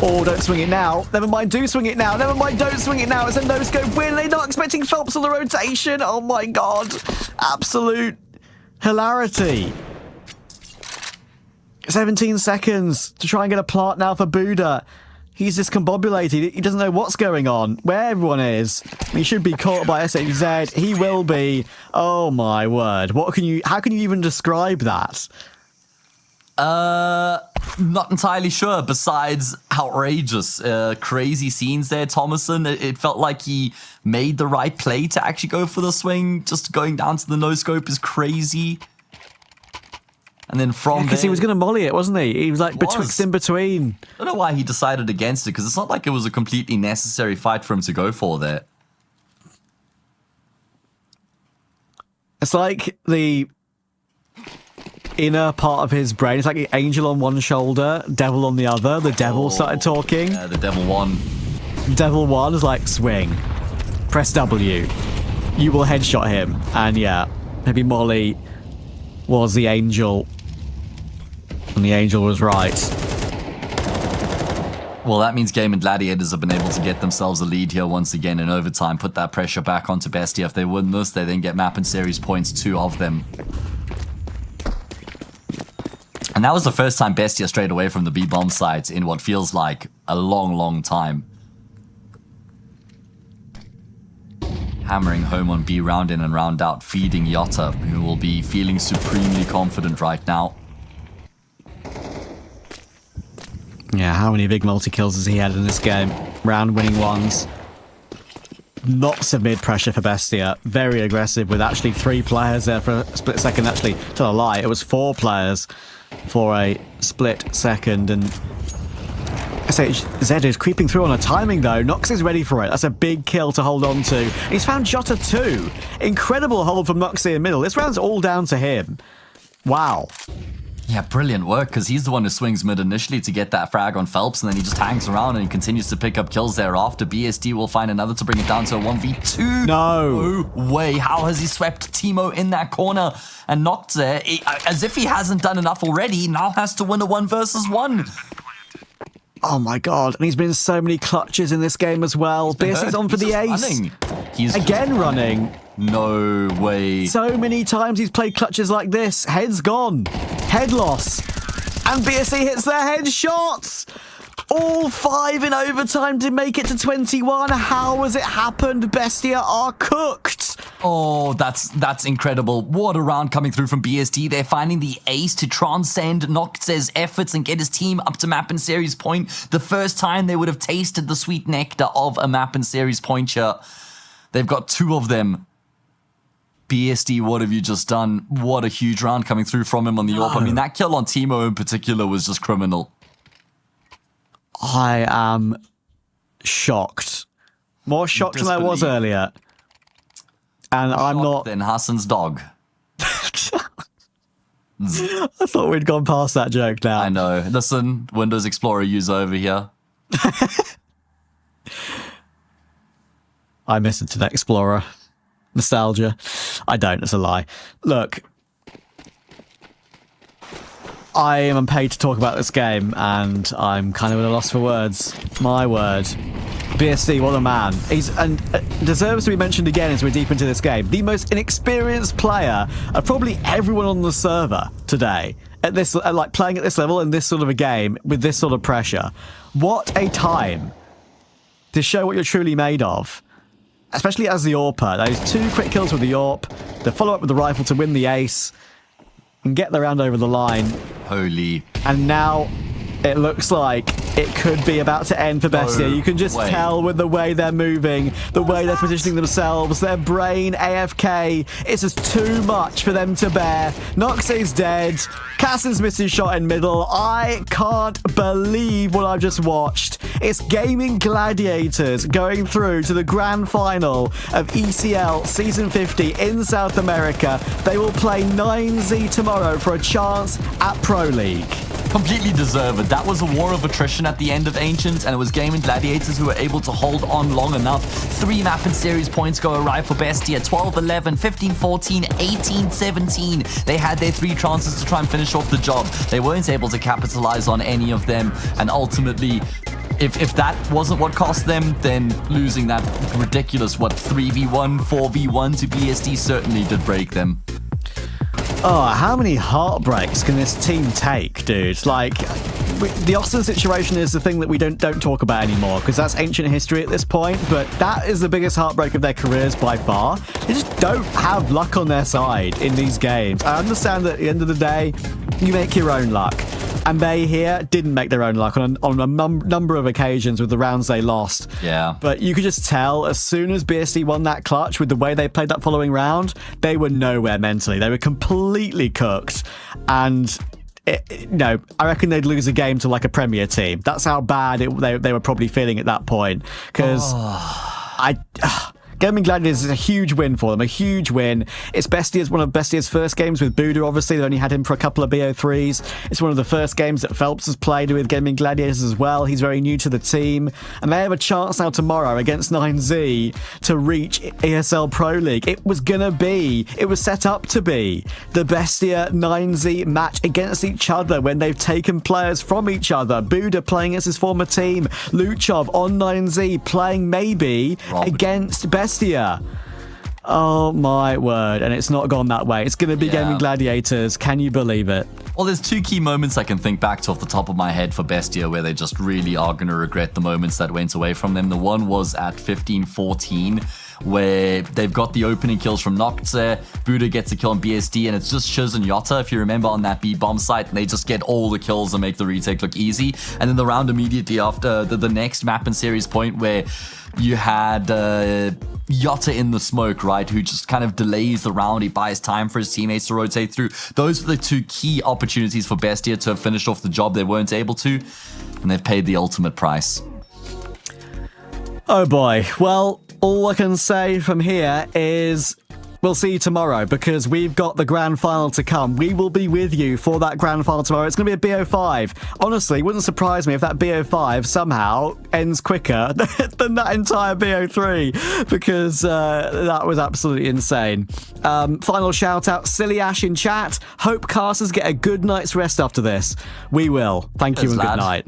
Oh, don't swing it now. Never mind, do swing it now. Never mind, don't swing it now. It's a no-scope win. They're not expecting Phelps on the rotation. Oh my god. Absolute hilarity. 17 seconds to try and get a plant now for Buddha. He's discombobulated. He doesn't know what's going on, where everyone is. He should be caught by SHZ. He will be. Oh my word. How can you even describe that? Not entirely sure, besides outrageous. Crazy scenes there, Thomason. It felt like he made the right play to actually go for the swing. Just going down to the no-scope is crazy. And then from because he was going to molly it, wasn't he? He was like betwixt in between. I don't know why he decided against it, because it's not like it was a completely necessary fight for him to go for there. It's like the inner part of his brain. It's like the angel on one shoulder, devil on the other. The devil started talking. Yeah, the devil won. Devil 1 is like, swing. Press W. You will headshot him. And yeah, maybe Molly was the angel. And the angel was right. Well, that means Gaimin Gladiators have been able to get themselves a lead here once again in overtime. Put that pressure back onto Bestia. If they win this, they then get map and series points, 2 of them. And that was the first time Bestia strayed away from the B-bomb site in what feels like a long, long time. Hammering home on B round in and round out, feeding Yotta, who will be feeling supremely confident right now. Yeah, how many big multi-kills has he had in this game? Round-winning ones. Lots of mid-pressure for Bestia. Very aggressive with actually 3 players there for a split second. Actually, tell a lie, it was 4 players for a split second. And I say Zed is creeping through on a timing though. Nox is ready for it. That's a big kill to hold on to. He's found Jota too. Incredible hold from Noxy in middle. This round's all down to him. Wow. Yeah, brilliant work, because he's the one who swings mid initially to get that frag on Phelps, and then he just hangs around and he continues to pick up kills thereafter. BSD will find another to bring it down to a 1v2. No. No way. How has he swept Timo in that corner and knocked there? As if he hasn't done enough already, now has to win a 1 versus 1. Oh my god. And he's been in so many clutches in this game as well. BSD's on for the ace. Running. He's again running. No way. So many times he's played clutches like this. Head's gone. Head loss. And BSC hits their headshots. All 5 in overtime to make it to 21. How has it happened? Bestia are cooked. Oh, that's incredible. What a round coming through from BSD. They're finding the ace to transcend Noct's efforts and get his team up to map and series point. The first time they would have tasted the sweet nectar of a map and series point here. They've got 2 of them. BSD, what have you just done? What a huge round coming through from him on the AWP. I mean, that kill on Timo in particular was just criminal. I am shocked. More shocked than I was earlier. And I'm not... Than Hassan's dog. I thought we'd gone past that joke now. I know. Listen, Windows Explorer user over here. I miss Internet Explorer. Nostalgia. I don't, it's a lie. Look, I am paid to talk about this game, and I'm kind of at a loss for words. My word. BSD, what a man. He's and deserves to be mentioned again as we're deep into this game. The most inexperienced player of probably everyone on the server today. At this, like playing at this level in this sort of a game with this sort of pressure. What a time to show what you're truly made of. Especially as the AWPer. Those 2 quick kills with the AWP, the follow-up with the rifle to win the ace, and get the round over the line. Holy. And now it looks like it could be about to end for Bestia. You can just tell with the way they're moving, the way they're positioning themselves, their brain AFK. It's just too much for them to bear. Nox is dead. Cassin's missed his shot in middle. I can't believe what I've just watched. It's Gaimin Gladiators going through to the grand final of ECL Season 50 in South America. They will play 9Z tomorrow for a chance at Pro League. Completely deserved. That was a war of attrition at the end of Ancients, and it was Gaimin Gladiators who were able to hold on long enough. 3 map and series points go awry for Bestia. 12-11, 15-14, 18-17. They had their 3 chances to try and finish off the job. They weren't able to capitalize on any of them, and ultimately, if that wasn't what cost them, then losing that ridiculous, 3v1, 4v1 to BSD certainly did break them. Oh, how many heartbreaks can this team take, dude? Like, the Austin situation is the thing that we don't talk about anymore, because that's ancient history at this point, but that is the biggest heartbreak of their careers by far. They just don't have luck on their side in these games. I understand that at the end of the day, you make your own luck. And they here didn't make their own luck on a number of occasions with the rounds they lost. Yeah. But you could just tell as soon as BSD won that clutch with the way they played that following round, they were nowhere mentally. They were completely cooked. And, I reckon they'd lose a game to like a Premier team. That's how bad they were probably feeling at that point. Because Gaimin Gladiators is a huge win for them, a huge win. It's one of Bestia's first games with Buddha, obviously. They only had him for a couple of BO3s. It's one of the first games that Phelps has played with Gaimin Gladiators as well. He's very new to the team. And they have a chance now tomorrow against 9Z to reach ESL Pro League. It was set up to be the Bestia 9Z match against each other when they've taken players from each other. Buddha playing against his former team. Luchov on 9Z playing maybe against Bestia. Oh my word. And it's not gone that way. It's going to be Gaimin Gladiators. Can you believe it? Well, there's two key moments I can think back to off the top of my head for Bestia where they just really are going to regret the moments that went away from them. The one was at 15-14 where they've got the opening kills from Nocte. Buddha gets a kill on BSD, and it's just Shiz and Yotta, if you remember, on that B bomb site, and they just get all the kills and make the retake look easy. And then the round immediately after, the next map and series point where you had Yotta in the smoke, right, who just kind of delays the round. He buys time for his teammates to rotate through. Those were the two key opportunities for Bestia to have finished off the job they weren't able to, and they've paid the ultimate price. Oh boy. Well, all I can say from here is we'll see you tomorrow because we've got the grand final to come. We will be with you for that grand final tomorrow. It's going to be a BO5. Honestly, it wouldn't surprise me if that BO5 somehow ends quicker than that entire BO3 because that was absolutely insane. Final shout out, Silly Ash in chat. Hope casters get a good night's rest after this. We will. Thank you and good night.